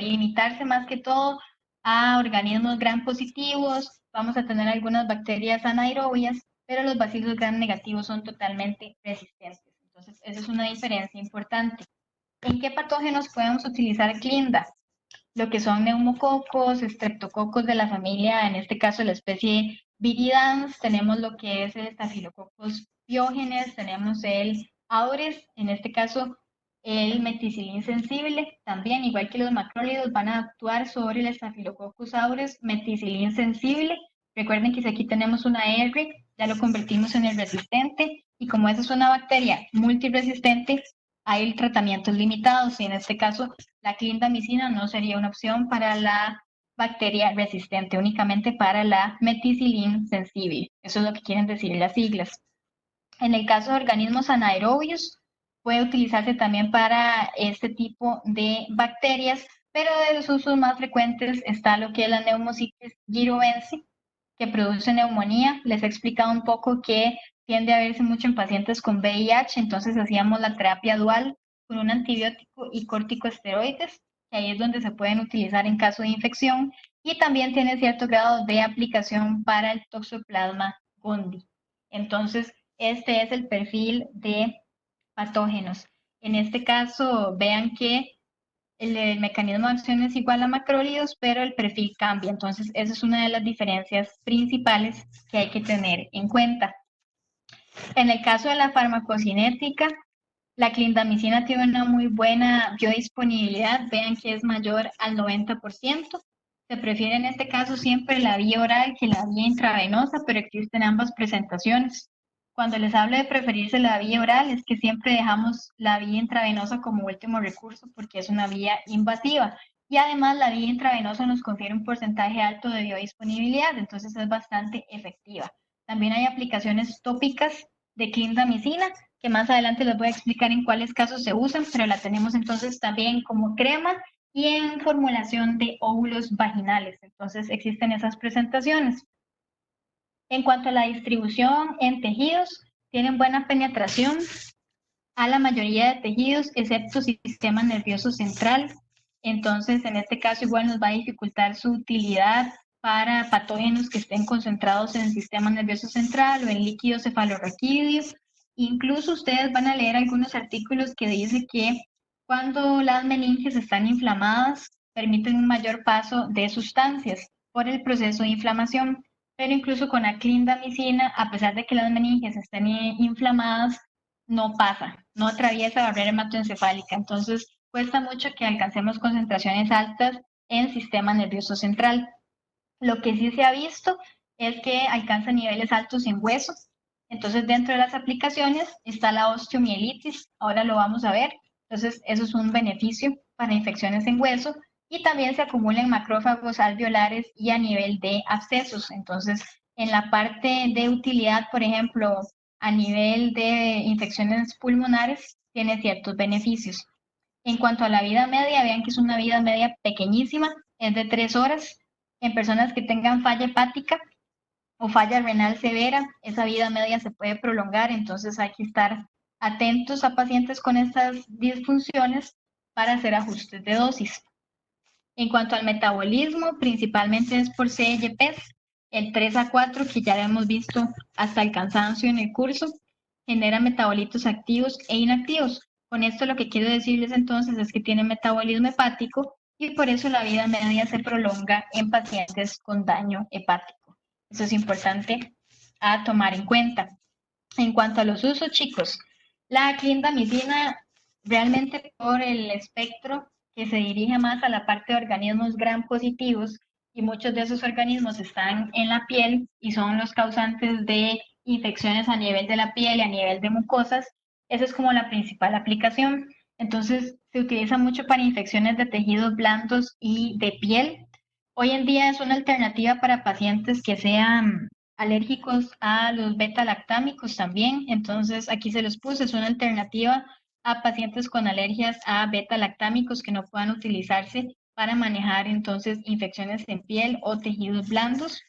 limitarse más que todo a organismos gram positivos, vamos a tener algunas bacterias anaerobias, pero los bacilos gram negativos son totalmente resistentes. Entonces, esa es una diferencia importante. ¿En qué patógenos podemos utilizar Clinda? Lo que son neumococos, estreptococos de la familia, en este caso la especie viridans, tenemos lo que es el Staphylococcus pyogenes, tenemos el aureus, en este caso el meticilin sensible, también igual que los macrólidos van a actuar sobre el Staphylococcus aureus meticilin sensible. Recuerden que si aquí tenemos una R, ya lo convertimos en el resistente y como esa es una bacteria multiresistente, hay tratamientos limitados y en este caso la clindamicina no sería una opción para la bacteria resistente, únicamente para la meticilin sensible. Eso es lo que quieren decir las siglas. En el caso de organismos anaerobios, puede utilizarse también para este tipo de bacterias, pero de los usos más frecuentes está lo que es la Pneumocystis jirovensii, que produce neumonía. Les he explicado un poco que tiende a verse mucho en pacientes con VIH, entonces hacíamos la terapia dual con un antibiótico y corticosteroides, que ahí es donde se pueden utilizar en caso de infección, y también tiene cierto grado de aplicación para el Toxoplasma gondii. Entonces, este es el perfil de patógenos. En este caso, vean que el mecanismo de acción es igual a macrólidos, pero el perfil cambia. Entonces, esa es una de las diferencias principales que hay que tener en cuenta. En el caso de la farmacocinética, la clindamicina tiene una muy buena biodisponibilidad, vean que es mayor al 90%. Se prefiere en este caso siempre la vía oral que la vía intravenosa, pero existen ambas presentaciones. Cuando les hablo de preferirse la vía oral, es que siempre dejamos la vía intravenosa como último recurso porque es una vía invasiva. Y además la vía intravenosa nos confiere un porcentaje alto de biodisponibilidad, entonces es bastante efectiva. También hay aplicaciones tópicas de clindamicina, que más adelante les voy a explicar en cuáles casos se usan, pero la tenemos entonces también como crema y en formulación de óvulos vaginales. Entonces existen esas presentaciones. En cuanto a la distribución en tejidos, tienen buena penetración a la mayoría de tejidos, excepto sistema nervioso central. Entonces, en este caso, igual nos va a dificultar su utilidad para patógenos que estén concentrados en el sistema nervioso central o en líquido cefalorraquídeo. Incluso ustedes van a leer algunos artículos que dicen que cuando las meninges están inflamadas, permiten un mayor paso de sustancias por el proceso de inflamación. Pero incluso con la clindamicina, a pesar de que las meninges estén inflamadas, no pasa, no atraviesa barrera hematoencefálica. Entonces, cuesta mucho que alcancemos concentraciones altas en sistema nervioso central. Lo que sí se ha visto es que alcanza niveles altos en hueso. Entonces, dentro de las aplicaciones está la osteomielitis, ahora lo vamos a ver. Entonces, eso es un beneficio para infecciones en hueso y también se acumulan macrófagos alveolares y a nivel de abscesos. Entonces, en la parte de utilidad, por ejemplo, a nivel de infecciones pulmonares, tiene ciertos beneficios. En cuanto a la vida media, vean que es una vida media pequeñísima, es de 3 horas. En personas que tengan falla hepática o falla renal severa, esa vida media se puede prolongar, entonces hay que estar atentos a pacientes con estas disfunciones para hacer ajustes de dosis. En cuanto al metabolismo, principalmente es por CLPs, el 3 a 4 que ya hemos visto hasta el cansancio en el curso, genera metabolitos activos e inactivos. Con esto lo que quiero decirles entonces es que tiene metabolismo hepático y por eso la vida media se prolonga en pacientes con daño hepático. Eso es importante a tomar en cuenta. En cuanto a los usos, chicos, la clindamicina realmente por el espectro que se dirige más a la parte de organismos gram positivos y muchos de esos organismos están en la piel y son los causantes de infecciones a nivel de la piel y a nivel de mucosas. Esa es como la principal aplicación. Entonces, se utiliza mucho para infecciones de tejidos blandos y de piel. Hoy en día es una alternativa para pacientes que sean alérgicos a los beta-lactámicos también. Entonces, aquí se los puse, es una alternativa a pacientes con alergias a beta-lactámicos que no puedan utilizarse para manejar entonces infecciones en piel o tejidos blandos.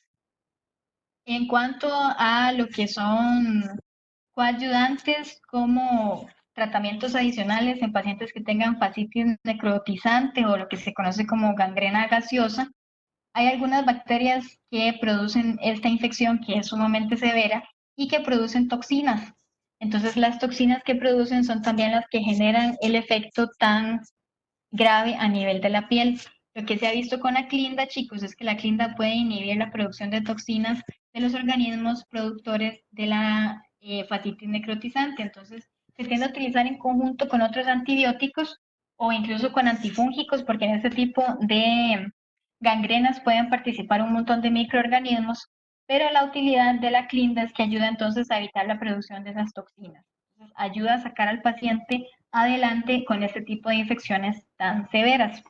En cuanto a lo que son coadyuvantes como tratamientos adicionales en pacientes que tengan fascitis necrotizante o lo que se conoce como gangrena gaseosa, hay algunas bacterias que producen esta infección que es sumamente severa y que producen toxinas. Entonces, las toxinas que producen son también las que generan el efecto tan grave a nivel de la piel. Lo que se ha visto con la clinda, chicos, es que la clinda puede inhibir la producción de toxinas de los organismos productores de la fascitis necrotizante. Entonces, se tiende a utilizar en conjunto con otros antibióticos o incluso con antifúngicos, porque en este tipo de gangrenas pueden participar un montón de microorganismos, pero la utilidad de la clinda es que ayuda entonces a evitar la producción de esas toxinas. Entonces, ayuda a sacar al paciente adelante con este tipo de infecciones tan severas.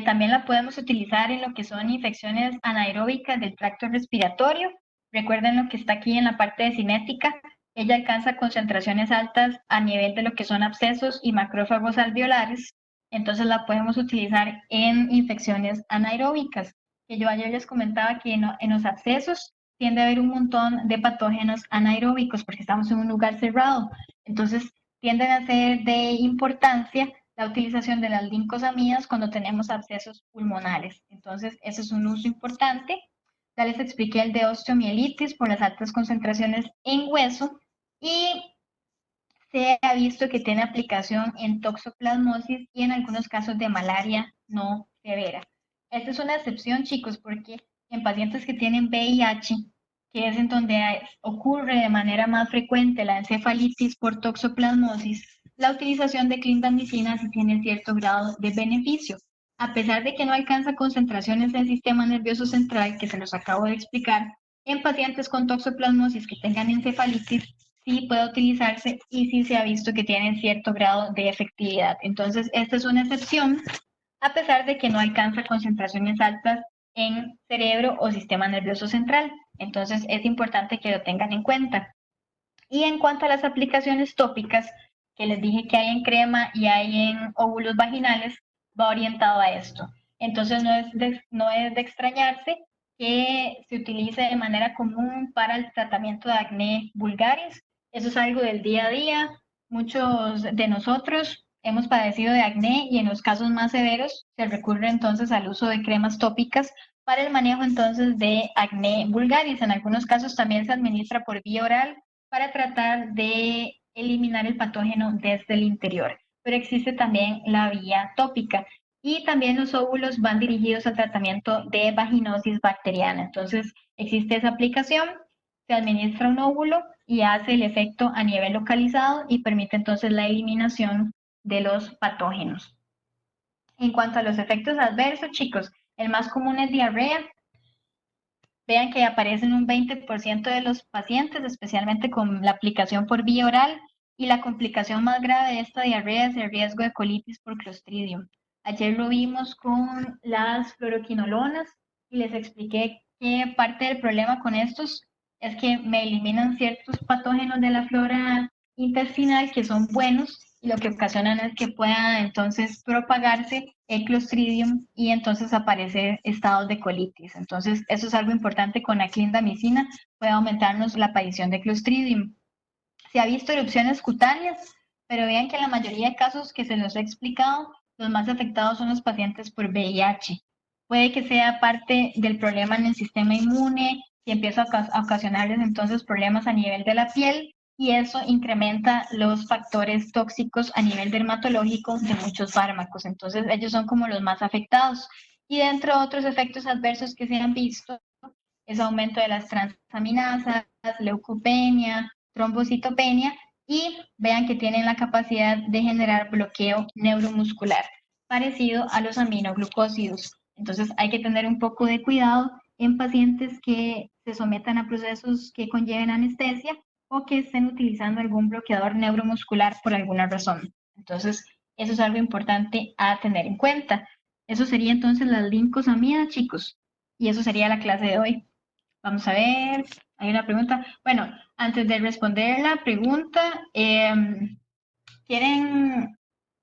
También la podemos utilizar en lo que son infecciones anaeróbicas del tracto respiratorio. Recuerden lo que está aquí en la parte de cinética. Ella alcanza concentraciones altas a nivel de lo que son abscesos y macrófagos alveolares. Entonces la podemos utilizar en infecciones anaeróbicas. Que yo ayer les comentaba que en los abscesos tiende a haber un montón de patógenos anaeróbicos porque estamos en un lugar cerrado. Entonces tienden a ser de importancia la utilización de las lincosamidas cuando tenemos abscesos pulmonares. Entonces, ese es un uso importante. Ya les expliqué el de osteomielitis por las altas concentraciones en hueso y se ha visto que tiene aplicación en toxoplasmosis y en algunos casos de malaria no severa. Esta es una excepción, chicos, porque en pacientes que tienen VIH, que es en donde ocurre de manera más frecuente la encefalitis por toxoplasmosis, la utilización de clindamicina sí tiene cierto grado de beneficio. A pesar de que no alcanza concentraciones del sistema nervioso central, que se los acabo de explicar, en pacientes con toxoplasmosis que tengan encefalitis, sí puede utilizarse y sí se ha visto que tienen cierto grado de efectividad. Entonces, esta es una excepción, a pesar de que no alcanza concentraciones altas en cerebro o sistema nervioso central. Entonces, es importante que lo tengan en cuenta. Y en cuanto a las aplicaciones tópicas, que les dije que hay en crema y hay en óvulos vaginales, va orientado a esto. Entonces no es de extrañarse que se utilice de manera común para el tratamiento de acné vulgaris. Eso es algo del día a día. Muchos de nosotros hemos padecido de acné y en los casos más severos se recurre entonces al uso de cremas tópicas para el manejo entonces de acné vulgaris. En algunos casos también se administra por vía oral para tratar de eliminar el patógeno desde el interior. Pero existe también la vía tópica y también los óvulos van dirigidos al tratamiento de vaginosis bacteriana. Entonces, existe esa aplicación, se administra un óvulo y hace el efecto a nivel localizado y permite entonces la eliminación de los patógenos. En cuanto a los efectos adversos, chicos, el más común es diarrea. Vean que aparece en un 20% de los pacientes, especialmente con la aplicación por vía oral, y la complicación más grave de esta diarrea es el riesgo de colitis por Clostridium. Ayer lo vimos con las fluoroquinolonas y les expliqué que parte del problema con estos es que me eliminan ciertos patógenos de la flora intestinal que son buenos y lo que ocasionan es que pueda entonces propagarse el Clostridium y entonces aparecer estados de colitis. Entonces, eso es algo importante con la clindamicina, puede aumentarnos la aparición de Clostridium. Se ha visto erupciones cutáneas, pero vean que en la mayoría de casos que se los he explicado, los más afectados son los pacientes por VIH. Puede que sea parte del problema en el sistema inmune y empieza a ocasionarles entonces problemas a nivel de la piel y eso incrementa los factores tóxicos a nivel dermatológico de muchos fármacos. Entonces, ellos son como los más afectados. Y dentro de otros efectos adversos que se han visto, es aumento de las transaminasas, leucopenia, trombocitopenia y vean que tienen la capacidad de generar bloqueo neuromuscular, parecido a los aminoglucósidos. Entonces hay que tener un poco de cuidado en pacientes que se sometan a procesos que conlleven anestesia o que estén utilizando algún bloqueador neuromuscular por alguna razón. Entonces, eso es algo importante a tener en cuenta. Eso sería entonces las lincosamidas, chicos. Y eso sería la clase de hoy. Vamos a ver, hay una pregunta. Bueno, antes de responder la pregunta, ¿quieren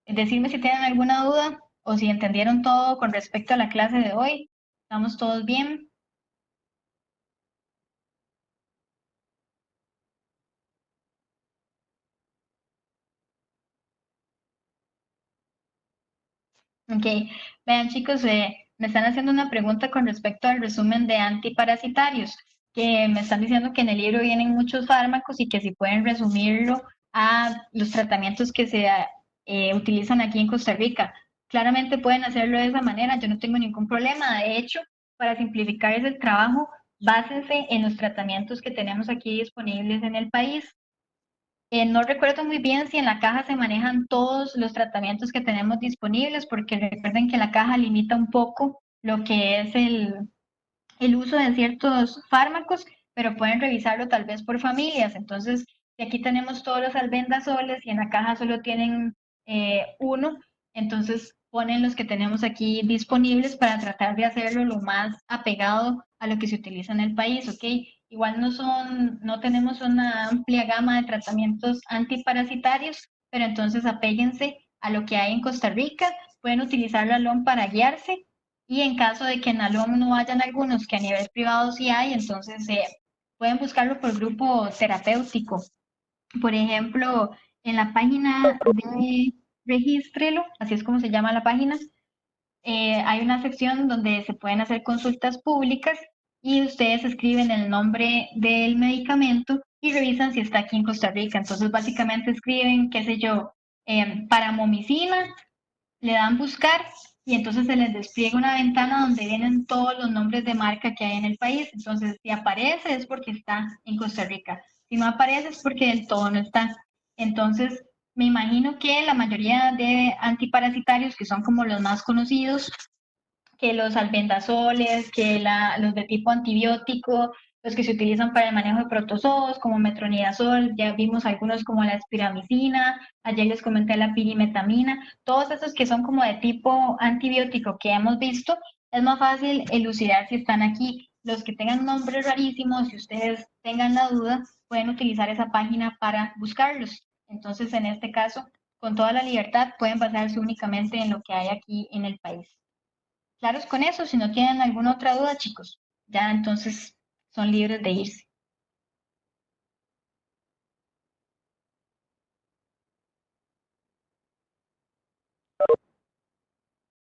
decirme si tienen alguna duda o si entendieron todo con respecto a la clase de hoy? ¿Estamos todos bien? Ok, vean chicos, me están haciendo una pregunta con respecto al resumen de antiparasitarios, que me están diciendo que en el libro vienen muchos fármacos y que si pueden resumirlo a los tratamientos que se utilizan aquí en Costa Rica. Claramente pueden hacerlo de esa manera, yo no tengo ningún problema. De hecho, para simplificar ese trabajo, básense en los tratamientos que tenemos aquí disponibles en el país. No recuerdo muy bien si en la caja se manejan todos los tratamientos que tenemos disponibles, porque recuerden que la caja limita un poco lo que es el uso de ciertos fármacos, pero pueden revisarlo tal vez por familias. Entonces, si aquí tenemos todos los albendazoles y en la caja solo tienen uno, entonces ponen los que tenemos aquí disponibles para tratar de hacerlo lo más apegado a lo que se utiliza en el país, ¿ok? Igual no tenemos una amplia gama de tratamientos antiparasitarios, pero entonces apéguense a lo que hay en Costa Rica, pueden utilizar la LOM para guiarse y en caso de que en Alom no hayan algunos que a nivel privado sí hay, entonces pueden buscarlo por grupo terapéutico. Por ejemplo, en la página de Regístrelo, así es como se llama la página, hay una sección donde se pueden hacer consultas públicas y ustedes escriben el nombre del medicamento y revisan si está aquí en Costa Rica. Entonces, básicamente escriben, qué sé yo, paramomicina, le dan buscar y entonces se les despliega una ventana donde vienen todos los nombres de marca que hay en el país. Entonces, si aparece es porque está en Costa Rica. Si no aparece es porque del todo no está. Entonces, me imagino que la mayoría de antiparasitarios, que son como los más conocidos, que los albendazoles, que los de tipo antibiótico, los que se utilizan para el manejo de protozoos, como metronidazol, ya vimos algunos como la espiramicina, ayer les comenté la pirimetamina, todos esos que son como de tipo antibiótico que hemos visto, es más fácil elucidar si están aquí. Los que tengan nombres rarísimos, si ustedes tengan la duda, pueden utilizar esa página para buscarlos. Entonces, en este caso, con toda la libertad, pueden basarse únicamente en lo que hay aquí en el país. Claros con eso, si no tienen alguna otra duda, chicos, ya entonces son libres de irse.